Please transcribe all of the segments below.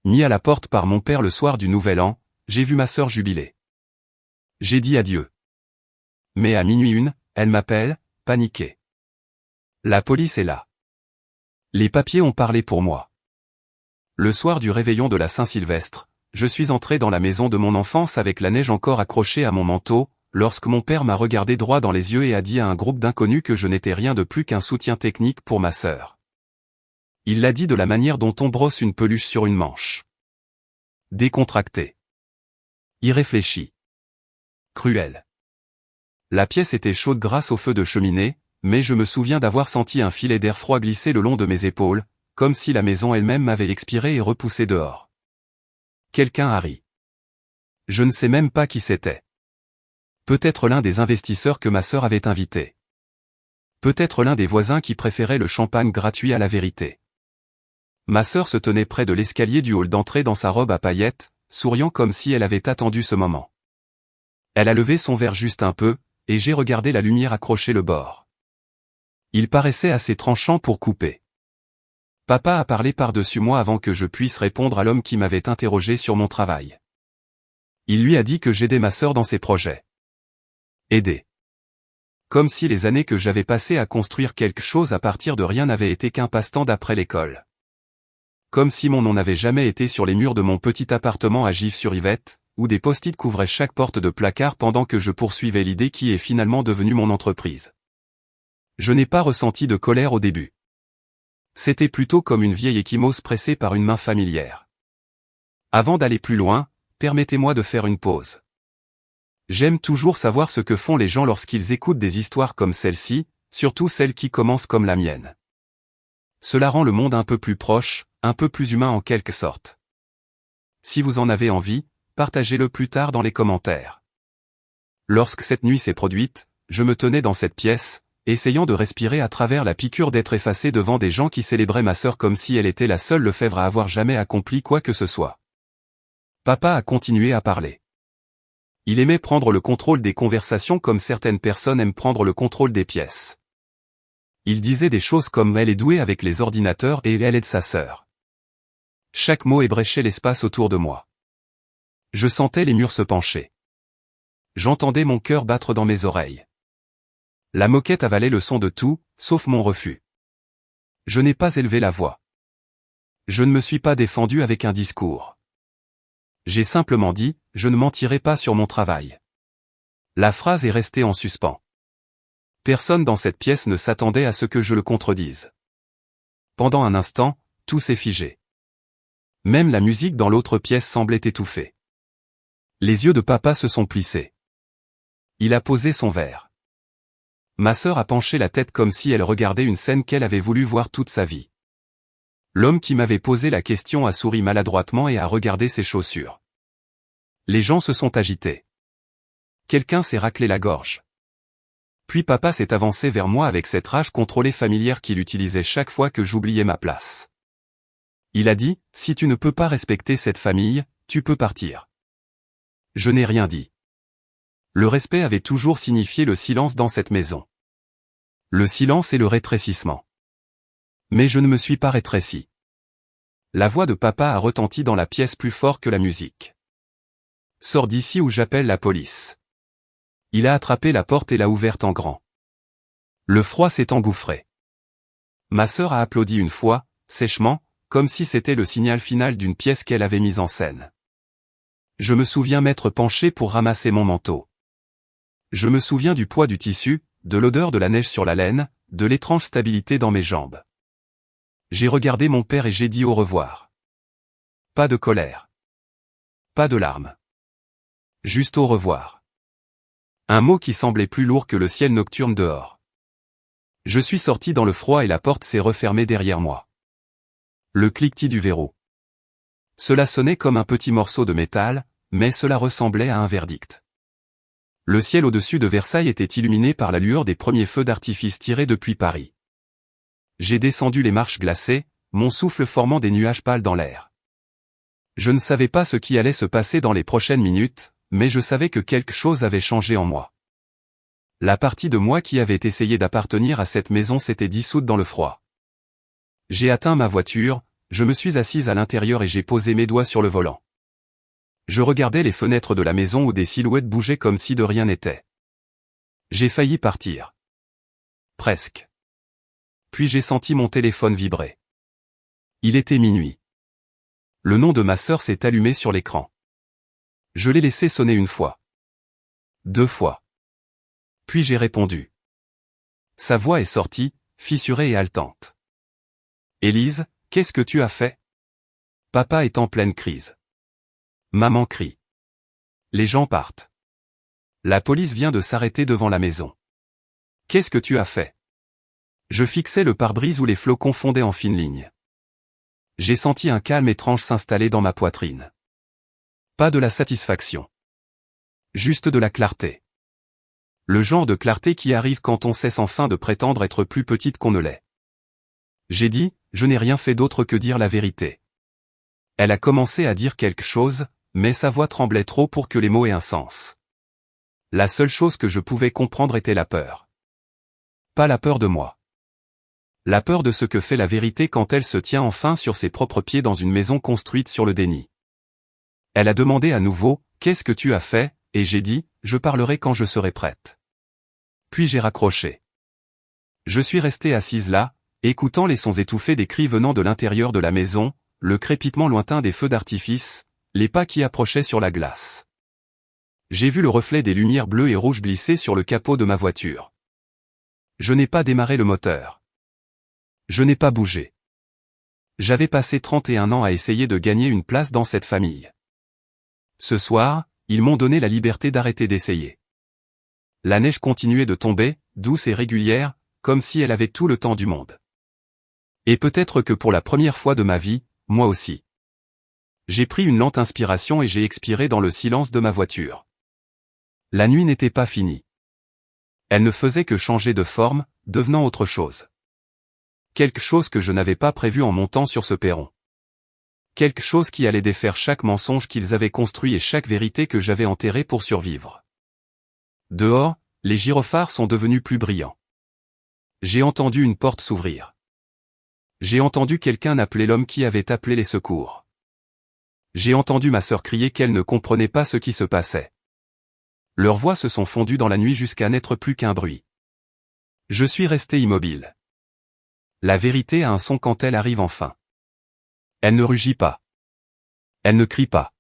Mis à la porte par mon père le soir du Nouvel An, j'ai vu ma sœur jubiler. J'ai dit adieu. Mais à minuit une, elle m'appelle, paniquée. La police est là. Les papiers ont parlé pour moi. Le soir du réveillon de la Saint-Sylvestre, je suis entré dans la maison de mon enfance avec la neige encore accrochée à mon manteau, lorsque mon père m'a regardé droit dans les yeux et a dit à un groupe d'inconnus que je n'étais rien de plus qu'un soutien technique pour ma sœur. Il l'a dit de la manière dont on brosse une peluche sur une manche. Décontracté. Irréfléchi. Cruel. La pièce était chaude grâce au feu de cheminée, mais je me souviens d'avoir senti un filet d'air froid glisser le long de mes épaules, comme si la maison elle-même m'avait expiré et repoussé dehors. Quelqu'un a ri. Je ne sais même pas qui c'était. Peut-être l'un des investisseurs que ma sœur avait invités. Peut-être l'un des voisins qui préférait le champagne gratuit à la vérité. Ma sœur se tenait près de l'escalier du hall d'entrée dans sa robe à paillettes, souriant comme si elle avait attendu ce moment. Elle a levé son verre juste un peu, et j'ai regardé la lumière accrocher le bord. Il paraissait assez tranchant pour couper. Papa a parlé par-dessus moi avant que je puisse répondre à l'homme qui m'avait interrogé sur mon travail. Il lui a dit que j'aidais ma sœur dans ses projets. Aider. Comme si les années que j'avais passées à construire quelque chose à partir de rien n'avaient été qu'un passe-temps d'après l'école. Comme si mon nom n'avait jamais été sur les murs de mon petit appartement à Gif-sur-Yvette, où des post-it couvraient chaque porte de placard pendant que je poursuivais l'idée qui est finalement devenue mon entreprise. Je n'ai pas ressenti de colère au début. C'était plutôt comme une vieille échymose pressée par une main familière. Avant d'aller plus loin, permettez-moi de faire une pause. J'aime toujours savoir ce que font les gens lorsqu'ils écoutent des histoires comme celle-ci, surtout celles qui commencent comme la mienne. Cela rend le monde un peu plus proche, un peu plus humain en quelque sorte. Si vous en avez envie, partagez-le plus tard dans les commentaires. Lorsque cette nuit s'est produite, je me tenais dans cette pièce, essayant de respirer à travers la piqûre d'être effacé devant des gens qui célébraient ma sœur comme si elle était la seule Lefebvre à avoir jamais accompli quoi que ce soit. Papa a continué à parler. Il aimait prendre le contrôle des conversations comme certaines personnes aiment prendre le contrôle des pièces. Il disait des choses comme « elle est douée avec les ordinateurs et elle aide sa sœur ». Chaque mot ébréchait l'espace autour de moi. Je sentais les murs se pencher. J'entendais mon cœur battre dans mes oreilles. La moquette avalait le son de tout, sauf mon refus. Je n'ai pas élevé la voix. Je ne me suis pas défendu avec un discours. J'ai simplement dit, je ne mentirai pas sur mon travail. La phrase est restée en suspens. Personne dans cette pièce ne s'attendait à ce que je le contredise. Pendant un instant, tout s'est figé. Même la musique dans l'autre pièce semblait étouffée. Les yeux de papa se sont plissés. Il a posé son verre. Ma sœur a penché la tête comme si elle regardait une scène qu'elle avait voulu voir toute sa vie. L'homme qui m'avait posé la question a souri maladroitement et a regardé ses chaussures. Les gens se sont agités. Quelqu'un s'est raclé la gorge. Puis papa s'est avancé vers moi avec cette rage contrôlée familière qu'il utilisait chaque fois que j'oubliais ma place. Il a dit, « Si tu ne peux pas respecter cette famille, tu peux partir. » Je n'ai rien dit. Le respect avait toujours signifié le silence dans cette maison. Le silence et le rétrécissement. Mais je ne me suis pas rétréci. La voix de papa a retenti dans la pièce plus fort que la musique. « Sors d'ici ou j'appelle la police. » Il a attrapé la porte et l'a ouverte en grand. Le froid s'est engouffré. Ma sœur a applaudi une fois, sèchement, comme si c'était le signal final d'une pièce qu'elle avait mise en scène. Je me souviens m'être penché pour ramasser mon manteau. Je me souviens du poids du tissu, de l'odeur de la neige sur la laine, de l'étrange stabilité dans mes jambes. J'ai regardé mon père et j'ai dit au revoir. Pas de colère. Pas de larmes. Juste au revoir. Un mot qui semblait plus lourd que le ciel nocturne dehors. Je suis sorti dans le froid et la porte s'est refermée derrière moi. Le cliquetis du verrou. Cela sonnait comme un petit morceau de métal, mais cela ressemblait à un verdict. Le ciel au-dessus de Versailles était illuminé par la lueur des premiers feux d'artifice tirés depuis Paris. J'ai descendu les marches glacées, mon souffle formant des nuages pâles dans l'air. Je ne savais pas ce qui allait se passer dans les prochaines minutes, mais je savais que quelque chose avait changé en moi. La partie de moi qui avait essayé d'appartenir à cette maison s'était dissoute dans le froid. J'ai atteint ma voiture, je me suis assise à l'intérieur et j'ai posé mes doigts sur le volant. Je regardais les fenêtres de la maison où des silhouettes bougeaient comme si de rien n'était. J'ai failli partir. Presque. Puis j'ai senti mon téléphone vibrer. Il était minuit. Le nom de ma sœur s'est allumé sur l'écran. Je l'ai laissé sonner une fois. 2 fois. Puis j'ai répondu. Sa voix est sortie, fissurée et haletante. Élise, qu'est-ce que tu as fait? Papa est en pleine crise. Maman crie. Les gens partent. La police vient de s'arrêter devant la maison. Qu'est-ce que tu as fait? Je fixais le pare-brise où les flocons fondaient en fines lignes. J'ai senti un calme étrange s'installer dans ma poitrine. Pas de la satisfaction. Juste de la clarté. Le genre de clarté qui arrive quand on cesse enfin de prétendre être plus petite qu'on ne l'est. J'ai dit, je n'ai rien fait d'autre que dire la vérité. Elle a commencé à dire quelque chose, mais sa voix tremblait trop pour que les mots aient un sens. La seule chose que je pouvais comprendre était la peur. Pas la peur de moi. La peur de ce que fait la vérité quand elle se tient enfin sur ses propres pieds dans une maison construite sur le déni. Elle a demandé à nouveau, qu'est-ce que tu as fait, et j'ai dit, je parlerai quand je serai prête. Puis j'ai raccroché. Je suis restée assise là, écoutant les sons étouffés des cris venant de l'intérieur de la maison, le crépitement lointain des feux d'artifice, les pas qui approchaient sur la glace. J'ai vu le reflet des lumières bleues et rouges glisser sur le capot de ma voiture. Je n'ai pas démarré le moteur. Je n'ai pas bougé. J'avais passé 31 ans à essayer de gagner une place dans cette famille. Ce soir, ils m'ont donné la liberté d'arrêter d'essayer. La neige continuait de tomber, douce et régulière, comme si elle avait tout le temps du monde. Et peut-être que pour la première fois de ma vie, moi aussi. J'ai pris une lente inspiration et j'ai expiré dans le silence de ma voiture. La nuit n'était pas finie. Elle ne faisait que changer de forme, devenant autre chose. Quelque chose que je n'avais pas prévu en montant sur ce perron. Quelque chose qui allait défaire chaque mensonge qu'ils avaient construit et chaque vérité que j'avais enterrée pour survivre. Dehors, les gyrophares sont devenus plus brillants. J'ai entendu une porte s'ouvrir. J'ai entendu quelqu'un appeler l'homme qui avait appelé les secours. J'ai entendu ma sœur crier qu'elle ne comprenait pas ce qui se passait. Leurs voix se sont fondues dans la nuit jusqu'à n'être plus qu'un bruit. Je suis resté immobile. La vérité a un son quand elle arrive enfin. Elle ne rugit pas. Elle ne crie pas.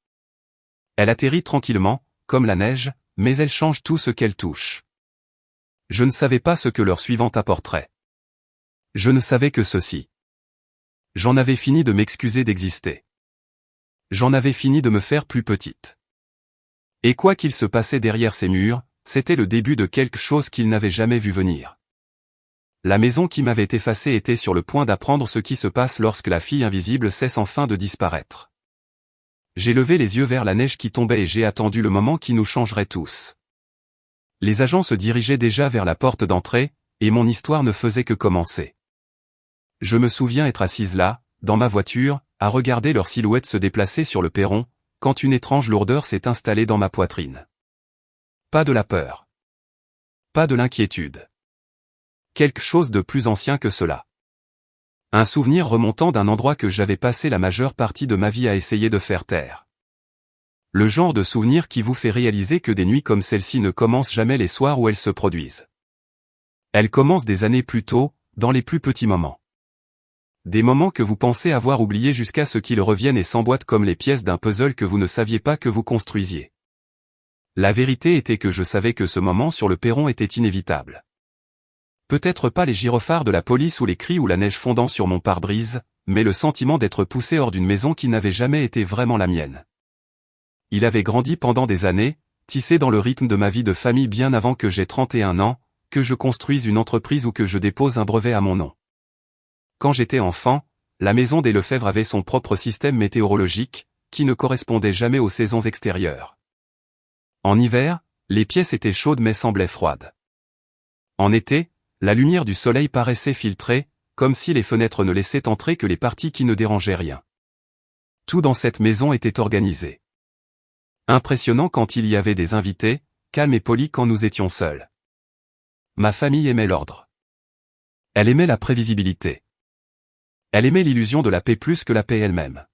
Elle atterrit tranquillement, comme la neige, mais elle change tout ce qu'elle touche. Je ne savais pas ce que l'heure suivante apporterait. Je ne savais que ceci. J'en avais fini de m'excuser d'exister. J'en avais fini de me faire plus petite. Et quoi qu'il se passait derrière ces murs, c'était le début de quelque chose qu'ils n'avaient jamais vu venir. La maison qui m'avait effacé était sur le point d'apprendre ce qui se passe lorsque la fille invisible cesse enfin de disparaître. J'ai levé les yeux vers la neige qui tombait et j'ai attendu le moment qui nous changerait tous. Les agents se dirigeaient déjà vers la porte d'entrée, et mon histoire ne faisait que commencer. Je me souviens être assise là, dans ma voiture, à regarder leur silhouette se déplacer sur le perron, quand une étrange lourdeur s'est installée dans ma poitrine. Pas de la peur. Pas de l'inquiétude. Quelque chose de plus ancien que cela. Un souvenir remontant d'un endroit que j'avais passé la majeure partie de ma vie à essayer de faire taire. Le genre de souvenir qui vous fait réaliser que des nuits comme celle-ci ne commencent jamais les soirs où elles se produisent. Elles commencent des années plus tôt, dans les plus petits moments. Des moments que vous pensez avoir oubliés jusqu'à ce qu'ils reviennent et s'emboîtent comme les pièces d'un puzzle que vous ne saviez pas que vous construisiez. La vérité était que je savais que ce moment sur le perron était inévitable. Peut-être pas les gyrophares de la police ou les cris ou la neige fondant sur mon pare-brise, mais le sentiment d'être poussé hors d'une maison qui n'avait jamais été vraiment la mienne. Il avait grandi pendant des années, tissé dans le rythme de ma vie de famille bien avant que j'aie 31 ans, que je construise une entreprise ou que je dépose un brevet à mon nom. Quand j'étais enfant, la maison des Lefebvre avait son propre système météorologique, qui ne correspondait jamais aux saisons extérieures. En hiver, les pièces étaient chaudes mais semblaient froides. En été, la lumière du soleil paraissait filtrée, comme si les fenêtres ne laissaient entrer que les parties qui ne dérangeaient rien. Tout dans cette maison était organisé. Impressionnant quand il y avait des invités, calme et poli quand nous étions seuls. Ma famille aimait l'ordre. Elle aimait la prévisibilité. Elle aimait l'illusion de la paix plus que la paix elle-même.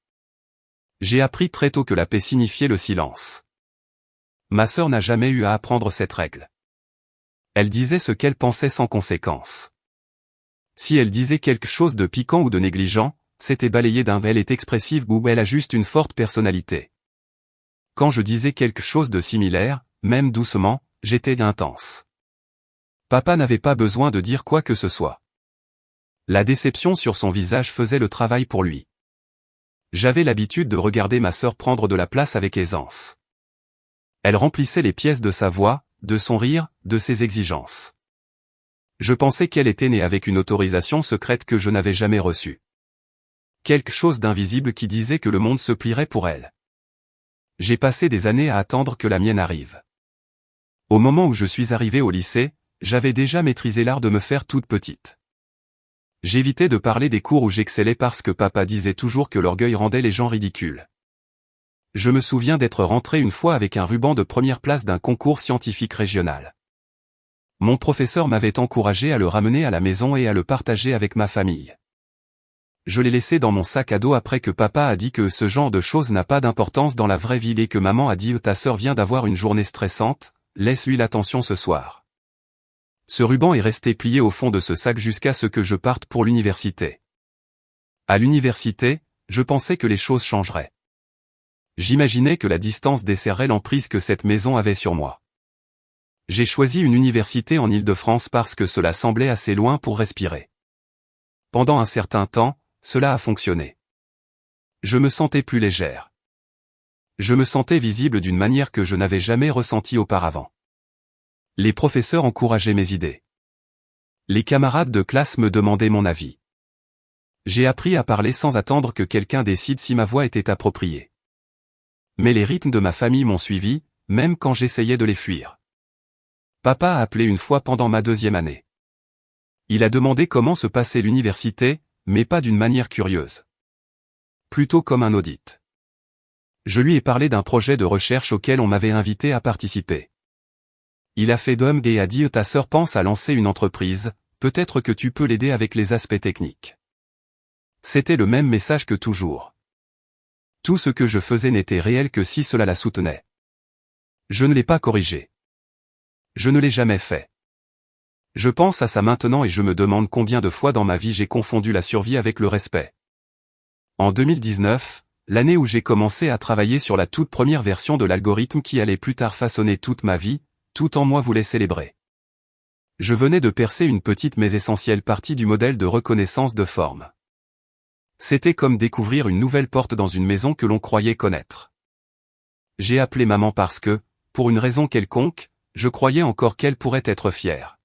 J'ai appris très tôt que la paix signifiait le silence. Ma sœur n'a jamais eu à apprendre cette règle. Elle disait ce qu'elle pensait sans conséquence. Si elle disait quelque chose de piquant ou de négligent, c'était balayé d'un « elle est expressive » ou « elle a juste une forte personnalité ». Quand je disais quelque chose de similaire, même doucement, j'étais intense. Papa n'avait pas besoin de dire quoi que ce soit. La déception sur son visage faisait le travail pour lui. J'avais l'habitude de regarder ma sœur prendre de la place avec aisance. Elle remplissait les pièces de sa voix, de son rire, de ses exigences. Je pensais qu'elle était née avec une autorisation secrète que je n'avais jamais reçue. Quelque chose d'invisible qui disait que le monde se plierait pour elle. J'ai passé des années à attendre que la mienne arrive. Au moment où je suis arrivé au lycée, j'avais déjà maîtrisé l'art de me faire toute petite. J'évitais de parler des cours où j'excellais parce que papa disait toujours que l'orgueil rendait les gens ridicules. Je me souviens d'être rentré une fois avec un ruban de première place d'un concours scientifique régional. Mon professeur m'avait encouragé à le ramener à la maison et à le partager avec ma famille. Je l'ai laissé dans mon sac à dos après que papa a dit que ce genre de choses n'a pas d'importance dans la vraie vie et que maman a dit « ta sœur vient d'avoir une journée stressante, laisse-lui l'attention ce soir ». Ce ruban est resté plié au fond de ce sac jusqu'à ce que je parte pour l'université. À l'université, je pensais que les choses changeraient. J'imaginais que la distance desserrait l'emprise que cette maison avait sur moi. J'ai choisi une université en Île-de-France parce que cela semblait assez loin pour respirer. Pendant un certain temps, cela a fonctionné. Je me sentais plus légère. Je me sentais visible d'une manière que je n'avais jamais ressentie auparavant. Les professeurs encourageaient mes idées. Les camarades de classe me demandaient mon avis. J'ai appris à parler sans attendre que quelqu'un décide si ma voix était appropriée. Mais les rythmes de ma famille m'ont suivi, même quand j'essayais de les fuir. Papa a appelé une fois pendant ma 2e année. Il a demandé comment se passait l'université, mais pas d'une manière curieuse. Plutôt comme un audit. Je lui ai parlé d'un projet de recherche auquel on m'avait invité à participer. Il a fait d'homme et a dit « ta sœur pense à lancer une entreprise, peut-être que tu peux l'aider avec les aspects techniques ». C'était le même message que toujours. Tout ce que je faisais n'était réel que si cela la soutenait. Je ne l'ai pas corrigé. Je ne l'ai jamais fait. Je pense à ça maintenant et je me demande combien de fois dans ma vie j'ai confondu la survie avec le respect. En 2019, l'année où j'ai commencé à travailler sur la toute première version de l'algorithme qui allait plus tard façonner toute ma vie, tout en moi voulait célébrer. Je venais de percer une petite mais essentielle partie du modèle de reconnaissance de forme. C'était comme découvrir une nouvelle porte dans une maison que l'on croyait connaître. J'ai appelé maman parce que, pour une raison quelconque, je croyais encore qu'elle pourrait être fière.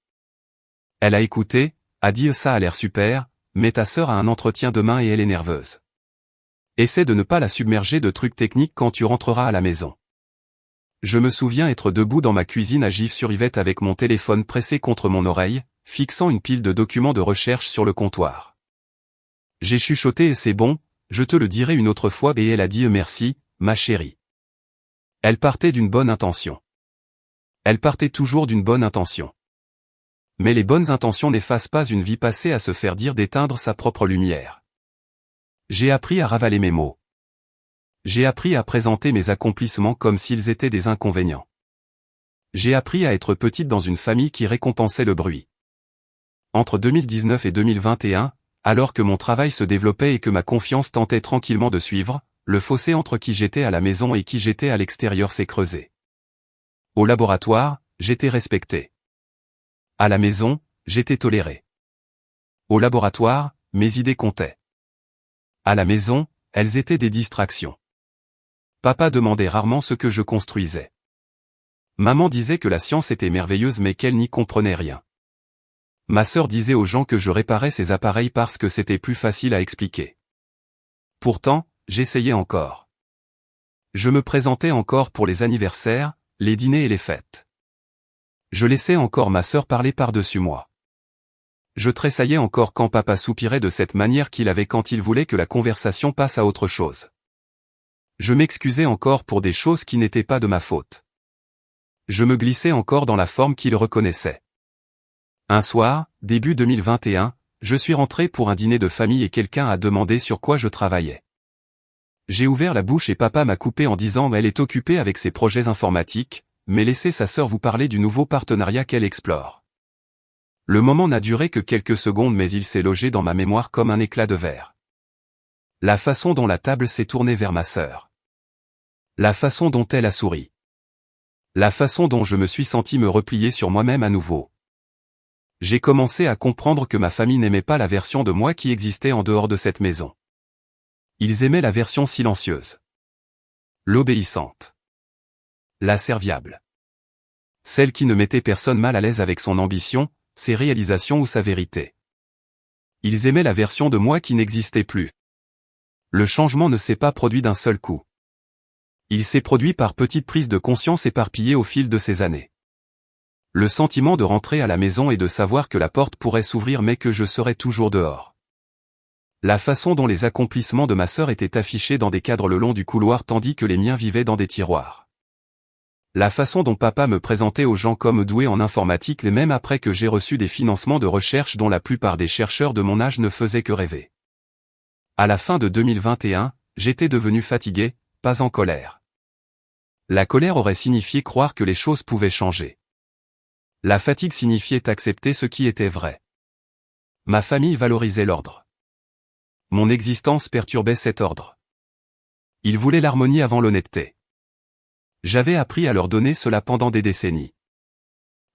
Elle a écouté, a dit « ça a l'air super, mais ta sœur a un entretien demain et elle est nerveuse. Essaie de ne pas la submerger de trucs techniques quand tu rentreras à la maison. » Je me souviens être debout dans ma cuisine à Gif-sur-Yvette avec mon téléphone pressé contre mon oreille, fixant une pile de documents de recherche sur le comptoir. J'ai chuchoté « et c'est bon, je te le dirai une autre fois » et elle a dit « merci, ma chérie ». Elle partait d'une bonne intention. Elle partait toujours d'une bonne intention. Mais les bonnes intentions n'effacent pas une vie passée à se faire dire d'éteindre sa propre lumière. J'ai appris à ravaler mes mots. J'ai appris à présenter mes accomplissements comme s'ils étaient des inconvénients. J'ai appris à être petite dans une famille qui récompensait le bruit. Entre 2019 et 2021, alors que mon travail se développait et que ma confiance tentait tranquillement de suivre, le fossé entre qui j'étais à la maison et qui j'étais à l'extérieur s'est creusé. Au laboratoire, j'étais respecté. À la maison, j'étais toléré. Au laboratoire, mes idées comptaient. À la maison, elles étaient des distractions. Papa demandait rarement ce que je construisais. Maman disait que la science était merveilleuse mais qu'elle n'y comprenait rien. Ma sœur disait aux gens que je réparais ces appareils parce que c'était plus facile à expliquer. Pourtant, j'essayais encore. Je me présentais encore pour les anniversaires, les dîners et les fêtes. Je laissais encore ma sœur parler par-dessus moi. Je tressaillais encore quand papa soupirait de cette manière qu'il avait quand il voulait que la conversation passe à autre chose. Je m'excusais encore pour des choses qui n'étaient pas de ma faute. Je me glissais encore dans la forme qu'il reconnaissait. Un soir, début 2021, je suis rentré pour un dîner de famille et quelqu'un a demandé sur quoi je travaillais. J'ai ouvert la bouche et papa m'a coupé en disant « Elle est occupée avec ses projets informatiques, mais laissez sa sœur vous parler du nouveau partenariat qu'elle explore. » Le moment n'a duré que quelques secondes mais il s'est logé dans ma mémoire comme un éclat de verre. La façon dont la table s'est tournée vers ma sœur. La façon dont elle a souri. La façon dont je me suis senti me replier sur moi-même à nouveau. J'ai commencé à comprendre que ma famille n'aimait pas la version de moi qui existait en dehors de cette maison. Ils aimaient la version silencieuse. L'obéissante. La serviable. Celle qui ne mettait personne mal à l'aise avec son ambition, ses réalisations ou sa vérité. Ils aimaient la version de moi qui n'existait plus. Le changement ne s'est pas produit d'un seul coup. Il s'est produit par petites prises de conscience éparpillées au fil de ces années. Le sentiment de rentrer à la maison et de savoir que la porte pourrait s'ouvrir mais que je serais toujours dehors. La façon dont les accomplissements de ma sœur étaient affichés dans des cadres le long du couloir tandis que les miens vivaient dans des tiroirs. La façon dont papa me présentait aux gens comme doué en informatique et même après que j'ai reçu des financements de recherche dont la plupart des chercheurs de mon âge ne faisaient que rêver. À la fin de 2021, j'étais devenu fatigué, pas en colère. La colère aurait signifié croire que les choses pouvaient changer. La fatigue signifiait accepter ce qui était vrai. Ma famille valorisait l'ordre. Mon existence perturbait cet ordre. Ils voulaient l'harmonie avant l'honnêteté. J'avais appris à leur donner cela pendant des décennies.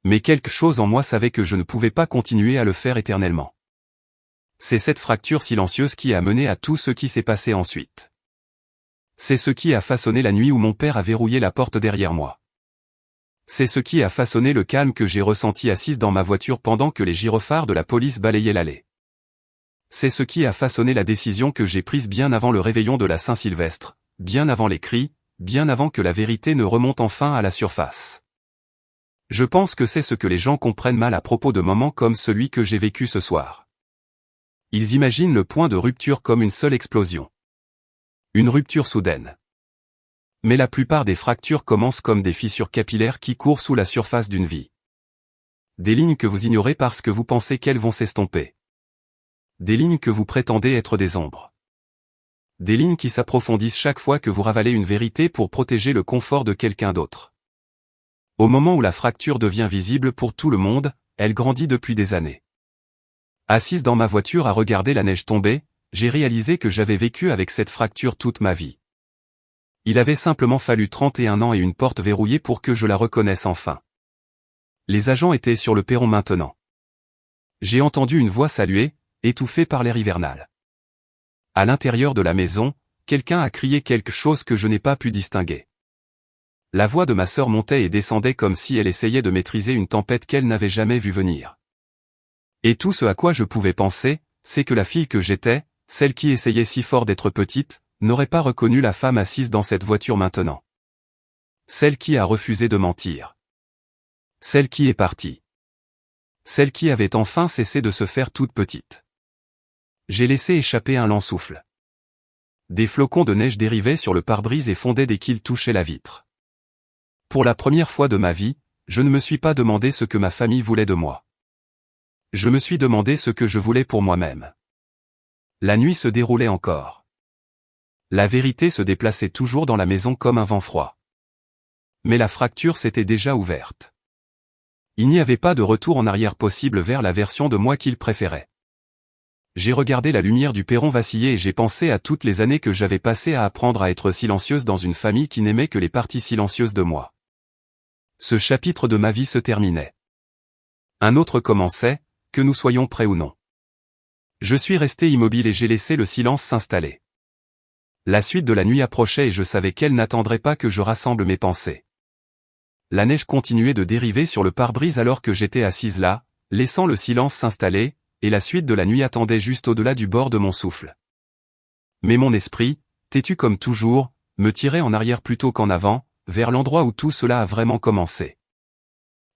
Mais quelque chose en moi savait que je ne pouvais pas continuer à le faire éternellement. C'est cette fracture silencieuse qui a mené à tout ce qui s'est passé ensuite. C'est ce qui a façonné la nuit où mon père a verrouillé la porte derrière moi. C'est ce qui a façonné le calme que j'ai ressenti assise dans ma voiture pendant que les gyrophares de la police balayaient l'allée. C'est ce qui a façonné la décision que j'ai prise bien avant le réveillon de la Saint-Sylvestre, bien avant les cris, bien avant que la vérité ne remonte enfin à la surface. Je pense que c'est ce que les gens comprennent mal à propos de moments comme celui que j'ai vécu ce soir. Ils imaginent le point de rupture comme une seule explosion. Une rupture soudaine. Mais la plupart des fractures commencent comme des fissures capillaires qui courent sous la surface d'une vie. Des lignes que vous ignorez parce que vous pensez qu'elles vont s'estomper. Des lignes que vous prétendez être des ombres. Des lignes qui s'approfondissent chaque fois que vous ravalez une vérité pour protéger le confort de quelqu'un d'autre. Au moment où la fracture devient visible pour tout le monde, elle grandit depuis des années. Assise dans ma voiture à regarder la neige tomber, j'ai réalisé que j'avais vécu avec cette fracture toute ma vie. Il avait simplement fallu 31 ans et une porte verrouillée pour que je la reconnaisse enfin. Les agents étaient sur le perron maintenant. J'ai entendu une voix saluer, étouffée par l'air hivernal. À l'intérieur de la maison, quelqu'un a crié quelque chose que je n'ai pas pu distinguer. La voix de ma sœur montait et descendait comme si elle essayait de maîtriser une tempête qu'elle n'avait jamais vue venir. Et tout ce à quoi je pouvais penser, c'est que la fille que j'étais, celle qui essayait si fort d'être petite, n'aurait pas reconnu la femme assise dans cette voiture maintenant. Celle qui a refusé de mentir. Celle qui est partie. Celle qui avait enfin cessé de se faire toute petite. J'ai laissé échapper un lent souffle. Des flocons de neige dérivaient sur le pare-brise et fondaient dès qu'ils touchaient la vitre. Pour la première fois de ma vie, je ne me suis pas demandé ce que ma famille voulait de moi. Je me suis demandé ce que je voulais pour moi-même. La nuit se déroulait encore. La vérité se déplaçait toujours dans la maison comme un vent froid. Mais la fracture s'était déjà ouverte. Il n'y avait pas de retour en arrière possible vers la version de moi qu'il préférait. J'ai regardé la lumière du perron vaciller et j'ai pensé à toutes les années que j'avais passées à apprendre à être silencieuse dans une famille qui n'aimait que les parties silencieuses de moi. Ce chapitre de ma vie se terminait. Un autre commençait, que nous soyons prêts ou non. Je suis resté immobile et j'ai laissé le silence s'installer. La suite de la nuit approchait et je savais qu'elle n'attendrait pas que je rassemble mes pensées. La neige continuait de dériver sur le pare-brise alors que j'étais assise là, laissant le silence s'installer, et la suite de la nuit attendait juste au-delà du bord de mon souffle. Mais mon esprit, têtu comme toujours, me tirait en arrière plutôt qu'en avant, vers l'endroit où tout cela a vraiment commencé.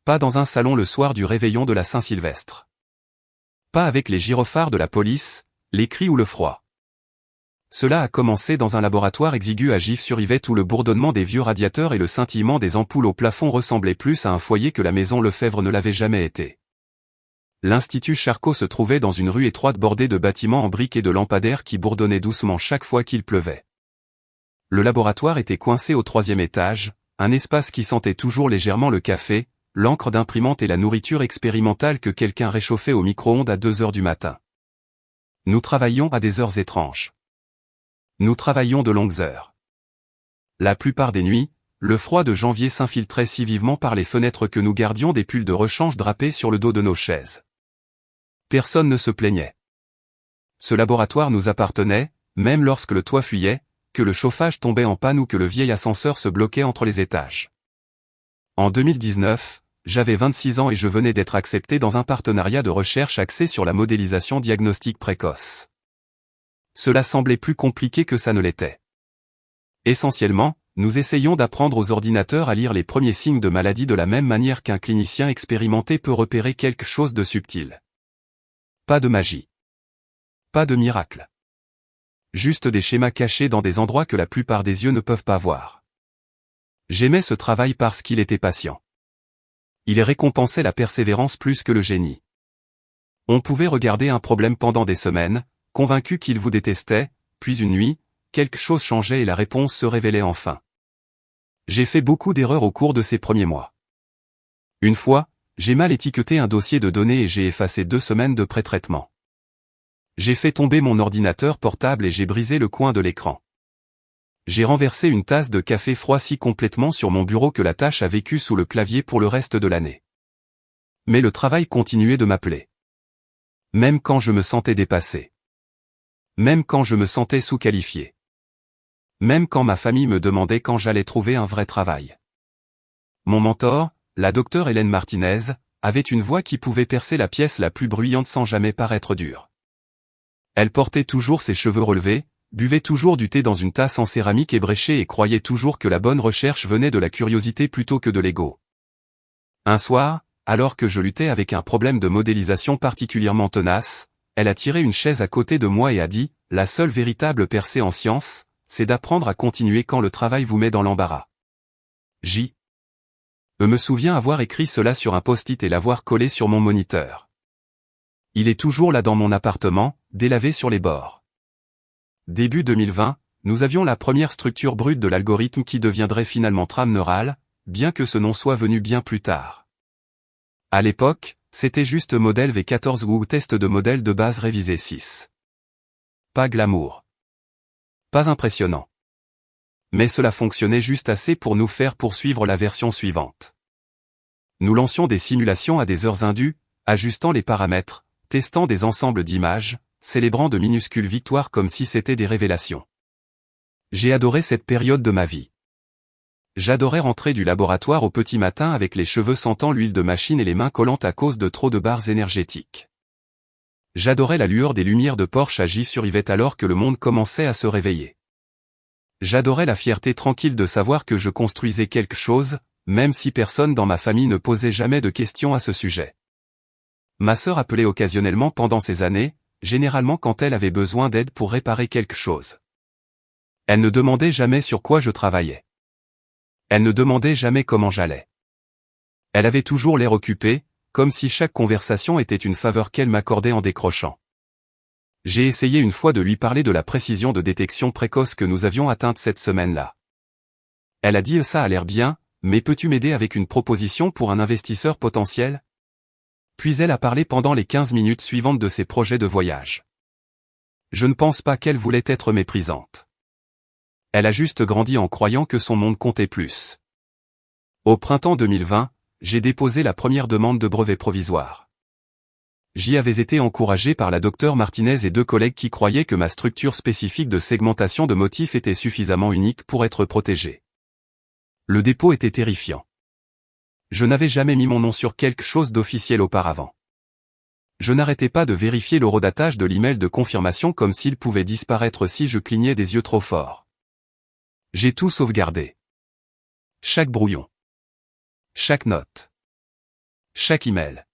Pas dans un salon le soir du réveillon de la Saint-Sylvestre. Pas avec les gyrophares de la police, les cris ou le froid. Cela a commencé dans un laboratoire exigu à Gif-sur-Yvette où le bourdonnement des vieux radiateurs et le scintillement des ampoules au plafond ressemblaient plus à un foyer que la maison Lefebvre ne l'avait jamais été. L'Institut Charcot se trouvait dans une rue étroite bordée de bâtiments en briques et de lampadaires qui bourdonnaient doucement chaque fois qu'il pleuvait. Le laboratoire était coincé au 3e étage, un espace qui sentait toujours légèrement le café, l'encre d'imprimante et la nourriture expérimentale que quelqu'un réchauffait au micro-ondes à 2 heures du matin. Nous travaillions à des heures étranges. Nous travaillions de longues heures. La plupart des nuits, le froid de janvier s'infiltrait si vivement par les fenêtres que nous gardions des pulls de rechange drapés sur le dos de nos chaises. Personne ne se plaignait. Ce laboratoire nous appartenait, même lorsque le toit fuyait, que le chauffage tombait en panne ou que le vieil ascenseur se bloquait entre les étages. En 2019, j'avais 26 ans et je venais d'être accepté dans un partenariat de recherche axé sur la modélisation diagnostique précoce. Cela semblait plus compliqué que ça ne l'était. Essentiellement, nous essayions d'apprendre aux ordinateurs à lire les premiers signes de maladie de la même manière qu'un clinicien expérimenté peut repérer quelque chose de subtil. Pas de magie. Pas de miracle. Juste des schémas cachés dans des endroits que la plupart des yeux ne peuvent pas voir. J'aimais ce travail parce qu'il était patient. Il récompensait la persévérance plus que le génie. On pouvait regarder un problème pendant des semaines, convaincu qu'il vous détestait, puis une nuit, quelque chose changeait et la réponse se révélait enfin. J'ai fait beaucoup d'erreurs au cours de ces premiers mois. Une fois, j'ai mal étiqueté un dossier de données et j'ai effacé 2 semaines de pré-traitement. J'ai fait tomber mon ordinateur portable et j'ai brisé le coin de l'écran. J'ai renversé une tasse de café froid si complètement sur mon bureau que la tache a vécu sous le clavier pour le reste de l'année. Mais le travail continuait de m'appeler. Même quand je me sentais dépassé. Même quand je me sentais sous-qualifié. Même quand ma famille me demandait quand j'allais trouver un vrai travail. Mon mentor, la docteure Hélène Martinez, avait une voix qui pouvait percer la pièce la plus bruyante sans jamais paraître dure. Elle portait toujours ses cheveux relevés, buvait toujours du thé dans une tasse en céramique ébréchée et croyait toujours que la bonne recherche venait de la curiosité plutôt que de l'ego. Un soir, alors que je luttais avec un problème de modélisation particulièrement tenace, elle a tiré une chaise à côté de moi et a dit « La seule véritable percée en science, c'est d'apprendre à continuer quand le travail vous met dans l'embarras. » Je me souviens avoir écrit cela sur un post-it et l'avoir collé sur mon moniteur. Il est toujours là dans mon appartement, délavé sur les bords. Début 2020, nous avions la première structure brute de l'algorithme qui deviendrait finalement trame neurale, bien que ce nom soit venu bien plus tard. À l'époque, c'était juste modèle V14 ou test de modèle de base révisé 6. Pas glamour. Pas impressionnant. Mais cela fonctionnait juste assez pour nous faire poursuivre la version suivante. Nous lancions des simulations à des heures indues, ajustant les paramètres, testant des ensembles d'images, célébrant de minuscules victoires comme si c'était des révélations. J'ai adoré cette période de ma vie. J'adorais rentrer du laboratoire au petit matin avec les cheveux sentant l'huile de machine et les mains collantes à cause de trop de barres énergétiques. J'adorais la lueur des lumières de Porsche à Gif-sur-Yvette alors que le monde commençait à se réveiller. J'adorais la fierté tranquille de savoir que je construisais quelque chose, même si personne dans ma famille ne posait jamais de questions à ce sujet. Ma sœur appelait occasionnellement pendant ces années, généralement quand elle avait besoin d'aide pour réparer quelque chose. Elle ne demandait jamais sur quoi je travaillais. Elle ne demandait jamais comment j'allais. Elle avait toujours l'air occupée, comme si chaque conversation était une faveur qu'elle m'accordait en décrochant. J'ai essayé une fois de lui parler de la précision de détection précoce que nous avions atteinte cette semaine-là. Elle a dit « Ça a l'air bien, mais peux-tu m'aider avec une proposition pour un investisseur potentiel ?» Puis elle a parlé pendant les 15 minutes suivantes de ses projets de voyage. Je ne pense pas qu'elle voulait être méprisante. Elle a juste grandi en croyant que son monde comptait plus. Au printemps 2020, j'ai déposé la première demande de brevet provisoire. J'y avais été encouragé par la docteure Martinez et 2 collègues qui croyaient que ma structure spécifique de segmentation de motifs était suffisamment unique pour être protégée. Le dépôt était terrifiant. Je n'avais jamais mis mon nom sur quelque chose d'officiel auparavant. Je n'arrêtais pas de vérifier l'horodatage de l'email de confirmation comme s'il pouvait disparaître si je clignais des yeux trop forts. J'ai tout sauvegardé. Chaque brouillon. Chaque note. Chaque email.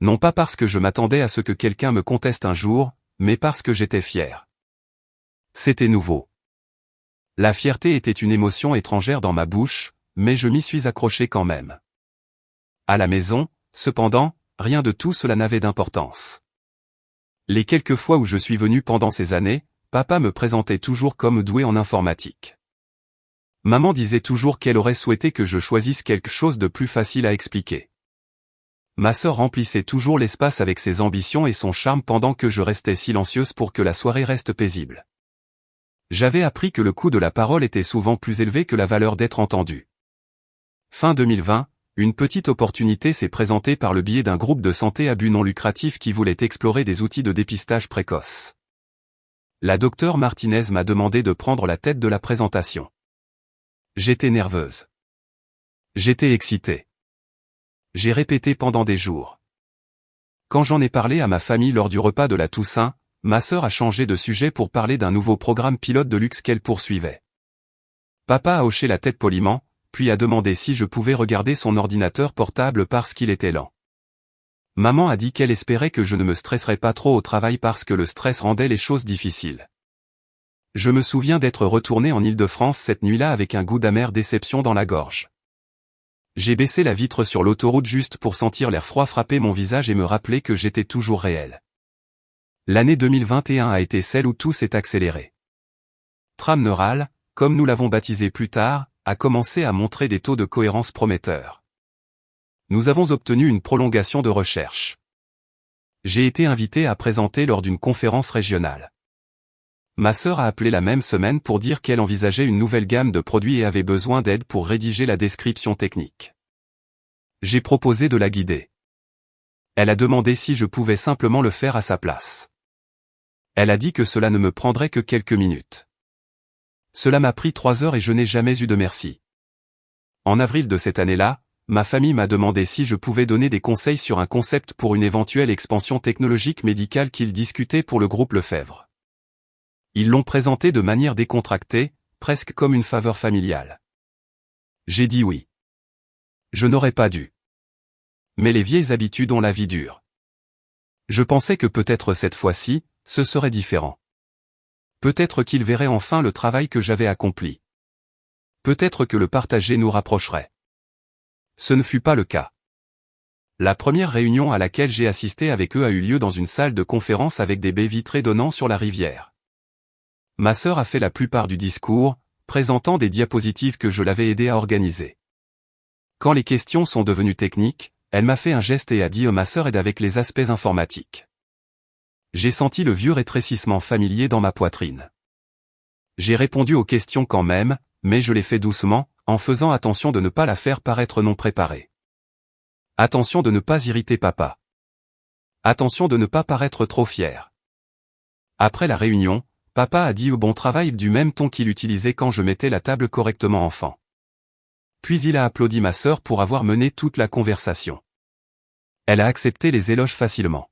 Non pas parce que je m'attendais à ce que quelqu'un me conteste un jour, mais parce que j'étais fier. C'était nouveau. La fierté était une émotion étrangère dans ma bouche, mais je m'y suis accroché quand même. À la maison, cependant, rien de tout cela n'avait d'importance. Les quelques fois où je suis venu pendant ces années, papa me présentait toujours comme doué en informatique. Maman disait toujours qu'elle aurait souhaité que je choisisse quelque chose de plus facile à expliquer. Ma sœur remplissait toujours l'espace avec ses ambitions et son charme pendant que je restais silencieuse pour que la soirée reste paisible. J'avais appris que le coût de la parole était souvent plus élevé que la valeur d'être entendu. Fin 2020, une petite opportunité s'est présentée par le biais d'un groupe de santé à but non lucratif qui voulait explorer des outils de dépistage précoce. La docteure Martinez m'a demandé de prendre la tête de la présentation. J'étais nerveuse. J'étais excitée. J'ai répété pendant des jours. Quand j'en ai parlé à ma famille lors du repas de la Toussaint, ma sœur a changé de sujet pour parler d'un nouveau programme pilote de luxe qu'elle poursuivait. Papa a hoché la tête poliment, puis a demandé si je pouvais regarder son ordinateur portable parce qu'il était lent. Maman a dit qu'elle espérait que je ne me stresserais pas trop au travail parce que le stress rendait les choses difficiles. Je me souviens d'être retourné en Île-de-France cette nuit-là avec un goût d'amère déception dans la gorge. J'ai baissé la vitre sur l'autoroute juste pour sentir l'air froid frapper mon visage et me rappeler que j'étais toujours réel. L'année 2021 a été celle où tout s'est accéléré. Trame neurale, comme nous l'avons baptisé plus tard, a commencé à montrer des taux de cohérence prometteurs. Nous avons obtenu une prolongation de recherche. J'ai été invité à présenter lors d'une conférence régionale. Ma sœur a appelé la même semaine pour dire qu'elle envisageait une nouvelle gamme de produits et avait besoin d'aide pour rédiger la description technique. J'ai proposé de la guider. Elle a demandé si je pouvais simplement le faire à sa place. Elle a dit que cela ne me prendrait que quelques minutes. Cela m'a pris 3 heures et je n'ai jamais eu de merci. En avril de cette année-là, ma famille m'a demandé si je pouvais donner des conseils sur un concept pour une éventuelle expansion technologique médicale qu'ils discutaient pour le groupe Lefebvre. Ils l'ont présenté de manière décontractée, presque comme une faveur familiale. J'ai dit oui. Je n'aurais pas dû. Mais les vieilles habitudes ont la vie dure. Je pensais que peut-être cette fois-ci, ce serait différent. Peut-être qu'ils verraient enfin le travail que j'avais accompli. Peut-être que le partager nous rapprocherait. Ce ne fut pas le cas. La première réunion à laquelle j'ai assisté avec eux a eu lieu dans une salle de conférence avec des baies vitrées donnant sur la rivière. Ma sœur a fait la plupart du discours, présentant des diapositives que je l'avais aidé à organiser. Quand les questions sont devenues techniques, elle m'a fait un geste et a dit ma sœur aide avec les aspects informatiques. J'ai senti le vieux rétrécissement familier dans ma poitrine. J'ai répondu aux questions quand même, mais je l'ai fait doucement, en faisant attention de ne pas la faire paraître non préparée. Attention de ne pas irriter papa. Attention de ne pas paraître trop fier. Après la réunion, papa a dit au bon travail du même ton qu'il utilisait quand je mettais la table correctement enfant. Puis il a applaudi ma sœur pour avoir mené toute la conversation. Elle a accepté les éloges facilement.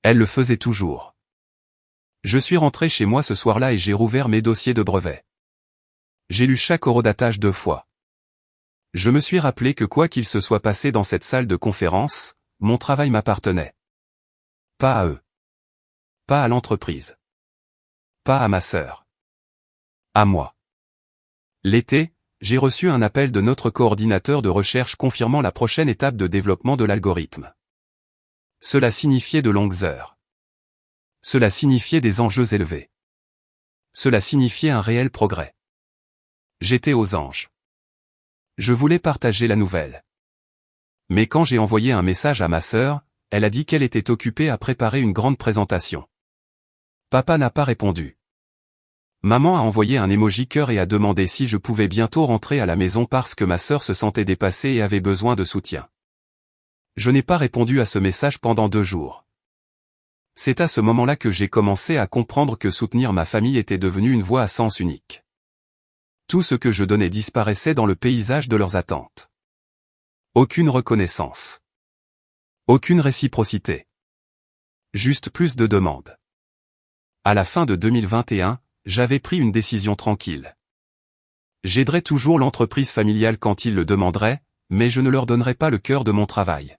Elle le faisait toujours. Je suis rentré chez moi ce soir-là et j'ai rouvert mes dossiers de brevet. J'ai lu chaque horodatage 2 fois. Je me suis rappelé que quoi qu'il se soit passé dans cette salle de conférence, mon travail m'appartenait. Pas à eux. Pas à l'entreprise. Pas à ma sœur. À moi. L'été, j'ai reçu un appel de notre coordinateur de recherche confirmant la prochaine étape de développement de l'algorithme. Cela signifiait de longues heures. Cela signifiait des enjeux élevés. Cela signifiait un réel progrès. J'étais aux anges. Je voulais partager la nouvelle. Mais quand j'ai envoyé un message à ma sœur, elle a dit qu'elle était occupée à préparer une grande présentation. Papa n'a pas répondu. Maman a envoyé un emoji cœur et a demandé si je pouvais bientôt rentrer à la maison parce que ma sœur se sentait dépassée et avait besoin de soutien. Je n'ai pas répondu à ce message pendant 2 jours. C'est à ce moment-là que j'ai commencé à comprendre que soutenir ma famille était devenu une voie à sens unique. Tout ce que je donnais disparaissait dans le paysage de leurs attentes. Aucune reconnaissance. Aucune réciprocité. Juste plus de demandes. À la fin de 2021, j'avais pris une décision tranquille. J'aiderais toujours l'entreprise familiale quand ils le demanderaient, mais je ne leur donnerais pas le cœur de mon travail.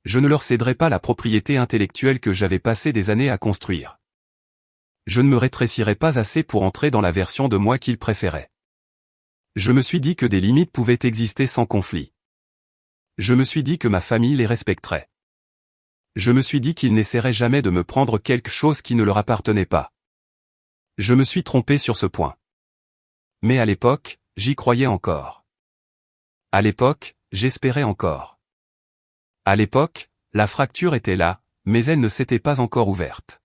Je ne leur céderais pas la propriété intellectuelle que j'avais passé des années à construire. Je ne me rétrécirais pas assez pour entrer dans la version de moi qu'ils préféraient. Je me suis dit que des limites pouvaient exister sans conflit. Je me suis dit que ma famille les respecterait. Je me suis dit qu'ils n'essaieraient jamais de me prendre quelque chose qui ne leur appartenait pas. Je me suis trompé sur ce point. Mais à l'époque, j'y croyais encore. À l'époque, j'espérais encore. À l'époque, la fracture était là, mais elle ne s'était pas encore ouverte.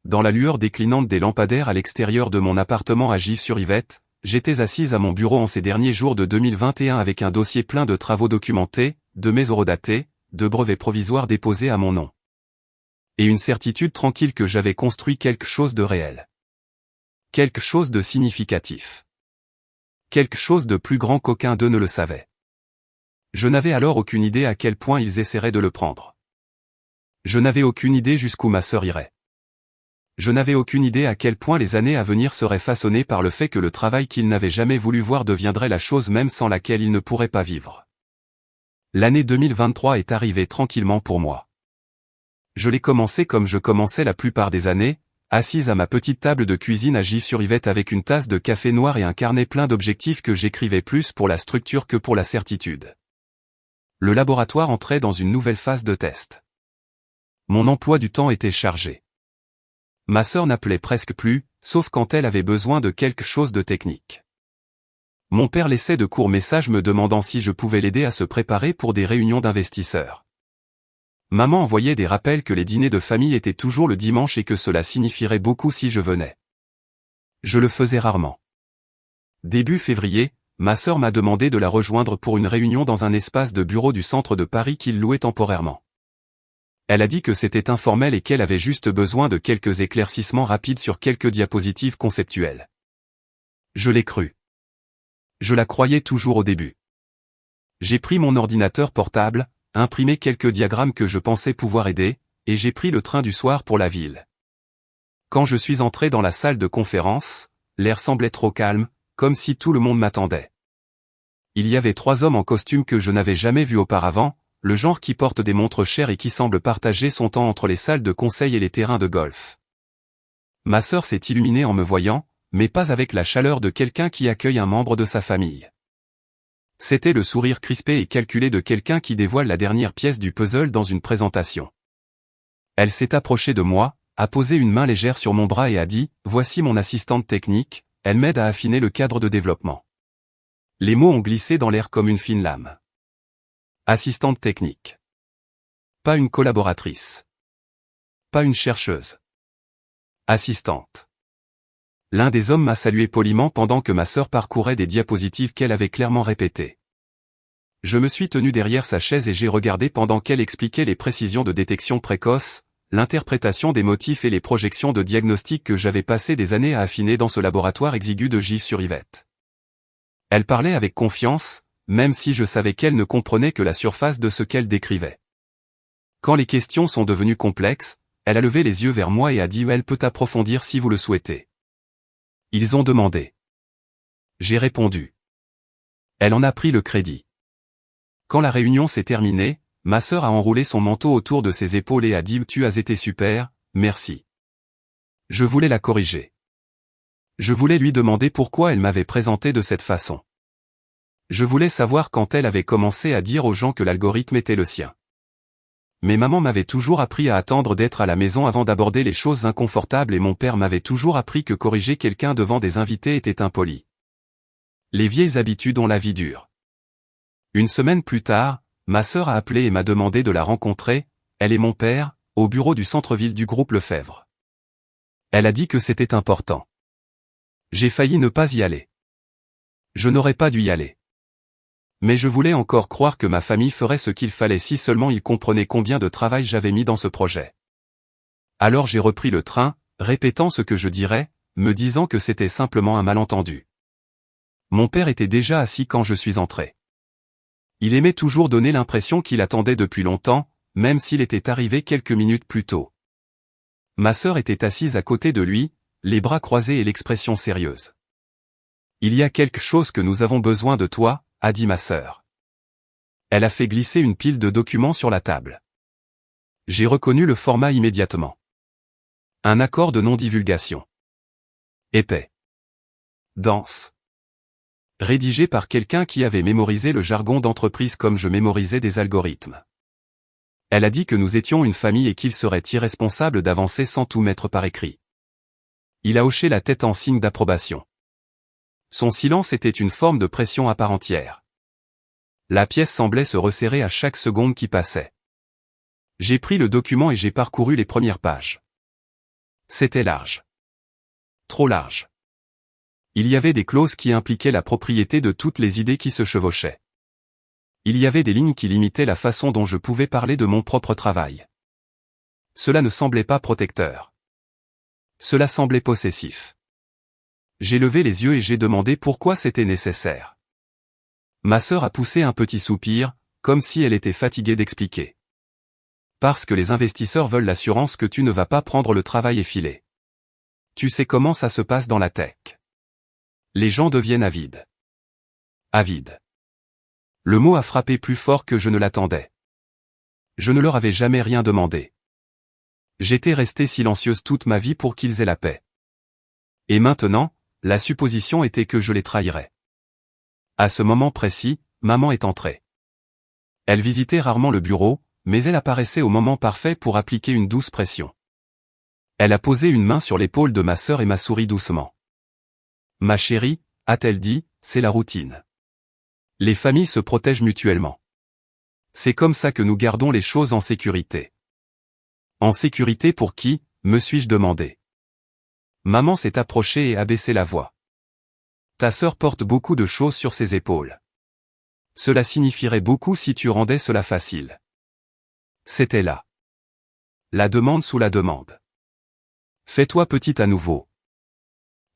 Dans la lueur déclinante des lampadaires à l'extérieur de mon appartement à Gif-sur-Yvette, j'étais assise à mon bureau en ces derniers jours de 2021 avec un dossier plein de travaux documentés, de maisons horodatées, de brevets provisoires déposés à mon nom. Et une certitude tranquille que j'avais construit quelque chose de réel. Quelque chose de significatif. Quelque chose de plus grand qu'aucun d'eux ne le savait. Je n'avais alors aucune idée à quel point ils essaieraient de le prendre. Je n'avais aucune idée jusqu'où ma sœur irait. Je n'avais aucune idée à quel point les années à venir seraient façonnées par le fait que le travail qu'ils n'avaient jamais voulu voir deviendrait la chose même sans laquelle ils ne pourraient pas vivre. L'année 2023 est arrivée tranquillement pour moi. Je l'ai commencé comme je commençais la plupart des années, assise à ma petite table de cuisine à Gif-sur-Yvette avec une tasse de café noir et un carnet plein d'objectifs que j'écrivais plus pour la structure que pour la certitude. Le laboratoire entrait dans une nouvelle phase de test. Mon emploi du temps était chargé. Ma sœur n'appelait presque plus, sauf quand elle avait besoin de quelque chose de technique. Mon père laissait de courts messages me demandant si je pouvais l'aider à se préparer pour des réunions d'investisseurs. Maman envoyait des rappels que les dîners de famille étaient toujours le dimanche et que cela signifierait beaucoup si je venais. Je le faisais rarement. Début février, ma sœur m'a demandé de la rejoindre pour une réunion dans un espace de bureau du centre de Paris qu'il louait temporairement. Elle a dit que c'était informel et qu'elle avait juste besoin de quelques éclaircissements rapides sur quelques diapositives conceptuelles. Je l'ai cru. Je la croyais toujours au début. J'ai pris mon ordinateur portable, imprimé quelques diagrammes que je pensais pouvoir aider, et j'ai pris le train du soir pour la ville. Quand je suis entré dans la salle de conférence, l'air semblait trop calme, comme si tout le monde m'attendait. Il y avait 3 hommes en costume que je n'avais jamais vus auparavant, le genre qui porte des montres chères et qui semble partager son temps entre les salles de conseil et les terrains de golf. Ma sœur s'est illuminée en me voyant, mais pas avec la chaleur de quelqu'un qui accueille un membre de sa famille. C'était le sourire crispé et calculé de quelqu'un qui dévoile la dernière pièce du puzzle dans une présentation. Elle s'est approchée de moi, a posé une main légère sur mon bras et a dit « Voici mon assistante technique, elle m'aide à affiner le cadre de développement. » Les mots ont glissé dans l'air comme une fine lame. Assistante technique. Pas une collaboratrice. Pas une chercheuse. Assistante. L'un des hommes m'a salué poliment pendant que ma sœur parcourait des diapositives qu'elle avait clairement répétées. Je me suis tenu derrière sa chaise et j'ai regardé pendant qu'elle expliquait les précisions de détection précoce, l'interprétation des motifs et les projections de diagnostic que j'avais passé des années à affiner dans ce laboratoire exigu de Gif-sur-Yvette. Elle parlait avec confiance, même si je savais qu'elle ne comprenait que la surface de ce qu'elle décrivait. Quand les questions sont devenues complexes, elle a levé les yeux vers moi et a dit « Elle peut approfondir si vous le souhaitez. » Ils ont demandé. J'ai répondu. Elle en a pris le crédit. Quand la réunion s'est terminée, ma sœur a enroulé son manteau autour de ses épaules et a dit « Tu as été super, merci. » Je voulais la corriger. Je voulais lui demander pourquoi elle m'avait présenté de cette façon. Je voulais savoir quand elle avait commencé à dire aux gens que l'algorithme était le sien. Mais maman m'avait toujours appris à attendre d'être à la maison avant d'aborder les choses inconfortables et mon père m'avait toujours appris que corriger quelqu'un devant des invités était impoli. Les vieilles habitudes ont la vie dure. Une semaine plus tard, ma sœur a appelé et m'a demandé de la rencontrer, elle et mon père, au bureau du centre-ville du groupe Lefebvre. Elle a dit que c'était important. J'ai failli ne pas y aller. Je n'aurais pas dû y aller. Mais je voulais encore croire que ma famille ferait ce qu'il fallait si seulement ils comprenaient combien de travail j'avais mis dans ce projet. Alors j'ai repris le train, répétant ce que je dirais, me disant que c'était simplement un malentendu. Mon père était déjà assis quand je suis entré. Il aimait toujours donner l'impression qu'il attendait depuis longtemps, même s'il était arrivé quelques minutes plus tôt. Ma sœur était assise à côté de lui, les bras croisés et l'expression sérieuse. « Il y a quelque chose que nous avons besoin de toi, » a dit ma sœur. Elle a fait glisser une pile de documents sur la table. J'ai reconnu le format immédiatement. Un accord de non-divulgation. Épais. Dense. Rédigé par quelqu'un qui avait mémorisé le jargon d'entreprise comme je mémorisais des algorithmes. Elle a dit que nous étions une famille et qu'il serait irresponsable d'avancer sans tout mettre par écrit. Il a hoché la tête en signe d'approbation. Son silence était une forme de pression à part entière. La pièce semblait se resserrer à chaque seconde qui passait. J'ai pris le document et j'ai parcouru les premières pages. C'était large. Trop large. Il y avait des clauses qui impliquaient la propriété de toutes les idées qui se chevauchaient. Il y avait des lignes qui limitaient la façon dont je pouvais parler de mon propre travail. Cela ne semblait pas protecteur. Cela semblait possessif. J'ai levé les yeux et j'ai demandé pourquoi c'était nécessaire. Ma sœur a poussé un petit soupir, comme si elle était fatiguée d'expliquer. Parce que les investisseurs veulent l'assurance que tu ne vas pas prendre le travail et filer. Tu sais comment ça se passe dans la tech. Les gens deviennent avides. Avides. Le mot a frappé plus fort que je ne l'attendais. Je ne leur avais jamais rien demandé. J'étais restée silencieuse toute ma vie pour qu'ils aient la paix. Et maintenant, la supposition était que je les trahirais. À ce moment précis, maman est entrée. Elle visitait rarement le bureau, mais elle apparaissait au moment parfait pour appliquer une douce pression. Elle a posé une main sur l'épaule de ma sœur et m'a souri doucement. Ma chérie, a-t-elle dit, c'est la routine. Les familles se protègent mutuellement. C'est comme ça que nous gardons les choses en sécurité. En sécurité pour qui, me suis-je demandé. Maman s'est approchée et a baissé la voix. Ta sœur porte beaucoup de choses sur ses épaules. Cela signifierait beaucoup si tu rendais cela facile. C'était là. La demande sous la demande. Fais-toi petite à nouveau.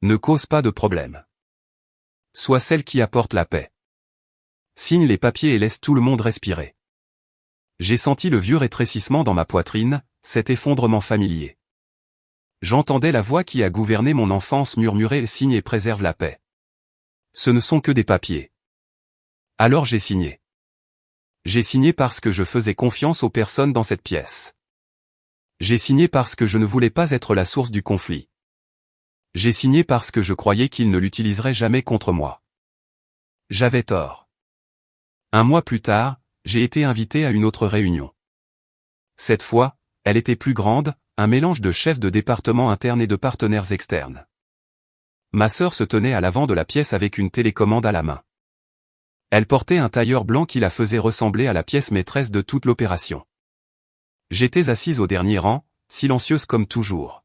Ne cause pas de problème. Sois celle qui apporte la paix. Signe les papiers et laisse tout le monde respirer. J'ai senti le vieux rétrécissement dans ma poitrine, cet effondrement familier. J'entendais la voix qui a gouverné mon enfance murmurer « Signe et préserve la paix ». Ce ne sont que des papiers. Alors j'ai signé. J'ai signé parce que je faisais confiance aux personnes dans cette pièce. J'ai signé parce que je ne voulais pas être la source du conflit. J'ai signé parce que je croyais qu'ils ne l'utiliseraient jamais contre moi. J'avais tort. Un mois plus tard, j'ai été invité à une autre réunion. Cette fois, elle était plus grande, un mélange de chefs de département internes et de partenaires externes. Ma sœur se tenait à l'avant de la pièce avec une télécommande à la main. Elle portait un tailleur blanc qui la faisait ressembler à la pièce maîtresse de toute l'opération. J'étais assise au dernier rang, silencieuse comme toujours.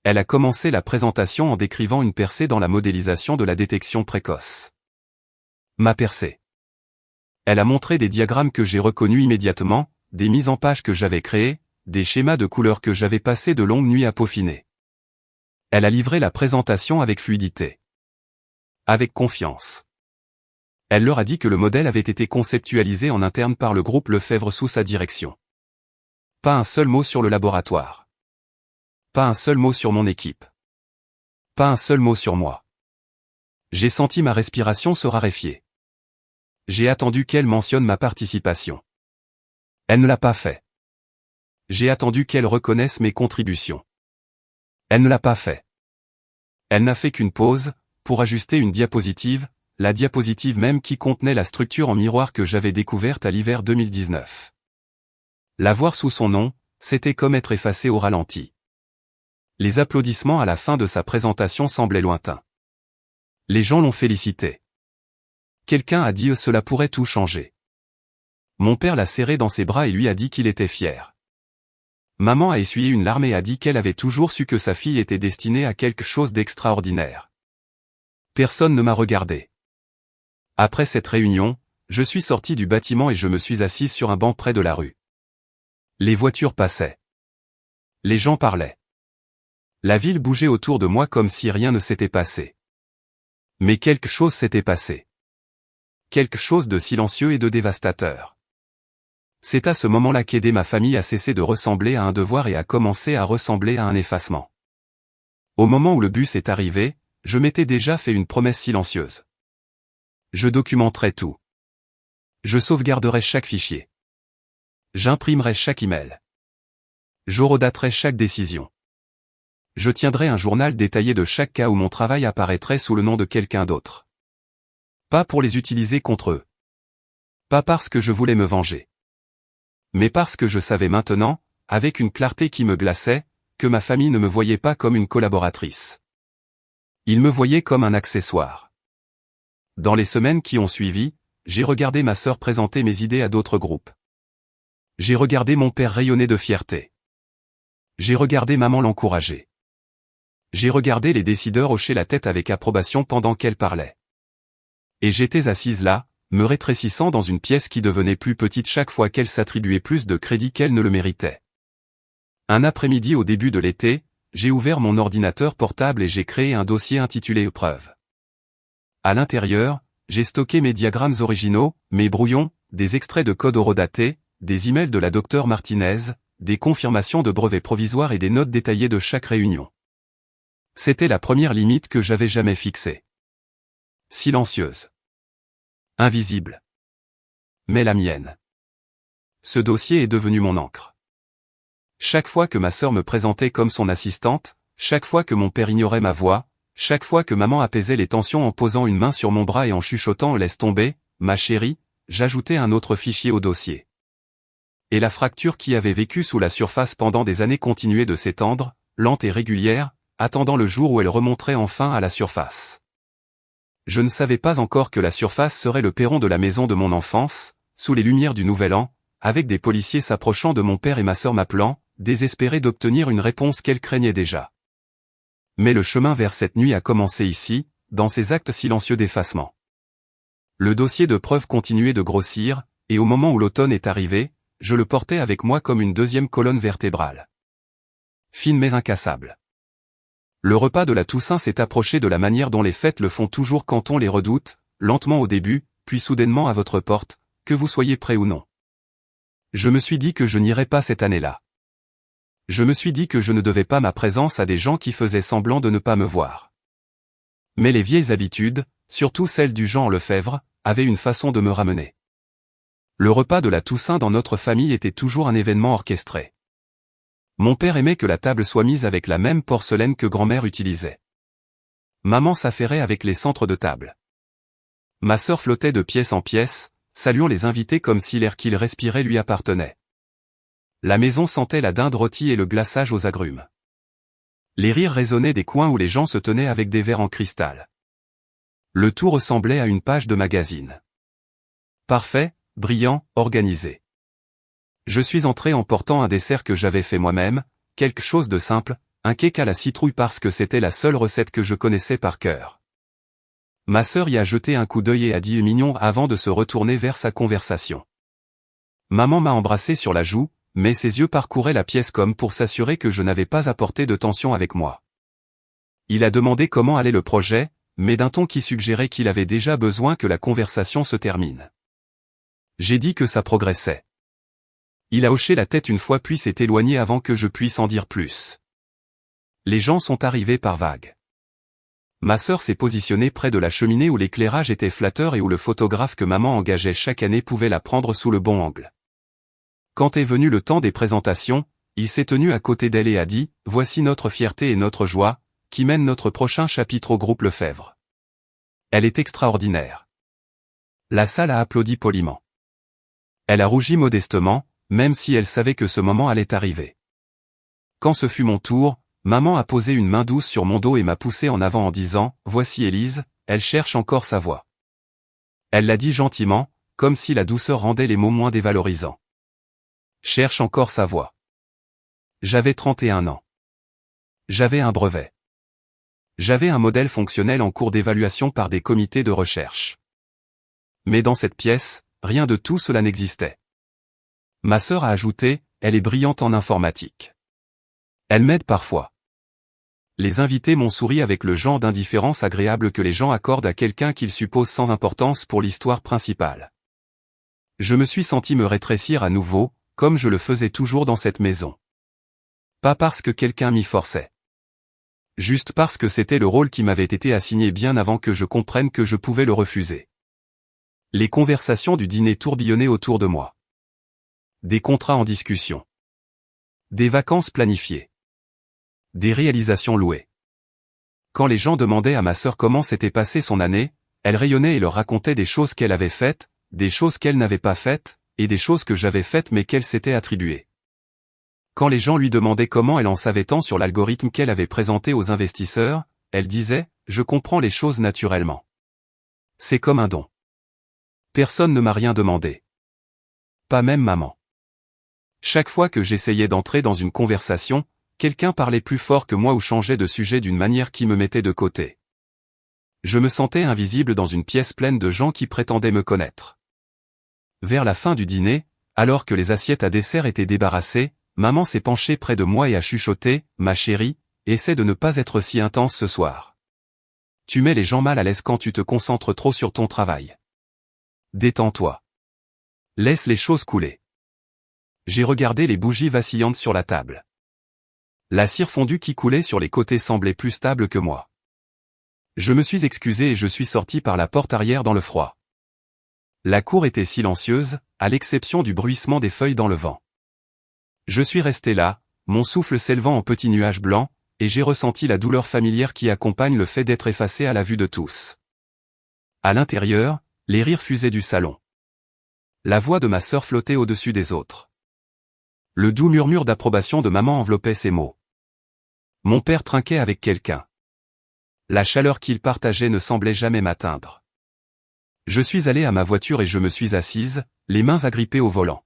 Elle a commencé la présentation en décrivant une percée dans la modélisation de la détection précoce. Ma percée. Elle a montré des diagrammes que j'ai reconnus immédiatement, des mises en page que j'avais créées, des schémas de couleurs que j'avais passé de longues nuits à peaufiner. Elle a livré la présentation avec fluidité. Avec confiance. Elle leur a dit que le modèle avait été conceptualisé en interne par le groupe Lefebvre sous sa direction. Pas un seul mot sur le laboratoire. Pas un seul mot sur mon équipe. Pas un seul mot sur moi. J'ai senti ma respiration se raréfier. J'ai attendu qu'elle mentionne ma participation. Elle ne l'a pas fait. J'ai attendu qu'elle reconnaisse mes contributions. Elle ne l'a pas fait. Elle n'a fait qu'une pause, pour ajuster une diapositive, la diapositive même qui contenait la structure en miroir que j'avais découverte à l'hiver 2019. La voir sous son nom, c'était comme être effacé au ralenti. Les applaudissements à la fin de sa présentation semblaient lointains. Les gens l'ont félicité. Quelqu'un a dit cela pourrait tout changer. Mon père l'a serré dans ses bras et lui a dit qu'il était fier. Maman a essuyé une larme et a dit qu'elle avait toujours su que sa fille était destinée à quelque chose d'extraordinaire. Personne ne m'a regardé. Après cette réunion, je suis sorti du bâtiment et je me suis assise sur un banc près de la rue. Les voitures passaient. Les gens parlaient. La ville bougeait autour de moi comme si rien ne s'était passé. Mais quelque chose s'était passé. Quelque chose de silencieux et de dévastateur. C'est à ce moment-là qu'aider ma famille a cessé de ressembler à un devoir et a commencé à ressembler à un effacement. Au moment où le bus est arrivé, je m'étais déjà fait une promesse silencieuse. Je documenterai tout. Je sauvegarderai chaque fichier. J'imprimerai chaque email. J'horodaterai chaque décision. Je tiendrai un journal détaillé de chaque cas où mon travail apparaîtrait sous le nom de quelqu'un d'autre. Pas pour les utiliser contre eux. Pas parce que je voulais me venger. Mais parce que je savais maintenant, avec une clarté qui me glaçait, que ma famille ne me voyait pas comme une collaboratrice. Ils me voyaient comme un accessoire. Dans les semaines qui ont suivi, j'ai regardé ma sœur présenter mes idées à d'autres groupes. J'ai regardé mon père rayonner de fierté. J'ai regardé maman l'encourager. J'ai regardé les décideurs hocher la tête avec approbation pendant qu'elle parlait. Et j'étais assise là, me rétrécissant dans une pièce qui devenait plus petite chaque fois qu'elle s'attribuait plus de crédit qu'elle ne le méritait. Un après-midi au début de l'été, j'ai ouvert mon ordinateur portable et j'ai créé un dossier intitulé Épreuve. À l'intérieur, j'ai stocké mes diagrammes originaux, mes brouillons, des extraits de code horodatés, des emails de la docteure Martinez, des confirmations de brevets provisoires et des notes détaillées de chaque réunion. C'était la première limite que j'avais jamais fixée. Silencieuse. Invisible. Mais la mienne. Ce dossier est devenu mon encre. Chaque fois que ma sœur me présentait comme son assistante, chaque fois que mon père ignorait ma voix, chaque fois que maman apaisait les tensions en posant une main sur mon bras et en chuchotant « laisse tomber, ma chérie », j'ajoutais un autre fichier au dossier. Et la fracture qui avait vécu sous la surface pendant des années continuait de s'étendre, lente et régulière, attendant le jour où elle remonterait enfin à la surface. Je ne savais pas encore que la surface serait le perron de la maison de mon enfance, sous les lumières du Nouvel An, avec des policiers s'approchant de mon père et ma sœur m'appelant, désespérés d'obtenir une réponse qu'elle craignait déjà. Mais le chemin vers cette nuit a commencé ici, dans ces actes silencieux d'effacement. Le dossier de preuves continuait de grossir, et au moment où l'automne est arrivé, je le portais avec moi comme une deuxième colonne vertébrale. Fine mais incassable. Le repas de la Toussaint s'est approché de la manière dont les fêtes le font toujours quand on les redoute, lentement au début, puis soudainement à votre porte, que vous soyez prêt ou non. Je me suis dit que je n'irais pas cette année-là. Je me suis dit que je ne devais pas ma présence à des gens qui faisaient semblant de ne pas me voir. Mais les vieilles habitudes, surtout celles du Jean Lefebvre, avaient une façon de me ramener. Le repas de la Toussaint dans notre famille était toujours un événement orchestré. Mon père aimait que la table soit mise avec la même porcelaine que grand-mère utilisait. Maman s'affairait avec les centres de table. Ma sœur flottait de pièce en pièce, saluant les invités comme si l'air qu'ils respiraient lui appartenait. La maison sentait la dinde rôtie et le glaçage aux agrumes. Les rires résonnaient des coins où les gens se tenaient avec des verres en cristal. Le tout ressemblait à une page de magazine. Parfait, brillant, organisé. Je suis entré en portant un dessert que j'avais fait moi-même, quelque chose de simple, un cake à la citrouille parce que c'était la seule recette que je connaissais par cœur. Ma sœur y a jeté un coup d'œil et a dit mignon avant de se retourner vers sa conversation. Maman m'a embrassé sur la joue, mais ses yeux parcouraient la pièce comme pour s'assurer que je n'avais pas apporté de tension avec moi. Il a demandé comment allait le projet, mais d'un ton qui suggérait qu'il avait déjà besoin que la conversation se termine. J'ai dit que ça progressait. Il a hoché la tête une fois puis s'est éloigné avant que je puisse en dire plus. Les gens sont arrivés par vagues. Ma sœur s'est positionnée près de la cheminée où l'éclairage était flatteur et où le photographe que maman engageait chaque année pouvait la prendre sous le bon angle. Quand est venu le temps des présentations, il s'est tenu à côté d'elle et a dit « Voici notre fierté et notre joie, qui mène notre prochain chapitre au groupe Lefebvre. » Elle est extraordinaire. La salle a applaudi poliment. Elle a rougi modestement, même si elle savait que ce moment allait arriver. Quand ce fut mon tour, maman a posé une main douce sur mon dos et m'a poussé en avant en disant « Voici Élise, elle cherche encore sa voix. » Elle l'a dit gentiment, comme si la douceur rendait les mots moins dévalorisants. Cherche encore sa voix. J'avais 31 ans. J'avais un brevet. J'avais un modèle fonctionnel en cours d'évaluation par des comités de recherche. Mais dans cette pièce, rien de tout cela n'existait. Ma sœur a ajouté, elle est brillante en informatique. Elle m'aide parfois. Les invités m'ont souri avec le genre d'indifférence agréable que les gens accordent à quelqu'un qu'ils supposent sans importance pour l'histoire principale. Je me suis senti me rétrécir à nouveau, comme je le faisais toujours dans cette maison. Pas parce que quelqu'un m'y forçait. Juste parce que c'était le rôle qui m'avait été assigné bien avant que je comprenne que je pouvais le refuser. Les conversations du dîner tourbillonnaient autour de moi. Des contrats en discussion. Des vacances planifiées. Des réalisations louées. Quand les gens demandaient à ma sœur comment s'était passée son année, Elle rayonnait et leur racontait des choses qu'elle avait faites, des choses qu'elle n'avait pas faites, et des choses que j'avais faites mais qu'elle s'était attribuées. Quand les gens lui demandaient comment elle en savait tant sur l'algorithme qu'elle avait présenté aux investisseurs, elle disait « Je comprends les choses naturellement. C'est comme un don. Personne ne m'a rien demandé. Pas même maman. » Chaque fois que j'essayais d'entrer dans une conversation, quelqu'un parlait plus fort que moi ou changeait de sujet d'une manière qui me mettait de côté. Je me sentais invisible dans une pièce pleine de gens qui prétendaient me connaître. Vers la fin du dîner, alors que les assiettes à dessert étaient débarrassées, maman s'est penchée près de moi et a chuchoté « Ma chérie, essaie de ne pas être si intense ce soir. Tu mets les gens mal à l'aise quand tu te concentres trop sur ton travail. Détends-toi. Laisse les choses couler. » J'ai regardé les bougies vacillantes sur la table. La cire fondue qui coulait sur les côtés semblait plus stable que moi. Je me suis excusé et je suis sorti par la porte arrière dans le froid. La cour était silencieuse, à l'exception du bruissement des feuilles dans le vent. Je suis resté là, mon souffle s'élevant en petits nuages blancs, et j'ai ressenti la douleur familière qui accompagne le fait d'être effacé à la vue de tous. À l'intérieur, les rires fusaient du salon. La voix de ma sœur flottait au-dessus des autres. Le doux murmure d'approbation de maman enveloppait ces mots. Mon père trinquait avec quelqu'un. La chaleur qu'il partageait ne semblait jamais m'atteindre. Je suis allé à ma voiture et je me suis assise, les mains agrippées au volant.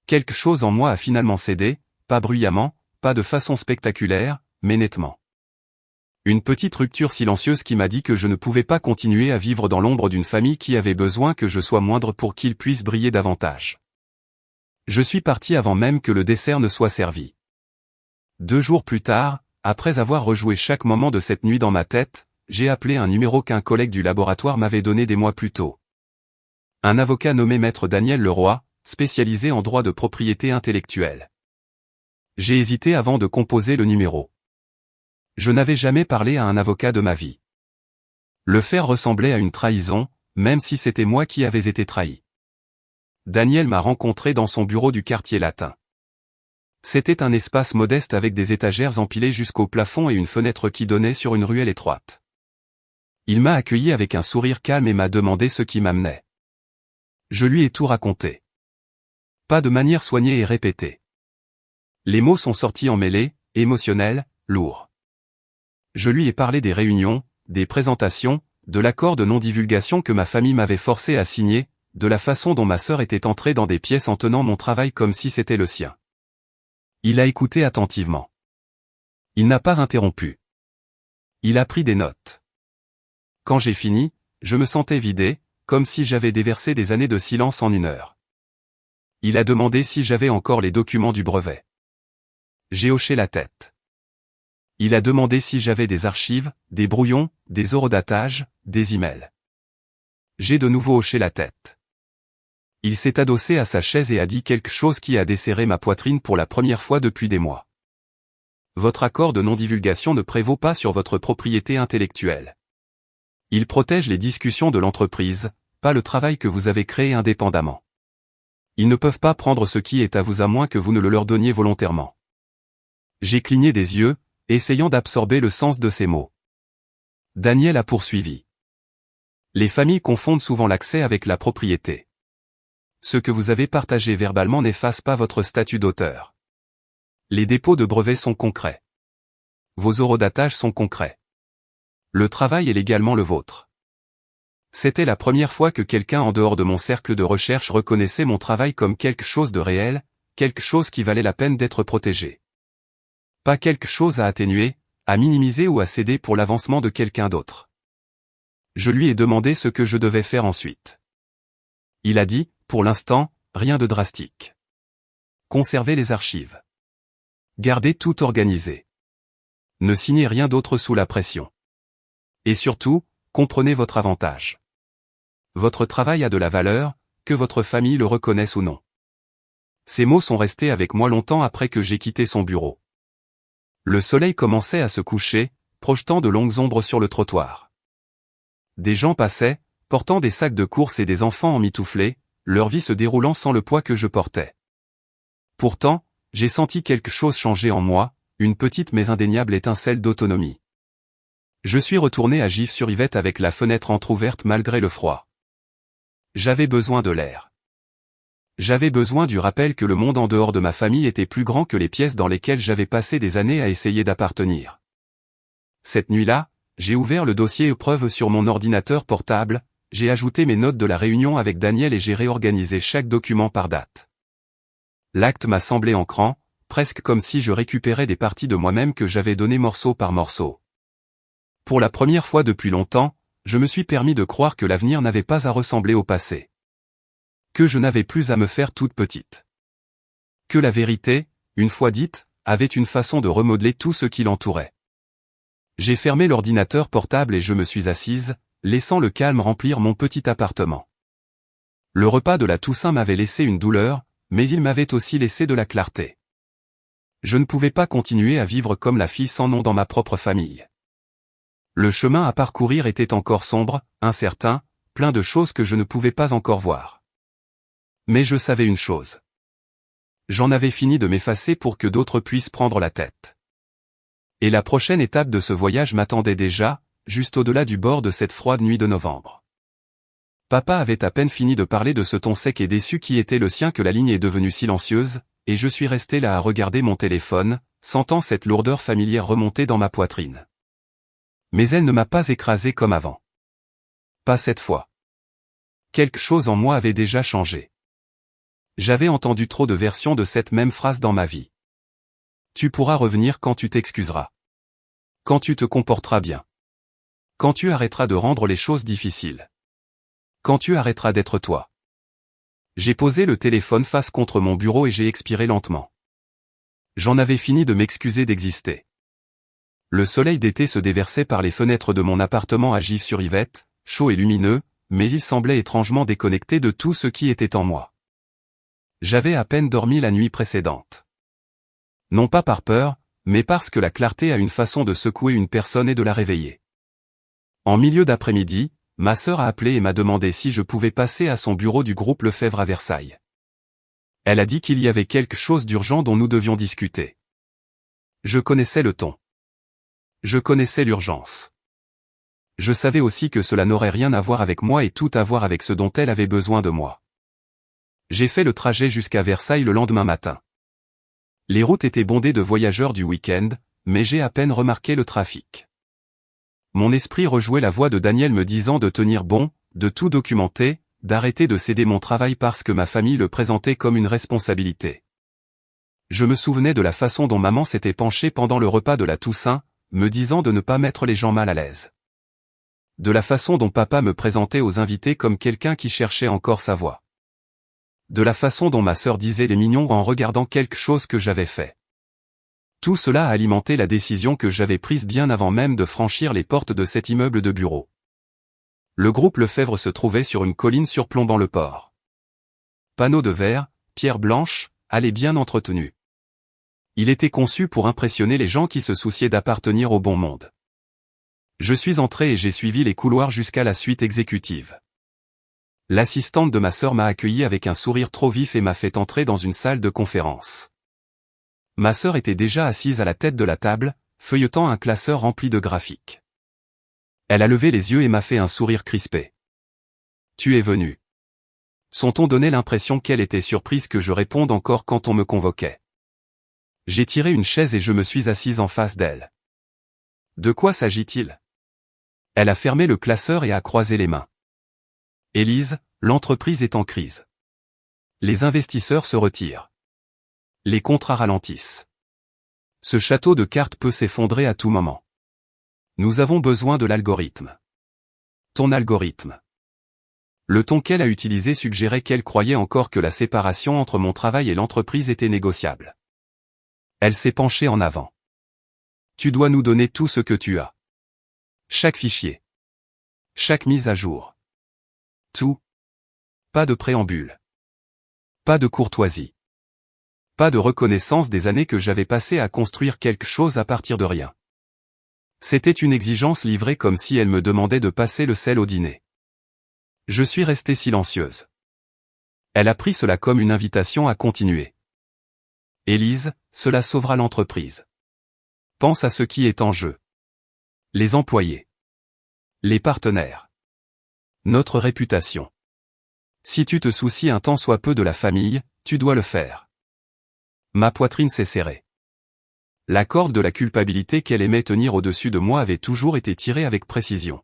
Quelque chose en moi a finalement cédé, pas bruyamment, pas de façon spectaculaire, mais nettement. Une petite rupture silencieuse qui m'a dit que je ne pouvais pas continuer à vivre dans l'ombre d'une famille qui avait besoin que je sois moindre pour qu'il puisse briller davantage. Je suis parti avant même que le dessert ne soit servi. 2 jours plus tard, après avoir rejoué chaque moment de cette nuit dans ma tête, j'ai appelé un numéro qu'un collègue du laboratoire m'avait donné des mois plus tôt. Un avocat nommé Maître Daniel Leroy, spécialisé en droit de propriété intellectuelle. J'ai hésité avant de composer le numéro. Je n'avais jamais parlé à un avocat de ma vie. Le faire ressemblait à une trahison, même si c'était moi qui avais été trahi. Daniel m'a rencontré dans son bureau du quartier latin. C'était un espace modeste avec des étagères empilées jusqu'au plafond et une fenêtre qui donnait sur une ruelle étroite. Il m'a accueilli avec un sourire calme et m'a demandé ce qui m'amenait. Je lui ai tout raconté. Pas de manière soignée et répétée. Les mots sont sortis emmêlés, émotionnels, lourds. Je lui ai parlé des réunions, des présentations, de l'accord de non-divulgation que ma famille m'avait forcé à signer, de la façon dont ma sœur était entrée dans des pièces en tenant mon travail comme si c'était le sien. Il a écouté attentivement. Il n'a pas interrompu. Il a pris des notes. Quand j'ai fini, je me sentais vidé, comme si j'avais déversé des années de silence en 1 heure. Il a demandé si j'avais encore les documents du brevet. J'ai hoché la tête. Il a demandé si j'avais des archives, des brouillons, des horodatages, des emails. J'ai de nouveau hoché la tête. Il s'est adossé à sa chaise et a dit quelque chose qui a desserré ma poitrine pour la première fois depuis des mois. Votre accord de non-divulgation ne prévaut pas sur votre propriété intellectuelle. Il protège les discussions de l'entreprise, pas le travail que vous avez créé indépendamment. Ils ne peuvent pas prendre ce qui est à vous à moins que vous ne le leur donniez volontairement. J'ai cligné des yeux, essayant d'absorber le sens de ces mots. Daniel a poursuivi. Les familles confondent souvent l'accès avec la propriété. Ce que vous avez partagé verbalement n'efface pas votre statut d'auteur. Les dépôts de brevets sont concrets. Vos horodatages sont concrets. Le travail est légalement le vôtre. C'était la première fois que quelqu'un en dehors de mon cercle de recherche reconnaissait mon travail comme quelque chose de réel, quelque chose qui valait la peine d'être protégé. Pas quelque chose à atténuer, à minimiser ou à céder pour l'avancement de quelqu'un d'autre. Je lui ai demandé ce que je devais faire ensuite. Il a dit, pour l'instant, rien de drastique. Conservez les archives. Gardez tout organisé. Ne signez rien d'autre sous la pression. Et surtout, comprenez votre avantage. Votre travail a de la valeur, que votre famille le reconnaisse ou non. Ces mots sont restés avec moi longtemps après que j'ai quitté son bureau. Le soleil commençait à se coucher, projetant de longues ombres sur le trottoir. Des gens passaient, portant des sacs de course et des enfants emmitouflés, leur vie se déroulant sans le poids que je portais. Pourtant, j'ai senti quelque chose changer en moi, une petite mais indéniable étincelle d'autonomie. Je suis retourné à Gif-sur-Yvette avec la fenêtre entr'ouverte malgré le froid. J'avais besoin de l'air. J'avais besoin du rappel que le monde en dehors de ma famille était plus grand que les pièces dans lesquelles j'avais passé des années à essayer d'appartenir. Cette nuit-là, j'ai ouvert le dossier épreuve sur mon ordinateur portable, j'ai ajouté mes notes de la réunion avec Daniel et j'ai réorganisé chaque document par date. L'acte m'a semblé ancrant, presque comme si je récupérais des parties de moi-même que j'avais données morceau par morceau. Pour la première fois depuis longtemps, je me suis permis de croire que l'avenir n'avait pas à ressembler au passé. Que je n'avais plus à me faire toute petite. Que la vérité, une fois dite, avait une façon de remodeler tout ce qui l'entourait. J'ai fermé l'ordinateur portable et je me suis assise, laissant le calme remplir mon petit appartement. Le repas de la Toussaint m'avait laissé une douleur, mais il m'avait aussi laissé de la clarté. Je ne pouvais pas continuer à vivre comme la fille sans nom dans ma propre famille. Le chemin à parcourir était encore sombre, incertain, plein de choses que je ne pouvais pas encore voir. Mais je savais une chose. J'en avais fini de m'effacer pour que d'autres puissent prendre la tête. Et la prochaine étape de ce voyage m'attendait déjà, juste au-delà du bord de cette froide nuit de novembre. Papa avait à peine fini de parler de ce ton sec et déçu qui était le sien que la ligne est devenue silencieuse, et je suis resté là à regarder mon téléphone, sentant cette lourdeur familière remonter dans ma poitrine. Mais elle ne m'a pas écrasé comme avant. Pas cette fois. Quelque chose en moi avait déjà changé. J'avais entendu trop de versions de cette même phrase dans ma vie. Tu pourras revenir quand tu t'excuseras. Quand tu te comporteras bien. Quand tu arrêteras de rendre les choses difficiles. Quand tu arrêteras d'être toi. J'ai posé le téléphone face contre mon bureau et j'ai expiré lentement. J'en avais fini de m'excuser d'exister. Le soleil d'été se déversait par les fenêtres de mon appartement à Gif-sur-Yvette, chaud et lumineux, mais il semblait étrangement déconnecté de tout ce qui était en moi. J'avais à peine dormi la nuit précédente. Non pas par peur, mais parce que la clarté a une façon de secouer une personne et de la réveiller. En milieu d'après-midi, ma sœur a appelé et m'a demandé si je pouvais passer à son bureau du groupe Lefebvre à Versailles. Elle a dit qu'il y avait quelque chose d'urgent dont nous devions discuter. Je connaissais le ton. Je connaissais l'urgence. Je savais aussi que cela n'aurait rien à voir avec moi et tout à voir avec ce dont elle avait besoin de moi. J'ai fait le trajet jusqu'à Versailles le lendemain matin. Les routes étaient bondées de voyageurs du week-end, mais j'ai à peine remarqué le trafic. Mon esprit rejouait la voix de Daniel me disant de tenir bon, de tout documenter, d'arrêter de céder mon travail parce que ma famille le présentait comme une responsabilité. Je me souvenais de la façon dont maman s'était penchée pendant le repas de la Toussaint, me disant de ne pas mettre les gens mal à l'aise. De la façon dont papa me présentait aux invités comme quelqu'un qui cherchait encore sa voie. De la façon dont ma sœur disait les mignons en regardant quelque chose que j'avais fait. Tout cela a alimenté la décision que j'avais prise bien avant même de franchir les portes de cet immeuble de bureau. Le groupe Lefebvre se trouvait sur une colline surplombant le port. Panneaux de verre, pierres blanches, allées bien entretenues. Il était conçu pour impressionner les gens qui se souciaient d'appartenir au bon monde. Je suis entré et j'ai suivi les couloirs jusqu'à la suite exécutive. L'assistante de ma sœur m'a accueilli avec un sourire trop vif et m'a fait entrer dans une salle de conférence. Ma sœur était déjà assise à la tête de la table, feuilletant un classeur rempli de graphiques. Elle a levé les yeux et m'a fait un sourire crispé. « Tu es venu. » Son ton donnait l'impression qu'elle était surprise que je réponde encore quand on me convoquait. J'ai tiré une chaise et je me suis assise en face d'elle. « De quoi s'agit-il » Elle a fermé le classeur et a croisé les mains. « Élise, l'entreprise est en crise. Les investisseurs se retirent. Les contrats ralentissent. Ce château de cartes peut s'effondrer à tout moment. Nous avons besoin de l'algorithme. Ton algorithme. » Le ton qu'elle a utilisé suggérait qu'elle croyait encore que la séparation entre mon travail et l'entreprise était négociable. Elle s'est penchée en avant. « Tu dois nous donner tout ce que tu as. Chaque fichier. Chaque mise à jour. Tout. Pas de préambule. Pas de courtoisie. Pas de reconnaissance des années que j'avais passées à construire quelque chose à partir de rien. » C'était une exigence livrée comme si elle me demandait de passer le sel au dîner. Je suis resté silencieuse. Elle a pris cela comme une invitation à continuer. « Élise, cela sauvera l'entreprise. Pense à ce qui est en jeu. Les employés. Les partenaires. Notre réputation. Si tu te soucies un tant soit peu de la famille, tu dois le faire. Ma poitrine s'est serrée. La corde de la culpabilité qu'elle aimait tenir au-dessus de moi avait toujours été tirée avec précision.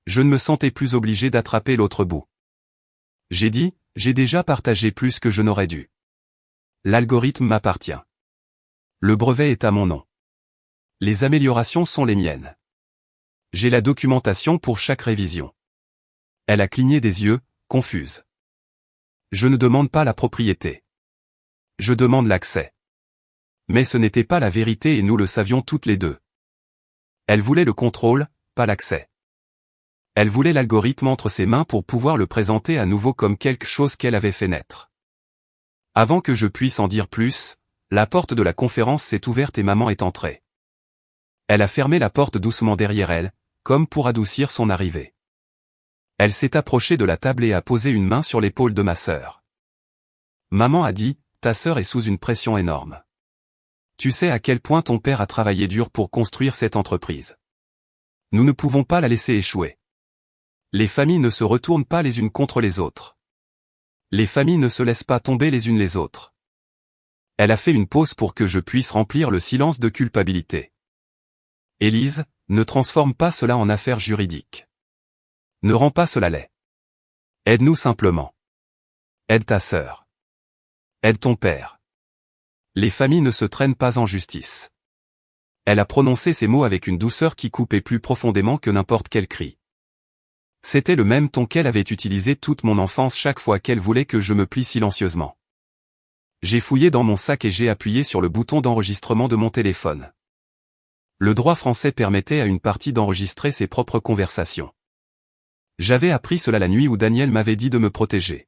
Je ne me sentais plus obligé d'attraper l'autre bout. J'ai dit, j'ai déjà partagé plus que je n'aurais dû. L'algorithme m'appartient. Le brevet est à mon nom. Les améliorations sont les miennes. J'ai la documentation pour chaque révision. Elle a cligné des yeux, confuse. Je ne demande pas la propriété. Je demande l'accès. Mais ce n'était pas la vérité et nous le savions toutes les deux. Elle voulait le contrôle, pas l'accès. Elle voulait l'algorithme entre ses mains pour pouvoir le présenter à nouveau comme quelque chose qu'elle avait fait naître. Avant que je puisse en dire plus, la porte de la conférence s'est ouverte et maman est entrée. Elle a fermé la porte doucement derrière elle, comme pour adoucir son arrivée. Elle s'est approchée de la table et a posé une main sur l'épaule de ma sœur. Maman a dit, ta sœur est sous une pression énorme. Tu sais à quel point ton père a travaillé dur pour construire cette entreprise. Nous ne pouvons pas la laisser échouer. Les familles ne se retournent pas les unes contre les autres. Les familles ne se laissent pas tomber les unes les autres. Elle a fait une pause pour que je puisse remplir le silence de culpabilité. Élise, ne transforme pas cela en affaire juridique. Ne rends pas cela laid. Aide-nous simplement. Aide ta sœur. Aide ton père. Les familles ne se traînent pas en justice. Elle a prononcé ces mots avec une douceur qui coupait plus profondément que n'importe quel cri. C'était le même ton qu'elle avait utilisé toute mon enfance chaque fois qu'elle voulait que je me plie silencieusement. J'ai fouillé dans mon sac et j'ai appuyé sur le bouton d'enregistrement de mon téléphone. Le droit français permettait à une partie d'enregistrer ses propres conversations. J'avais appris cela la nuit où Daniel m'avait dit de me protéger.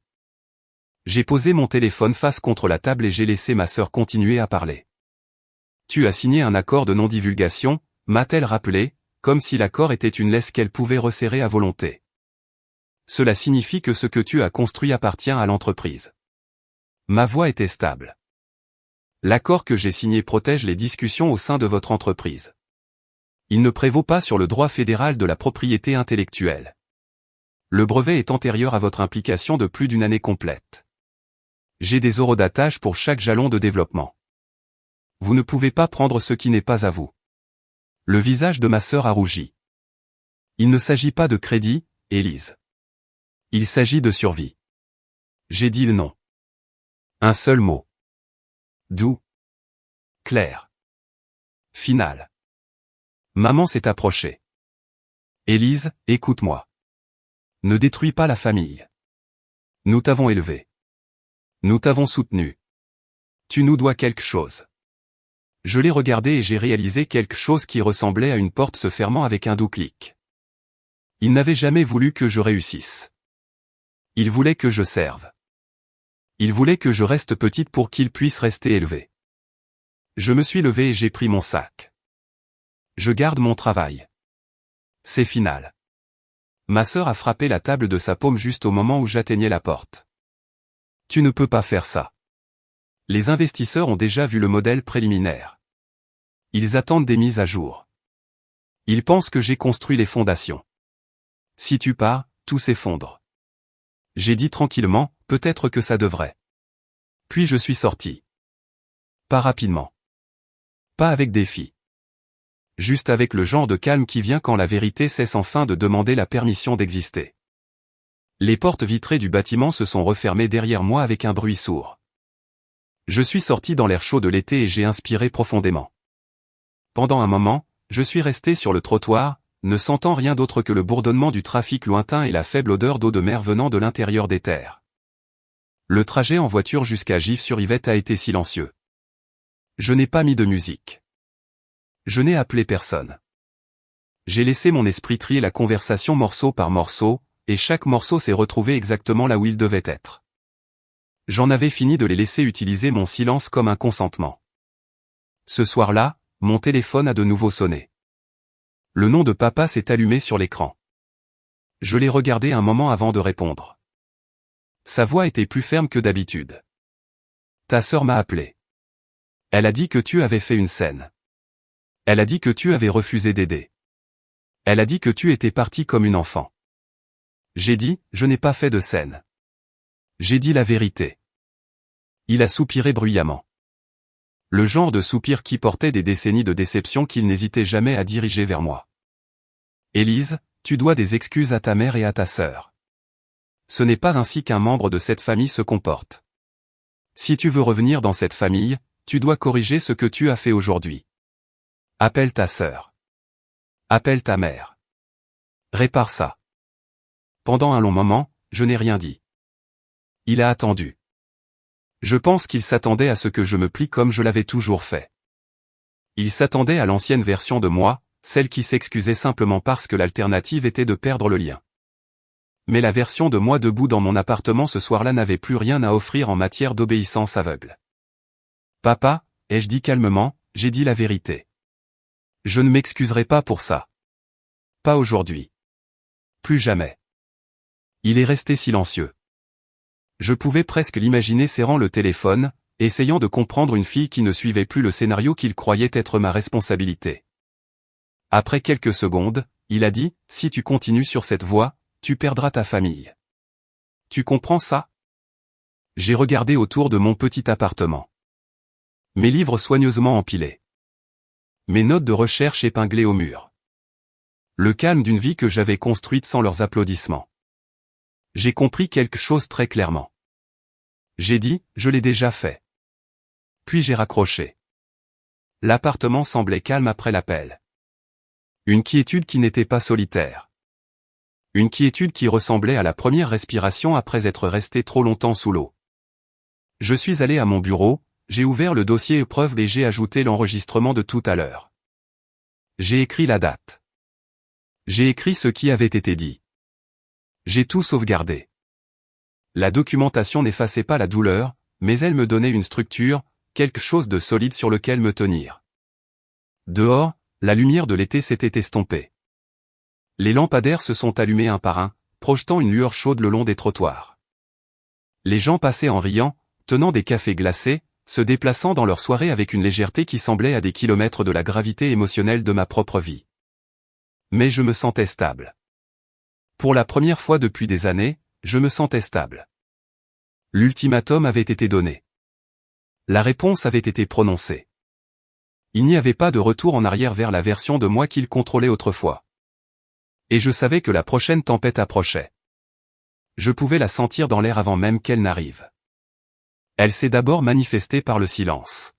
J'ai posé mon téléphone face contre la table et j'ai laissé ma sœur continuer à parler. Tu as signé un accord de non-divulgation, m'a-t-elle rappelé, comme si l'accord était une laisse qu'elle pouvait resserrer à volonté. Cela signifie que ce que tu as construit appartient à l'entreprise. Ma voix était stable. L'accord que j'ai signé protège les discussions au sein de votre entreprise. Il ne prévaut pas sur le droit fédéral de la propriété intellectuelle. Le brevet est antérieur à votre implication de plus d'une année complète. J'ai des horodatage pour chaque jalon de développement. Vous ne pouvez pas prendre ce qui n'est pas à vous. Le visage de ma sœur a rougi. Il ne s'agit pas de crédit, Élise. Il s'agit de survie. J'ai dit le nom. Un seul mot. Doux. Clair. Final. Maman s'est approchée. Élise, écoute-moi. Ne détruis pas la famille. Nous t'avons élevé. Nous t'avons soutenu. Tu nous dois quelque chose. Je l'ai regardé et j'ai réalisé quelque chose qui ressemblait à une porte se fermant avec un doux clic. Il n'avait jamais voulu que je réussisse. Il voulait que je serve. Il voulait que je reste petite pour qu'il puisse rester élevé. Je me suis levé et j'ai pris mon sac. Je garde mon travail. C'est final. Ma sœur a frappé la table de sa paume juste au moment où j'atteignais la porte. Tu ne peux pas faire ça. Les investisseurs ont déjà vu le modèle préliminaire. Ils attendent des mises à jour. Ils pensent que j'ai construit les fondations. Si tu pars, tout s'effondre. J'ai dit tranquillement, peut-être que ça devrait. Puis je suis sorti. Pas rapidement. Pas avec défi. Juste avec le genre de calme qui vient quand la vérité cesse enfin de demander la permission d'exister. Les portes vitrées du bâtiment se sont refermées derrière moi avec un bruit sourd. Je suis sorti dans l'air chaud de l'été et j'ai inspiré profondément. Pendant un moment, je suis resté sur le trottoir, ne sentant rien d'autre que le bourdonnement du trafic lointain et la faible odeur d'eau de mer venant de l'intérieur des terres. Le trajet en voiture jusqu'à Gif-sur-Yvette a été silencieux. Je n'ai pas mis de musique. Je n'ai appelé personne. J'ai laissé mon esprit trier la conversation morceau par morceau, et chaque morceau s'est retrouvé exactement là où il devait être. J'en avais fini de les laisser utiliser mon silence comme un consentement. Ce soir-là, mon téléphone a de nouveau sonné. Le nom de papa s'est allumé sur l'écran. Je l'ai regardé un moment avant de répondre. Sa voix était plus ferme que d'habitude. Ta sœur m'a appelé. Elle a dit que tu avais fait une scène. Elle a dit que tu avais refusé d'aider. Elle a dit que tu étais parti comme une enfant. J'ai dit, je n'ai pas fait de scène. J'ai dit la vérité. Il a soupiré bruyamment. Le genre de soupir qui portait des décennies de déception qu'il n'hésitait jamais à diriger vers moi. Élise, tu dois des excuses à ta mère et à ta sœur. Ce n'est pas ainsi qu'un membre de cette famille se comporte. Si tu veux revenir dans cette famille, tu dois corriger ce que tu as fait aujourd'hui. Appelle ta sœur. Appelle ta mère. Répare ça. Pendant un long moment, je n'ai rien dit. Il a attendu. Je pense qu'il s'attendait à ce que je me plie comme je l'avais toujours fait. Il s'attendait à l'ancienne version de moi, celle qui s'excusait simplement parce que l'alternative était de perdre le lien. Mais la version de moi debout dans mon appartement ce soir-là n'avait plus rien à offrir en matière d'obéissance aveugle. Papa, ai-je dit calmement, j'ai dit la vérité. Je ne m'excuserai pas pour ça. Pas aujourd'hui. Plus jamais. Il est resté silencieux. Je pouvais presque l'imaginer serrant le téléphone, essayant de comprendre une fille qui ne suivait plus le scénario qu'il croyait être ma responsabilité. Après quelques secondes, il a dit, si tu continues sur cette voie, tu perdras ta famille. Tu comprends ça? J'ai regardé autour de mon petit appartement. Mes livres soigneusement empilés. Mes notes de recherche épinglées au mur. Le calme d'une vie que j'avais construite sans leurs applaudissements. J'ai compris quelque chose très clairement. J'ai dit, je l'ai déjà fait. Puis j'ai raccroché. L'appartement semblait calme après l'appel. Une quiétude qui n'était pas solitaire. Une quiétude qui ressemblait à la première respiration après être resté trop longtemps sous l'eau. Je suis allé à mon bureau, j'ai ouvert le dossier épreuve et j'ai ajouté l'enregistrement de tout à l'heure. J'ai écrit la date. J'ai écrit ce qui avait été dit. J'ai tout sauvegardé. La documentation n'effaçait pas la douleur, mais elle me donnait une structure, quelque chose de solide sur lequel me tenir. Dehors, la lumière de l'été s'était estompée. Les lampadaires se sont allumés un par un, projetant une lueur chaude le long des trottoirs. Les gens passaient en riant, tenant des cafés glacés, se déplaçant dans leur soirée avec une légèreté qui semblait à des kilomètres de la gravité émotionnelle de ma propre vie. Mais je me sentais stable. Pour la première fois depuis des années, je me sentais stable. L'ultimatum avait été donné. La réponse avait été prononcée. Il n'y avait pas de retour en arrière vers la version de moi qu'il contrôlait autrefois. Et je savais que la prochaine tempête approchait. Je pouvais la sentir dans l'air avant même qu'elle n'arrive. Elle s'est d'abord manifestée par le silence.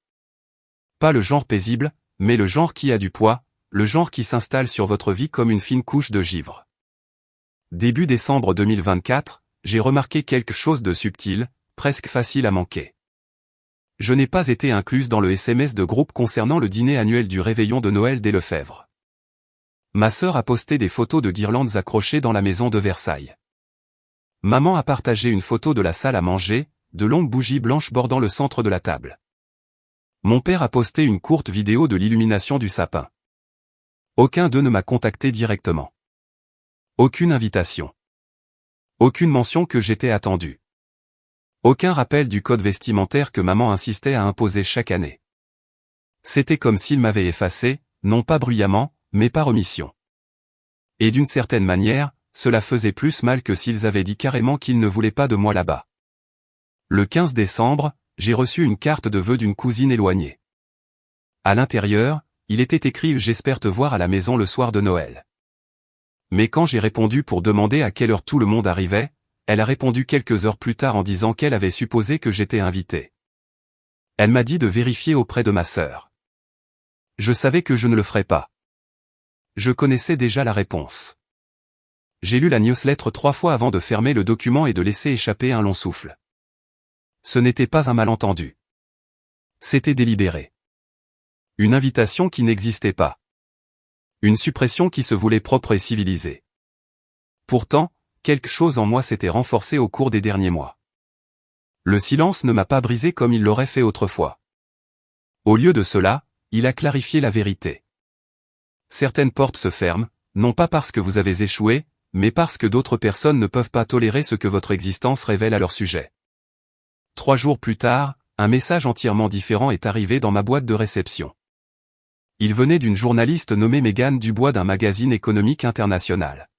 Pas le genre paisible, mais le genre qui a du poids, le genre qui s'installe sur votre vie comme une fine couche de givre. Début décembre 2024, j'ai remarqué quelque chose de subtil, presque facile à manquer. Je n'ai pas été incluse dans le SMS de groupe concernant le dîner annuel du réveillon de Noël des Lefebvre. Ma sœur a posté des photos de guirlandes accrochées dans la maison de Versailles. Maman a partagé une photo de la salle à manger, de longues bougies blanches bordant le centre de la table. Mon père a posté une courte vidéo de l'illumination du sapin. Aucun d'eux ne m'a contacté directement. Aucune invitation. Aucune mention que j'étais attendu. Aucun rappel du code vestimentaire que maman insistait à imposer chaque année. C'était comme s'il m'avait effacé, non pas bruyamment, mais par omission. Et d'une certaine manière, cela faisait plus mal que s'ils avaient dit carrément qu'ils ne voulaient pas de moi là-bas. Le 15 décembre, j'ai reçu une carte de vœux d'une cousine éloignée. À l'intérieur, il était écrit « J'espère te voir à la maison le soir de Noël ». Mais quand j'ai répondu pour demander à quelle heure tout le monde arrivait, elle a répondu quelques heures plus tard en disant qu'elle avait supposé que j'étais invité. Elle m'a dit de vérifier auprès de ma sœur. Je savais que je ne le ferais pas. Je connaissais déjà la réponse. J'ai lu la newsletter 3 fois avant de fermer le document et de laisser échapper un long souffle. Ce n'était pas un malentendu. C'était délibéré. Une invitation qui n'existait pas. Une suppression qui se voulait propre et civilisée. Pourtant, quelque chose en moi s'était renforcé au cours des derniers mois. Le silence ne m'a pas brisé comme il l'aurait fait autrefois. Au lieu de cela, il a clarifié la vérité. Certaines portes se ferment, non pas parce que vous avez échoué, mais parce que d'autres personnes ne peuvent pas tolérer ce que votre existence révèle à leur sujet. 3 jours plus tard, un message entièrement différent est arrivé dans ma boîte de réception. Il venait d'une journaliste nommée Mégane Dubois d'un magazine économique international.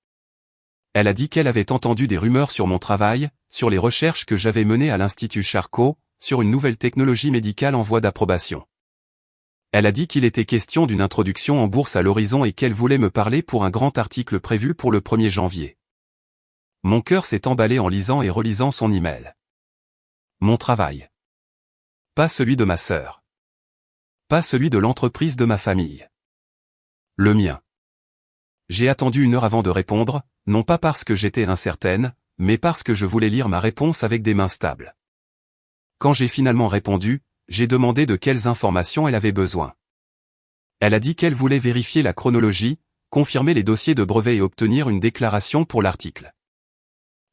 Elle a dit qu'elle avait entendu des rumeurs sur mon travail, sur les recherches que j'avais menées à l'Institut Charcot, sur une nouvelle technologie médicale en voie d'approbation. Elle a dit qu'il était question d'une introduction en bourse à l'horizon et qu'elle voulait me parler pour un grand article prévu pour le 1er janvier. Mon cœur s'est emballé en lisant et relisant son email. Mon travail. Pas celui de ma sœur. Pas celui de l'entreprise de ma famille. Le mien. J'ai attendu 1 heure avant de répondre, non pas parce que j'étais incertaine, mais parce que je voulais lire ma réponse avec des mains stables. Quand j'ai finalement répondu, j'ai demandé de quelles informations elle avait besoin. Elle a dit qu'elle voulait vérifier la chronologie, confirmer les dossiers de brevet et obtenir une déclaration pour l'article.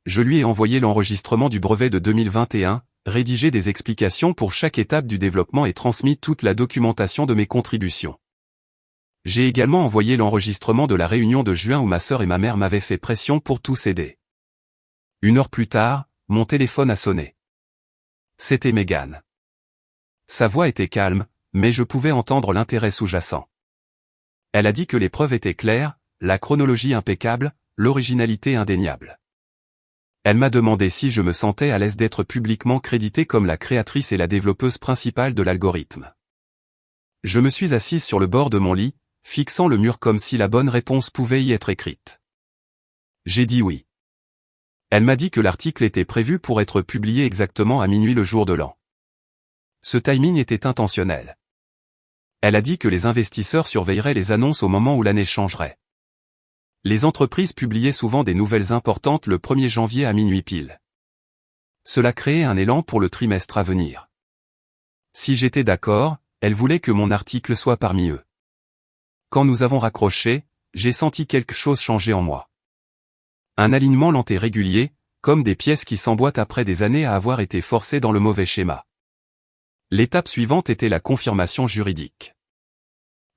Je lui ai envoyé l'enregistrement du brevet de 2021, rédigé des explications pour chaque étape du développement et transmis toute la documentation de mes contributions. J'ai également envoyé l'enregistrement de la réunion de juin où ma sœur et ma mère m'avaient fait pression pour tout céder. 1 heure plus tard, mon téléphone a sonné. C'était Mégane. Sa voix était calme, mais je pouvais entendre l'intérêt sous-jacent. Elle a dit que les preuves étaient claires, la chronologie impeccable, l'originalité indéniable. Elle m'a demandé si je me sentais à l'aise d'être publiquement créditée comme la créatrice et la développeuse principale de l'algorithme. Je me suis assise sur le bord de mon lit, fixant le mur comme si la bonne réponse pouvait y être écrite. J'ai dit oui. Elle m'a dit que l'article était prévu pour être publié exactement à minuit le jour de l'an. Ce timing était intentionnel. Elle a dit que les investisseurs surveilleraient les annonces au moment où l'année changerait. Les entreprises publiaient souvent des nouvelles importantes le 1er janvier à minuit pile. Cela créait un élan pour le trimestre à venir. Si j'étais d'accord, elle voulait que mon article soit parmi eux. Quand nous avons raccroché, j'ai senti quelque chose changer en moi. Un alignement lent et régulier, comme des pièces qui s'emboîtent après des années à avoir été forcées dans le mauvais schéma. L'étape suivante était la confirmation juridique.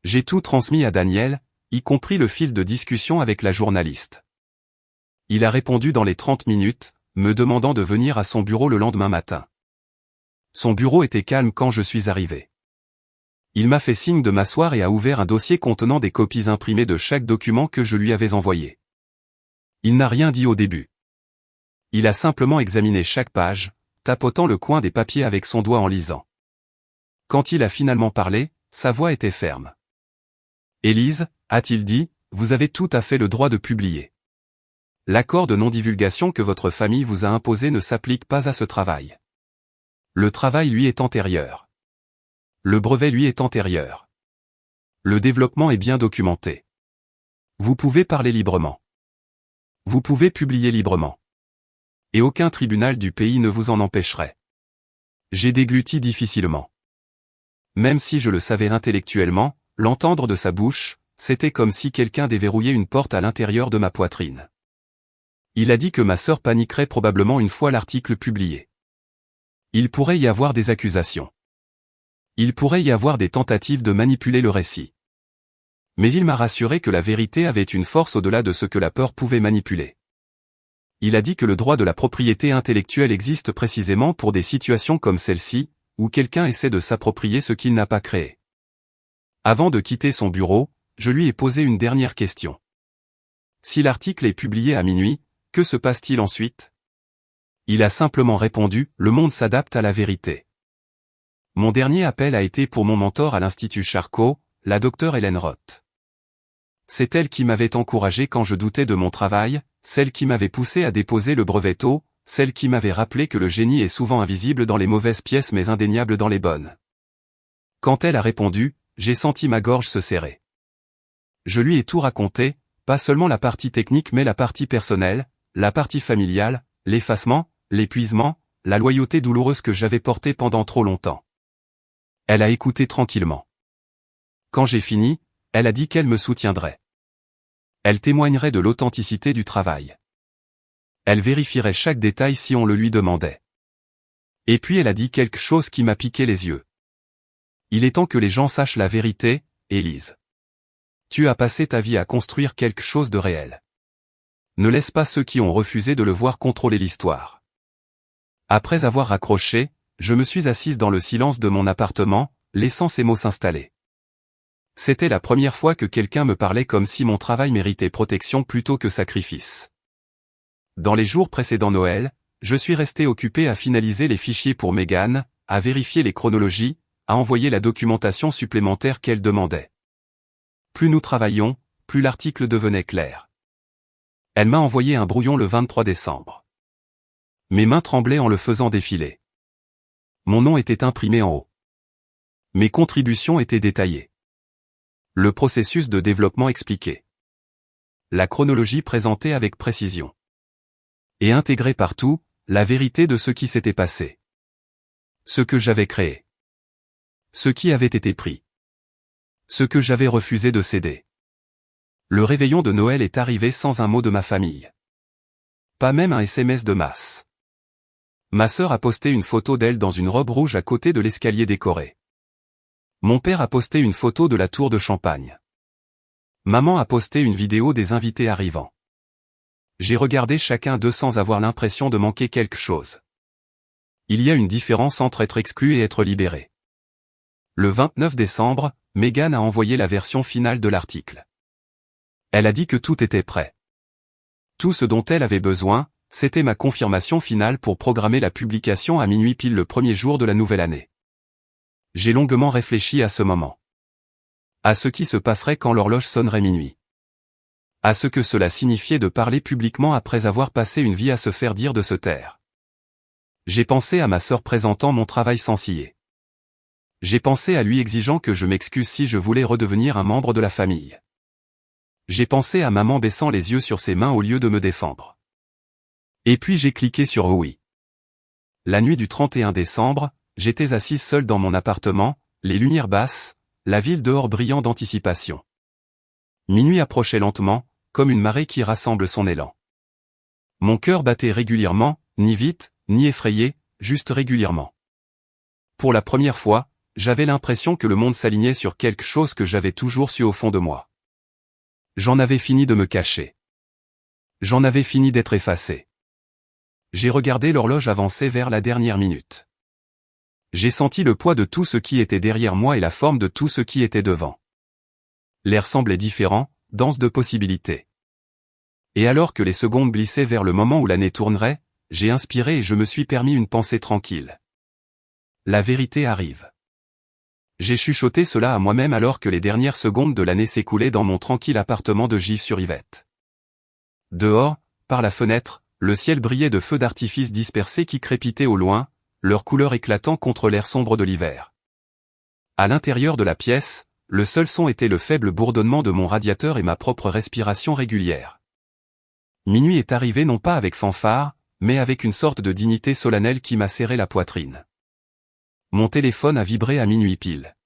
J'ai tout transmis à Daniel, y compris le fil de discussion avec la journaliste. Il a répondu dans les 30 minutes, me demandant de venir à son bureau le lendemain matin. Son bureau était calme quand je suis arrivé. Il m'a fait signe de m'asseoir et a ouvert un dossier contenant des copies imprimées de chaque document que je lui avais envoyé. Il n'a rien dit au début. Il a simplement examiné chaque page, tapotant le coin des papiers avec son doigt en lisant. Quand il a finalement parlé, sa voix était ferme. « Élise, a-t-il dit, vous avez tout à fait le droit de publier. L'accord de non-divulgation que votre famille vous a imposé ne s'applique pas à ce travail. Le travail lui est antérieur. Le brevet lui est antérieur. Le développement est bien documenté. Vous pouvez parler librement. Vous pouvez publier librement. Et aucun tribunal du pays ne vous en empêcherait. » J'ai dégluti difficilement. Même si je le savais intellectuellement, l'entendre de sa bouche, c'était comme si quelqu'un déverrouillait une porte à l'intérieur de ma poitrine. Il a dit que ma sœur paniquerait probablement une fois l'article publié. Il pourrait y avoir des accusations. Il pourrait y avoir des tentatives de manipuler le récit. Mais il m'a rassuré que la vérité avait une force au-delà de ce que la peur pouvait manipuler. Il a dit que le droit de la propriété intellectuelle existe précisément pour des situations comme celle-ci, où quelqu'un essaie de s'approprier ce qu'il n'a pas créé. Avant de quitter son bureau, je lui ai posé une dernière question. Si l'article est publié à minuit, que se passe-t-il ensuite? Il a simplement répondu, le monde s'adapte à la vérité. Mon dernier appel a été pour mon mentor à l'Institut Charcot, la docteure Hélène Roth. C'est elle qui m'avait encouragé quand je doutais de mon travail, celle qui m'avait poussé à déposer le brevet tôt, celle qui m'avait rappelé que le génie est souvent invisible dans les mauvaises pièces mais indéniable dans les bonnes. Quand elle a répondu, j'ai senti ma gorge se serrer. Je lui ai tout raconté, pas seulement la partie technique mais la partie personnelle, la partie familiale, l'effacement, l'épuisement, la loyauté douloureuse que j'avais portée pendant trop longtemps. Elle a écouté tranquillement. Quand j'ai fini, elle a dit qu'elle me soutiendrait. Elle témoignerait de l'authenticité du travail. Elle vérifierait chaque détail si on le lui demandait. Et puis elle a dit quelque chose qui m'a piqué les yeux. Il est temps que les gens sachent la vérité, Élise. Tu as passé ta vie à construire quelque chose de réel. Ne laisse pas ceux qui ont refusé de le voir contrôler l'histoire. Après avoir raccroché, je me suis assise dans le silence de mon appartement, laissant ces mots s'installer. C'était la première fois que quelqu'un me parlait comme si mon travail méritait protection plutôt que sacrifice. Dans les jours précédant Noël, je suis resté occupé à finaliser les fichiers pour Megan, à vérifier les chronologies, à envoyer la documentation supplémentaire qu'elle demandait. Plus nous travaillions, plus l'article devenait clair. Elle m'a envoyé un brouillon le 23 décembre. Mes mains tremblaient en le faisant défiler. Mon nom était imprimé en haut. Mes contributions étaient détaillées. Le processus de développement expliqué. La chronologie présentée avec précision. Et intégrée partout, la vérité de ce qui s'était passé. Ce que j'avais créé. Ce qui avait été pris. Ce que j'avais refusé de céder. Le réveillon de Noël est arrivé sans un mot de ma famille. Pas même un SMS de masse. Ma sœur a posté une photo d'elle dans une robe rouge à côté de l'escalier décoré. Mon père a posté une photo de la tour de Champagne. Maman a posté une vidéo des invités arrivant. J'ai regardé chacun d'eux sans avoir l'impression de manquer quelque chose. Il y a une différence entre être exclu et être libéré. Le 29 décembre, Megan a envoyé la version finale de l'article. Elle a dit que tout était prêt. Tout ce dont elle avait besoin, c'était ma confirmation finale pour programmer la publication à minuit pile le premier jour de la nouvelle année. J'ai longuement réfléchi à ce moment. À ce qui se passerait quand l'horloge sonnerait minuit. À ce que cela signifiait de parler publiquement après avoir passé une vie à se faire dire de se taire. J'ai pensé à ma sœur présentant mon travail sans ciller. J'ai pensé à lui exigeant que je m'excuse si je voulais redevenir un membre de la famille. J'ai pensé à maman baissant les yeux sur ses mains au lieu de me défendre. Et puis j'ai cliqué sur oui. La nuit du 31 décembre, j'étais assise seule dans mon appartement, les lumières basses, la ville dehors brillant d'anticipation. Minuit approchait lentement, comme une marée qui rassemble son élan. Mon cœur battait régulièrement, ni vite, ni effrayé, juste régulièrement. Pour la première fois, j'avais l'impression que le monde s'alignait sur quelque chose que j'avais toujours su au fond de moi. J'en avais fini de me cacher. J'en avais fini d'être effacé. J'ai regardé l'horloge avancer vers la dernière minute. J'ai senti le poids de tout ce qui était derrière moi et la forme de tout ce qui était devant. L'air semblait différent, dense de possibilités. Et alors que les secondes glissaient vers le moment où l'année tournerait, j'ai inspiré et je me suis permis une pensée tranquille. La vérité arrive. J'ai chuchoté cela à moi-même alors que les dernières secondes de l'année s'écoulaient dans mon tranquille appartement de Gif-sur-Yvette. Dehors, par la fenêtre, le ciel brillait de feux d'artifice dispersés qui crépitaient au loin, leur couleur éclatant contre l'air sombre de l'hiver. À l'intérieur de la pièce, le seul son était le faible bourdonnement de mon radiateur et ma propre respiration régulière. Minuit est arrivé non pas avec fanfare, mais avec une sorte de dignité solennelle qui m'a serré la poitrine. Mon téléphone a vibré à minuit pile.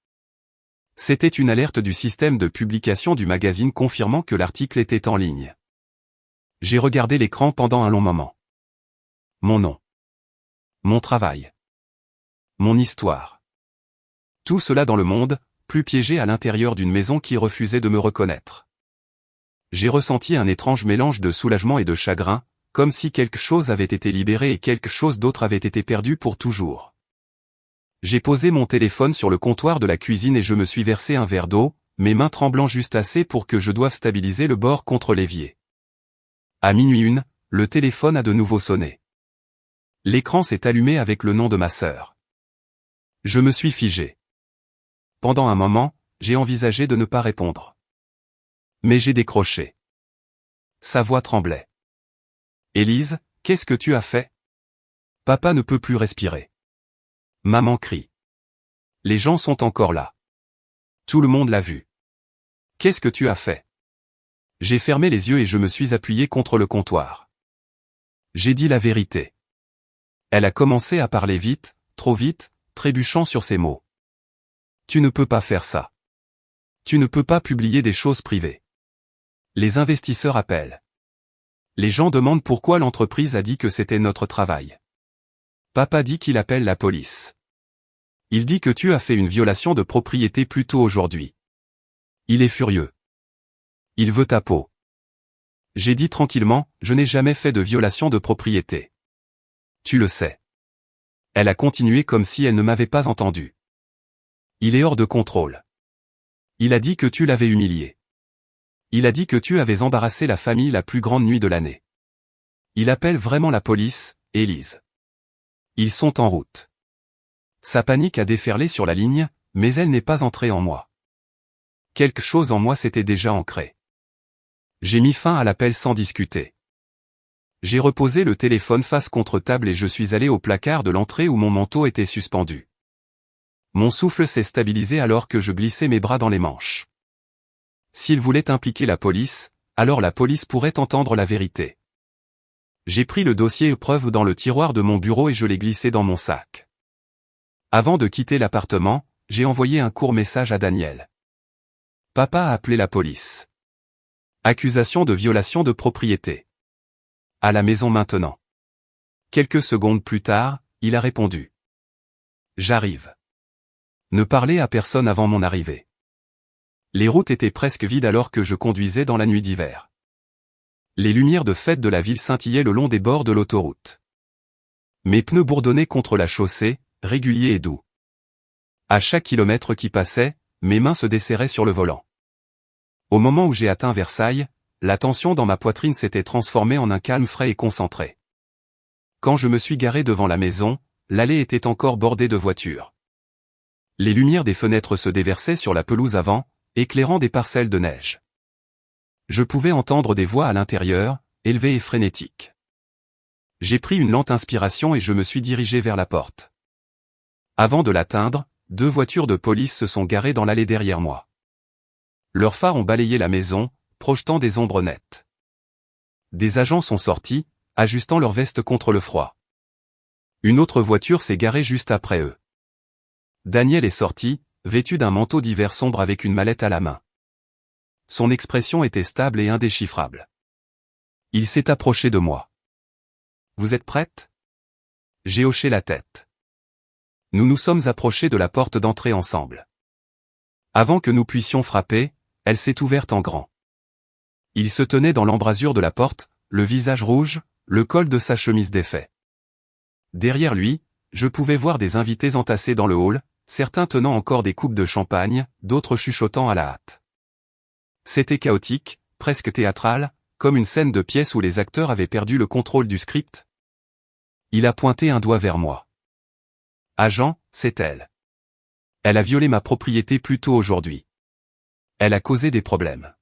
C'était une alerte du système de publication du magazine confirmant que l'article était en ligne. J'ai regardé l'écran pendant un long moment. Mon nom. Mon travail. Mon histoire. Tout cela dans le monde, plus piégé à l'intérieur d'une maison qui refusait de me reconnaître. J'ai ressenti un étrange mélange de soulagement et de chagrin, comme si quelque chose avait été libéré et quelque chose d'autre avait été perdu pour toujours. J'ai posé mon téléphone sur le comptoir de la cuisine et je me suis versé un verre d'eau, mes mains tremblant juste assez pour que je doive stabiliser le bord contre l'évier. À minuit 1, le téléphone a de nouveau sonné. L'écran s'est allumé avec le nom de ma sœur. Je me suis figé. Pendant un moment, j'ai envisagé de ne pas répondre. Mais j'ai décroché. Sa voix tremblait. « Élise, qu'est-ce que tu as fait ? Papa ne peut plus respirer. » Maman crie. Les gens sont encore là. Tout le monde l'a vu. Qu'est-ce que tu as fait ? J'ai fermé les yeux et je me suis appuyé contre le comptoir. J'ai dit la vérité. Elle a commencé à parler vite, trop vite, trébuchant sur ses mots. Tu ne peux pas faire ça. Tu ne peux pas publier des choses privées. Les investisseurs appellent. Les gens demandent pourquoi l'entreprise a dit que c'était notre travail. Papa dit qu'il appelle la police. Il dit que tu as fait une violation de propriété plus tôt aujourd'hui. Il est furieux. Il veut ta peau. J'ai dit tranquillement, je n'ai jamais fait de violation de propriété. Tu le sais. Elle a continué comme si elle ne m'avait pas entendu. Il est hors de contrôle. Il a dit que tu l'avais humilié. Il a dit que tu avais embarrassé la famille la plus grande nuit de l'année. Il appelle vraiment la police, Élise. Ils sont en route. Sa panique a déferlé sur la ligne, mais elle n'est pas entrée en moi. Quelque chose en moi s'était déjà ancré. J'ai mis fin à l'appel sans discuter. J'ai reposé le téléphone face contre table et je suis allé au placard de l'entrée où mon manteau était suspendu. Mon souffle s'est stabilisé alors que je glissais mes bras dans les manches. S'il voulait impliquer la police, alors la police pourrait entendre la vérité. J'ai pris le dossier épreuve dans le tiroir de mon bureau et je l'ai glissé dans mon sac. Avant de quitter l'appartement, j'ai envoyé un court message à Daniel. Papa a appelé la police. Accusation de violation de propriété. À la maison maintenant. Quelques secondes plus tard, il a répondu. J'arrive. Ne parlez à personne avant mon arrivée. Les routes étaient presque vides alors que je conduisais dans la nuit d'hiver. Les lumières de fête de la ville scintillaient le long des bords de l'autoroute. Mes pneus bourdonnaient contre la chaussée, réguliers et doux. À chaque kilomètre qui passait, mes mains se desserraient sur le volant. Au moment où j'ai atteint Versailles, la tension dans ma poitrine s'était transformée en un calme frais et concentré. Quand je me suis garé devant la maison, l'allée était encore bordée de voitures. Les lumières des fenêtres se déversaient sur la pelouse avant, éclairant des parcelles de neige. Je pouvais entendre des voix à l'intérieur, élevées et frénétiques. J'ai pris une lente inspiration et je me suis dirigé vers la porte. Avant de l'atteindre, 2 voitures de police se sont garées dans l'allée derrière moi. Leurs phares ont balayé la maison, projetant des ombres nettes. Des agents sont sortis, ajustant leurs vestes contre le froid. Une autre voiture s'est garée juste après eux. Daniel est sorti, vêtu d'un manteau d'hiver sombre avec une mallette à la main. Son expression était stable et indéchiffrable. Il s'est approché de moi. Vous êtes prête? J'ai hoché la tête. Nous nous sommes approchés de la porte d'entrée ensemble. Avant que nous puissions frapper, elle s'est ouverte en grand. Il se tenait dans l'embrasure de la porte, le visage rouge, le col de sa chemise défait. Derrière lui, je pouvais voir des invités entassés dans le hall, certains tenant encore des coupes de champagne, d'autres chuchotant à la hâte. C'était chaotique, presque théâtral, comme une scène de pièce où les acteurs avaient perdu le contrôle du script. Il a pointé un doigt vers moi. Agent, c'est elle. Elle a violé ma propriété plus tôt aujourd'hui. Elle a causé des problèmes.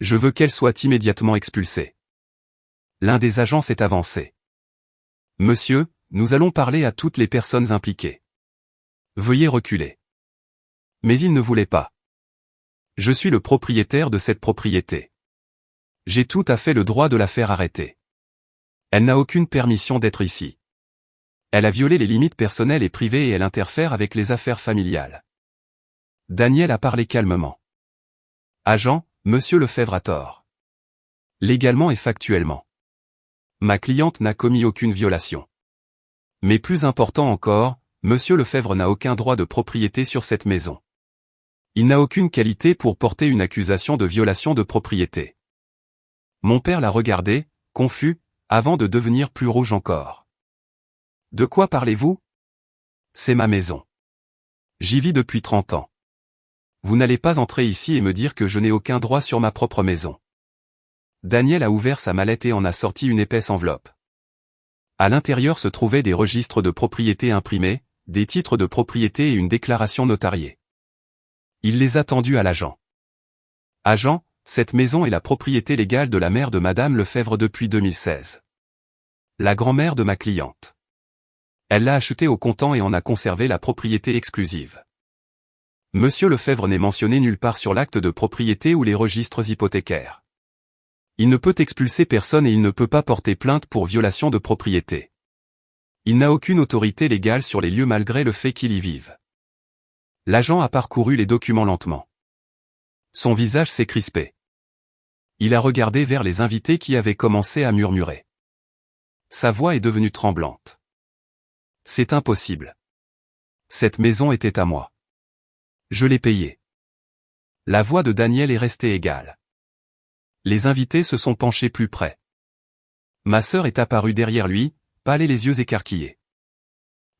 Je veux qu'elle soit immédiatement expulsée. L'un des agents s'est avancé. Monsieur, nous allons parler à toutes les personnes impliquées. Veuillez reculer. Mais il ne voulait pas. Je suis le propriétaire de cette propriété. J'ai tout à fait le droit de la faire arrêter. Elle n'a aucune permission d'être ici. Elle a violé les limites personnelles et privées et elle interfère avec les affaires familiales. Daniel a parlé calmement. Agent, Monsieur Lefebvre a tort. Légalement et factuellement. Ma cliente n'a commis aucune violation. Mais plus important encore, Monsieur Lefebvre n'a aucun droit de propriété sur cette maison. Il n'a aucune qualité pour porter une accusation de violation de propriété. Mon père l'a regardé, confus, avant de devenir plus rouge encore. De quoi parlez-vous? C'est ma maison. J'y vis depuis 30 ans. Vous n'allez pas entrer ici et me dire que je n'ai aucun droit sur ma propre maison. Daniel a ouvert sa mallette et en a sorti une épaisse enveloppe. À l'intérieur se trouvaient des registres de propriété imprimés, des titres de propriété et une déclaration notariée. Il les a tendus à l'agent. Agent, cette maison est la propriété légale de la mère de Madame Lefebvre depuis 2016. La grand-mère de ma cliente. Elle l'a achetée au comptant et en a conservé la propriété exclusive. Monsieur Lefebvre n'est mentionné nulle part sur l'acte de propriété ou les registres hypothécaires. Il ne peut expulser personne et il ne peut pas porter plainte pour violation de propriété. Il n'a aucune autorité légale sur les lieux malgré le fait qu'il y vive. L'agent a parcouru les documents lentement. Son visage s'est crispé. Il a regardé vers les invités qui avaient commencé à murmurer. Sa voix est devenue tremblante. C'est impossible. Cette maison était à moi. Je l'ai payée. La voix de Daniel est restée égale. Les invités se sont penchés plus près. Ma sœur est apparue derrière lui, pâle et les yeux écarquillés.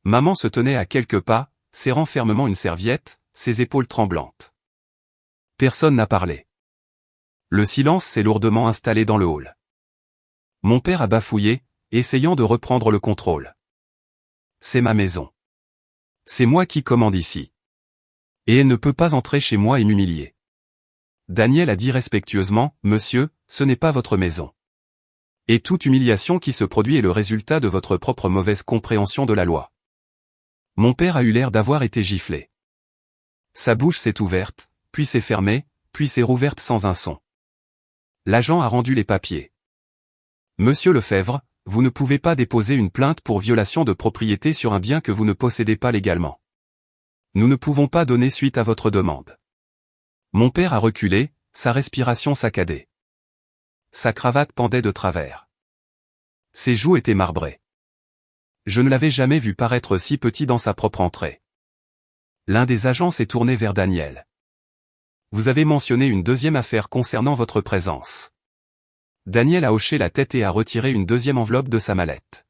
Maman se tenait à quelques pas, serrant fermement une serviette, ses épaules tremblantes. Personne n'a parlé. Le silence s'est lourdement installé dans le hall. Mon père a bafouillé, essayant de reprendre le contrôle. C'est ma maison. C'est moi qui commande ici. Et elle ne peut pas entrer chez moi et m'humilier. Daniel a dit respectueusement, « Monsieur, ce n'est pas votre maison. » Et toute humiliation qui se produit est le résultat de votre propre mauvaise compréhension de la loi. Mon père a eu l'air d'avoir été giflé. Sa bouche s'est ouverte, puis s'est fermée, puis s'est rouverte sans un son. L'agent a rendu les papiers. « Monsieur Lefebvre, vous ne pouvez pas déposer une plainte pour violation de propriété sur un bien que vous ne possédez pas légalement. Nous ne pouvons pas donner suite à votre demande. » Mon père a reculé, sa respiration saccadée. Sa cravate pendait de travers. Ses joues étaient marbrées. Je ne l'avais jamais vu paraître si petit dans sa propre entrée. L'un des agents s'est tourné vers Daniel. « Vous avez mentionné une deuxième affaire concernant votre présence. » Daniel a hoché la tête et a retiré une deuxième enveloppe de sa mallette.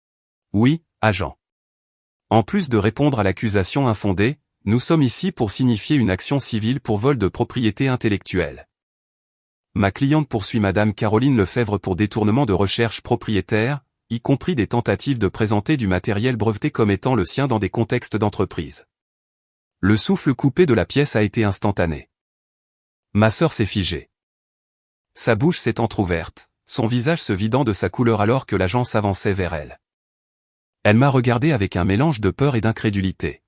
« Oui, agent. En plus de répondre à l'accusation infondée, nous sommes ici pour signifier une action civile pour vol de propriété intellectuelle. Ma cliente poursuit Madame Caroline Lefebvre pour détournement de recherche propriétaire, y compris des tentatives de présenter du matériel breveté comme étant le sien dans des contextes d'entreprise. » Le souffle coupé de la pièce a été instantané. Ma sœur s'est figée. Sa bouche s'est entr'ouverte, son visage se vidant de sa couleur alors que l'agent s'avançait vers elle. Elle m'a regardé avec un mélange de peur et d'incrédulité.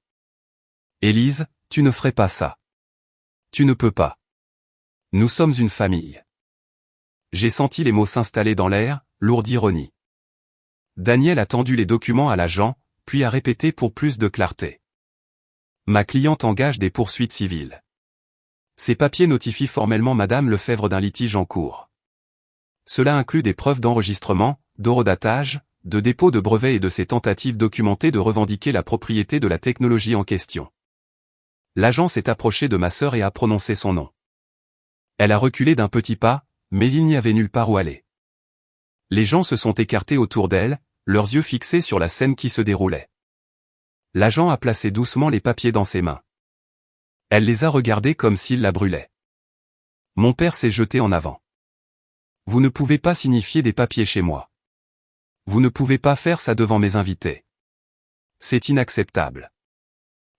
« Élise, tu ne ferais pas ça. Tu ne peux pas. Nous sommes une famille. » J'ai senti les mots s'installer dans l'air, lourds d'ironie. Daniel a tendu les documents à l'agent, puis a répété pour plus de clarté. « Ma cliente engage des poursuites civiles. Ces papiers notifient formellement Madame Lefebvre d'un litige en cours. Cela inclut des preuves d'enregistrement, d'horodatage, de dépôt de brevets et de ses tentatives documentées de revendiquer la propriété de la technologie en question. » L'agent s'est approché de ma sœur et a prononcé son nom. Elle a reculé d'un petit pas, mais il n'y avait nulle part où aller. Les gens se sont écartés autour d'elle, leurs yeux fixés sur la scène qui se déroulait. L'agent a placé doucement les papiers dans ses mains. Elle les a regardés comme s'il la brûlait. Mon père s'est jeté en avant. « Vous ne pouvez pas signifier des papiers chez moi. Vous ne pouvez pas faire ça devant mes invités. C'est inacceptable. »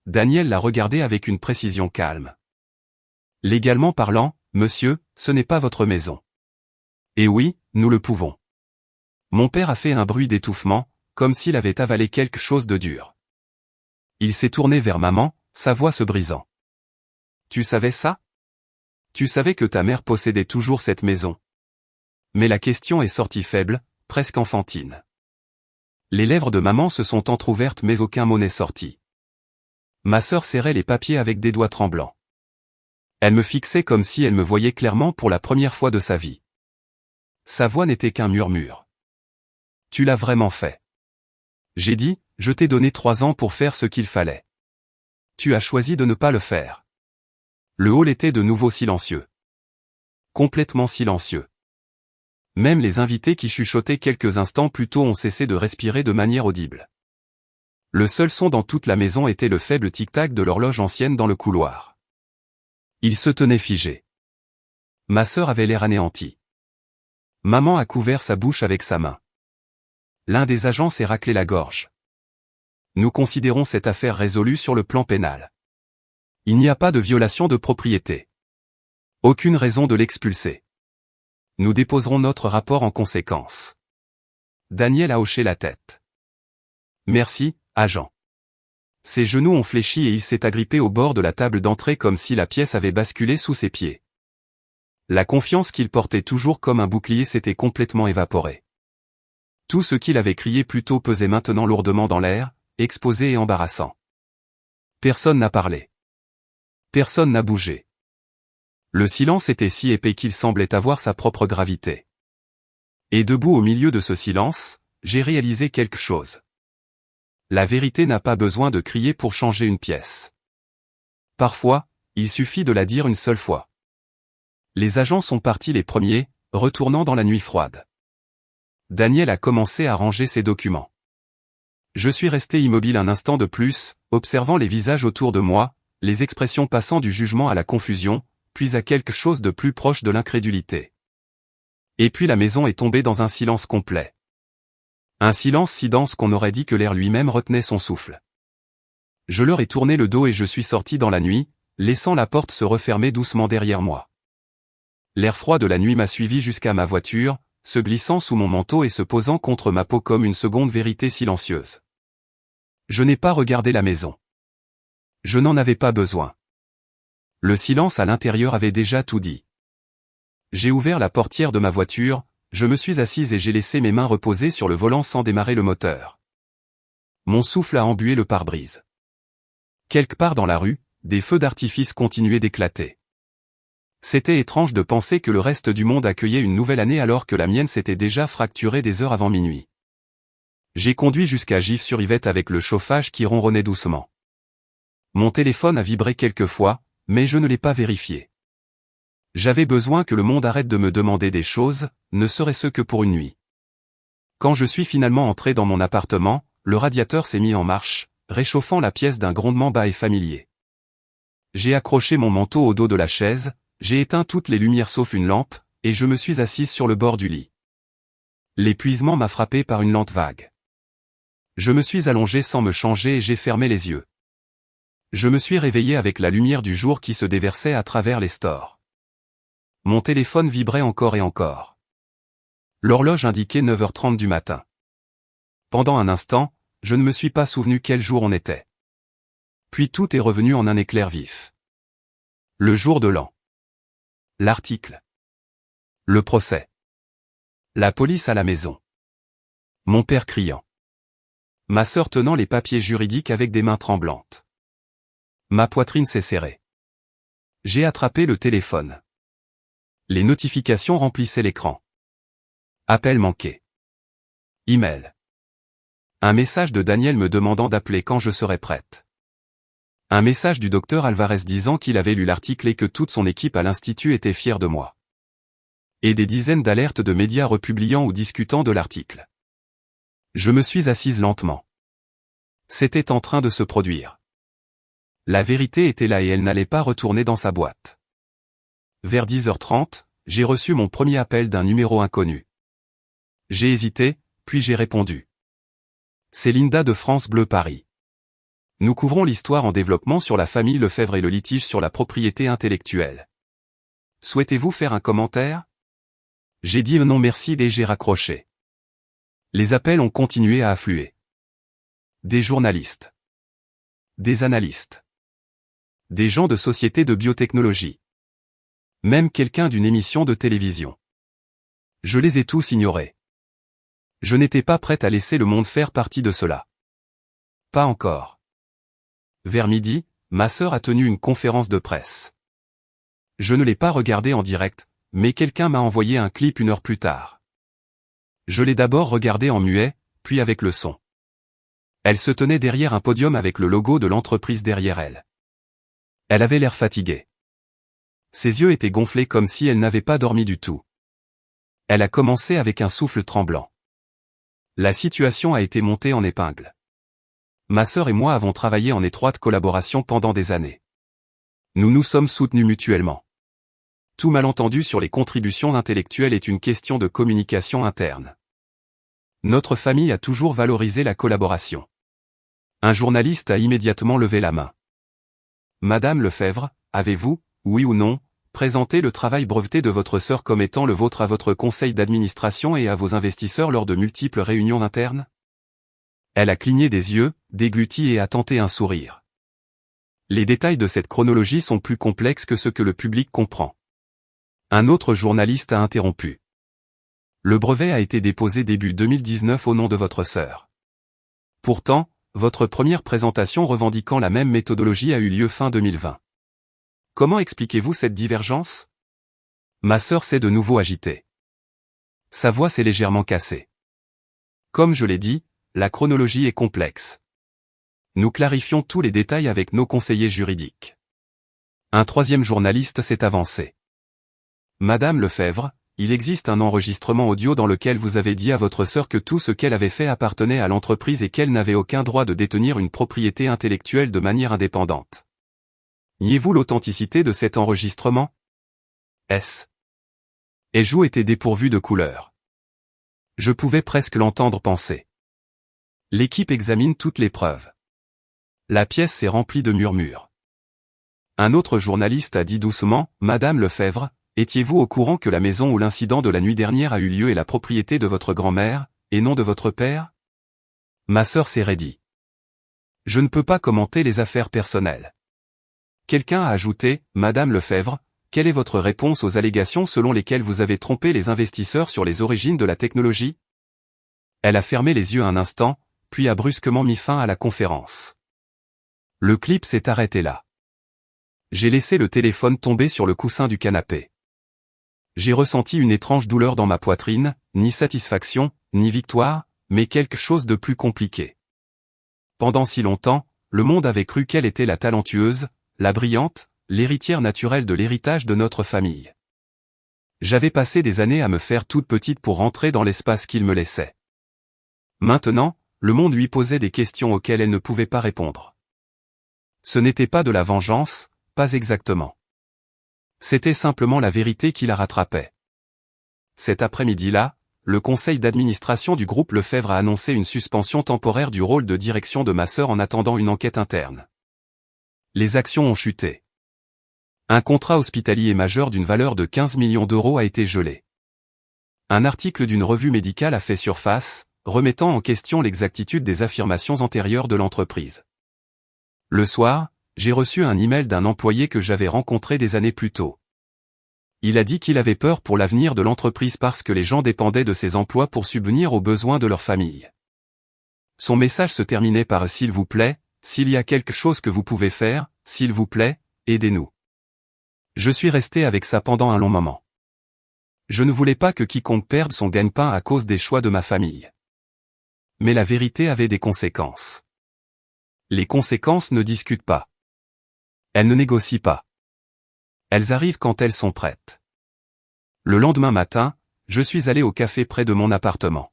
Daniel l'a regardé avec une précision calme. « Légalement parlant, monsieur, ce n'est pas votre maison. » « Et oui, nous le pouvons. » Mon père a fait un bruit d'étouffement, comme s'il avait avalé quelque chose de dur. Il s'est tourné vers maman, sa voix se brisant. « Tu savais ça? Tu savais que ta mère possédait toujours cette maison? » Mais la question est sortie faible, presque enfantine. Les lèvres de maman se sont entr'ouvertes mais aucun mot n'est sorti. Ma sœur serrait les papiers avec des doigts tremblants. Elle me fixait comme si elle me voyait clairement pour la première fois de sa vie. Sa voix n'était qu'un murmure. « Tu l'as vraiment fait. » J'ai dit, « Je t'ai donné 3 ans pour faire ce qu'il fallait. Tu as choisi de ne pas le faire. » Le hall était de nouveau silencieux. Complètement silencieux. Même les invités qui chuchotaient quelques instants plus tôt ont cessé de respirer de manière audible. Le seul son dans toute la maison était le faible tic-tac de l'horloge ancienne dans le couloir. Il se tenait figé. Ma sœur avait l'air anéantie. Maman a couvert sa bouche avec sa main. L'un des agents s'est raclé la gorge. Nous considérons cette affaire résolue sur le plan pénal. Il n'y a pas de violation de propriété. Aucune raison de l'expulser. Nous déposerons notre rapport en conséquence. Daniel a hoché la tête. Merci, agent. Ses genoux ont fléchi et il s'est agrippé au bord de la table d'entrée comme si la pièce avait basculé sous ses pieds. La confiance qu'il portait toujours comme un bouclier s'était complètement évaporée. Tout ce qu'il avait crié plus tôt pesait maintenant lourdement dans l'air, exposé et embarrassant. Personne n'a parlé. Personne n'a bougé. Le silence était si épais qu'il semblait avoir sa propre gravité. Et debout au milieu de ce silence, j'ai réalisé quelque chose. La vérité n'a pas besoin de crier pour changer une pièce. Parfois, il suffit de la dire une seule fois. Les agents sont partis les premiers, retournant dans la nuit froide. Daniel a commencé à ranger ses documents. Je suis resté immobile un instant de plus, observant les visages autour de moi, les expressions passant du jugement à la confusion, puis à quelque chose de plus proche de l'incrédulité. Et puis la maison est tombée dans un silence complet. Un silence si dense qu'on aurait dit que l'air lui-même retenait son souffle. Je leur ai tourné le dos et je suis sorti dans la nuit, laissant la porte se refermer doucement derrière moi. L'air froid de la nuit m'a suivi jusqu'à ma voiture, se glissant sous mon manteau et se posant contre ma peau comme une seconde vérité silencieuse. Je n'ai pas regardé la maison. Je n'en avais pas besoin. Le silence à l'intérieur avait déjà tout dit. J'ai ouvert la portière de ma voiture, je me suis assise et j'ai laissé mes mains reposer sur le volant sans démarrer le moteur. Mon souffle a embué le pare-brise. Quelque part dans la rue, des feux d'artifice continuaient d'éclater. C'était étrange de penser que le reste du monde accueillait une nouvelle année alors que la mienne s'était déjà fracturée des heures avant minuit. J'ai conduit jusqu'à Gif-sur-Yvette avec le chauffage qui ronronnait doucement. Mon téléphone a vibré quelques fois, mais je ne l'ai pas vérifié. J'avais besoin que le monde arrête de me demander des choses, ne serait-ce que pour une nuit. Quand je suis finalement entré dans mon appartement, le radiateur s'est mis en marche, réchauffant la pièce d'un grondement bas et familier. J'ai accroché mon manteau au dos de la chaise, j'ai éteint toutes les lumières sauf une lampe, et je me suis assise sur le bord du lit. L'épuisement m'a frappé par une lente vague. Je me suis allongé sans me changer et j'ai fermé les yeux. Je me suis réveillé avec la lumière du jour qui se déversait à travers les stores. Mon téléphone vibrait encore et encore. L'horloge indiquait 9h30 du matin. Pendant un instant, je ne me suis pas souvenu quel jour on était. Puis tout est revenu en un éclair vif. Le jour de l'an. L'article. Le procès. La police à la maison. Mon père criant. Ma sœur tenant les papiers juridiques avec des mains tremblantes. Ma poitrine s'est serrée. J'ai attrapé le téléphone. Les notifications remplissaient l'écran. Appel manqué. Email. Un message de Daniel me demandant d'appeler quand je serais prête. Un message du docteur Alvarez disant qu'il avait lu l'article et que toute son équipe à l'Institut était fière de moi. Et des dizaines d'alertes de médias republiant ou discutant de l'article. Je me suis assise lentement. C'était en train de se produire. La vérité était là et elle n'allait pas retourner dans sa boîte. Vers 10h30, j'ai reçu mon premier appel d'un numéro inconnu. J'ai hésité, puis j'ai répondu. C'est Linda de France Bleu Paris. Nous couvrons l'histoire en développement sur la famille Lefebvre et le litige sur la propriété intellectuelle. Souhaitez-vous faire un commentaire? J'ai dit non merci et j'ai raccroché. Les appels ont continué à affluer. Des journalistes. Des analystes. Des gens de sociétés de biotechnologie. Même quelqu'un d'une émission de télévision. Je les ai tous ignorés. Je n'étais pas prête à laisser le monde faire partie de cela. Pas encore. Vers midi, ma sœur a tenu une conférence de presse. Je ne l'ai pas regardée en direct, mais quelqu'un m'a envoyé un clip une heure plus tard. Je l'ai d'abord regardé en muet, puis avec le son. Elle se tenait derrière un podium avec le logo de l'entreprise derrière elle. Elle avait l'air fatiguée. Ses yeux étaient gonflés comme si elle n'avait pas dormi du tout. Elle a commencé avec un souffle tremblant. La situation a été montée en épingle. Ma sœur et moi avons travaillé en étroite collaboration pendant des années. Nous nous sommes soutenus mutuellement. Tout malentendu sur les contributions intellectuelles est une question de communication interne. Notre famille a toujours valorisé la collaboration. Un journaliste a immédiatement levé la main. Madame Lefebvre, avez-vous, oui ou non, présenté le travail breveté de votre sœur comme étant le vôtre à votre conseil d'administration et à vos investisseurs lors de multiples réunions internes? Elle a cligné des yeux, dégluti et a tenté un sourire. Les détails de cette chronologie sont plus complexes que ce que le public comprend. Un autre journaliste a interrompu. Le brevet a été déposé début 2019 au nom de votre sœur. Pourtant, votre première présentation revendiquant la même méthodologie a eu lieu fin 2020. Comment expliquez-vous cette divergence? Ma sœur s'est de nouveau agitée. Sa voix s'est légèrement cassée. Comme je l'ai dit, la chronologie est complexe. Nous clarifions tous les détails avec nos conseillers juridiques. Un troisième journaliste s'est avancé. Madame Lefebvre, il existe un enregistrement audio dans lequel vous avez dit à votre sœur que tout ce qu'elle avait fait appartenait à l'entreprise et qu'elle n'avait aucun droit de détenir une propriété intellectuelle de manière indépendante. Niez-vous l'authenticité de cet enregistrement? S. Et joues étaient dépourvues de couleur. Je pouvais presque l'entendre penser. L'équipe examine toutes les preuves. La pièce s'est remplie de murmures. Un autre journaliste a dit doucement, « Madame Lefebvre, étiez-vous au courant que la maison où l'incident de la nuit dernière a eu lieu est la propriété de votre grand-mère, et non de votre père ?» Ma sœur s'est raidie. « Je ne peux pas commenter les affaires personnelles. » Quelqu'un a ajouté, « Madame Lefebvre, quelle est votre réponse aux allégations selon lesquelles vous avez trompé les investisseurs sur les origines de la technologie ?» Elle a fermé les yeux un instant, puis a brusquement mis fin à la conférence. Le clip s'est arrêté là. J'ai laissé le téléphone tomber sur le coussin du canapé. J'ai ressenti une étrange douleur dans ma poitrine, ni satisfaction, ni victoire, mais quelque chose de plus compliqué. Pendant si longtemps, le monde avait cru qu'elle était la talentueuse, la brillante, l'héritière naturelle de l'héritage de notre famille. J'avais passé des années à me faire toute petite pour rentrer dans l'espace qu'il me laissait. Maintenant, le monde lui posait des questions auxquelles elle ne pouvait pas répondre. Ce n'était pas de la vengeance, pas exactement. C'était simplement la vérité qui la rattrapait. Cet après-midi-là, le conseil d'administration du groupe Lefebvre a annoncé une suspension temporaire du rôle de direction de ma sœur en attendant une enquête interne. Les actions ont chuté. Un contrat hospitalier majeur d'une valeur de 15 millions d'euros a été gelé. Un article d'une revue médicale a fait surface, remettant en question l'exactitude des affirmations antérieures de l'entreprise. Le soir, j'ai reçu un email d'un employé que j'avais rencontré des années plus tôt. Il a dit qu'il avait peur pour l'avenir de l'entreprise parce que les gens dépendaient de ses emplois pour subvenir aux besoins de leur famille. Son message se terminait par « S'il vous plaît, s'il y a quelque chose que vous pouvez faire, s'il vous plaît, aidez-nous ». Je suis resté avec ça pendant un long moment. Je ne voulais pas que quiconque perde son gagne-pain à cause des choix de ma famille. Mais la vérité avait des conséquences. Les conséquences ne discutent pas. Elles ne négocient pas. Elles arrivent quand elles sont prêtes. Le lendemain matin, je suis allé au café près de mon appartement.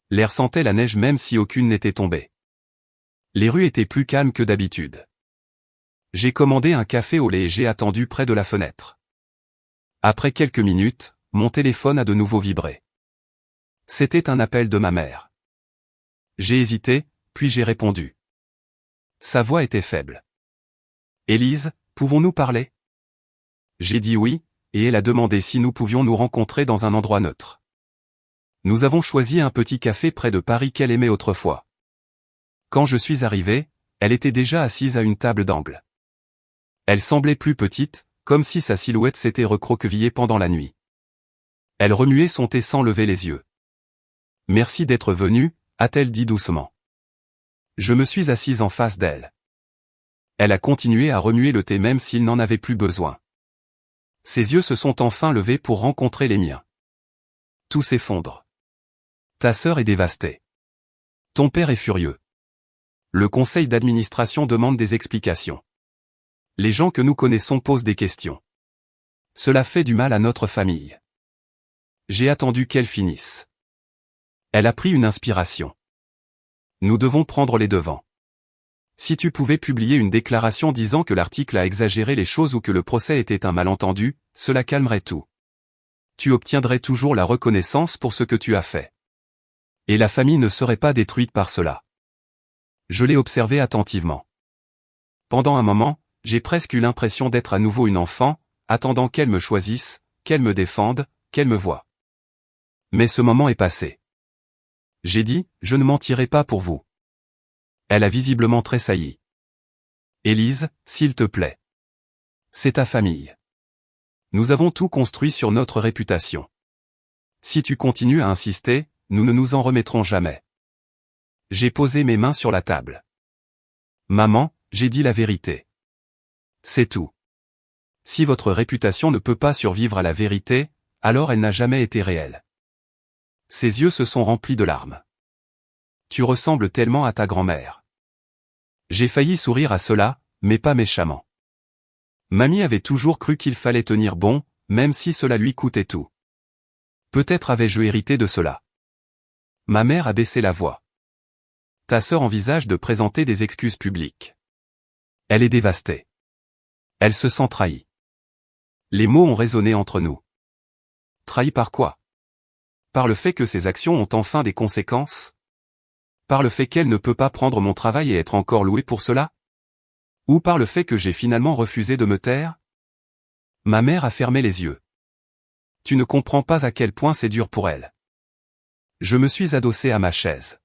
L'air sentait la neige même si aucune n'était tombée. Les rues étaient plus calmes que d'habitude. J'ai commandé un café au lait et j'ai attendu près de la fenêtre. Après quelques minutes, mon téléphone a de nouveau vibré. C'était un appel de ma mère. J'ai hésité, puis j'ai répondu. Sa voix était faible. « Élise, pouvons-nous parler ?» J'ai dit oui, et elle a demandé si nous pouvions nous rencontrer dans un endroit neutre. Nous avons choisi un petit café près de Paris qu'elle aimait autrefois. Quand je suis arrivé, elle était déjà assise à une table d'angle. Elle semblait plus petite, comme si sa silhouette s'était recroquevillée pendant la nuit. Elle remuait son thé sans lever les yeux. « Merci d'être venue », a-t-elle dit doucement. Je me suis assise en face d'elle. Elle a continué à remuer le thé même s'il n'en avait plus besoin. Ses yeux se sont enfin levés pour rencontrer les miens. Tout s'effondre. Ta sœur est dévastée. Ton père est furieux. Le conseil d'administration demande des explications. Les gens que nous connaissons posent des questions. Cela fait du mal à notre famille. J'ai attendu qu'elle finisse. Elle a pris une inspiration. Nous devons prendre les devants. Si tu pouvais publier une déclaration disant que l'article a exagéré les choses ou que le procès était un malentendu, cela calmerait tout. Tu obtiendrais toujours la reconnaissance pour ce que tu as fait. Et la famille ne serait pas détruite par cela. Je l'ai observé attentivement. Pendant un moment, j'ai presque eu l'impression d'être à nouveau une enfant, attendant qu'elle me choisisse, qu'elle me défende, qu'elle me voie. Mais ce moment est passé. J'ai dit, je ne mentirai pas pour vous. Elle a visiblement tressailli. Élise, s'il te plaît. C'est ta famille. Nous avons tout construit sur notre réputation. Si tu continues à insister, nous ne nous en remettrons jamais. J'ai posé mes mains sur la table. Maman, j'ai dit la vérité. C'est tout. Si votre réputation ne peut pas survivre à la vérité, alors elle n'a jamais été réelle. Ses yeux se sont remplis de larmes. Tu ressembles tellement à ta grand-mère. J'ai failli sourire à cela, mais pas méchamment. Mamie avait toujours cru qu'il fallait tenir bon, même si cela lui coûtait tout. Peut-être avais-je hérité de cela. Ma mère a baissé la voix. Ta sœur envisage de présenter des excuses publiques. Elle est dévastée. Elle se sent trahie. Les mots ont résonné entre nous. Trahi par quoi? Par le fait que ses actions ont enfin des conséquences? Par le fait qu'elle ne peut pas prendre mon travail et être encore louée pour cela? Ou par le fait que j'ai finalement refusé de me taire? Ma mère a fermé les yeux. Tu ne comprends pas à quel point c'est dur pour elle. Je me suis adossé à ma chaise.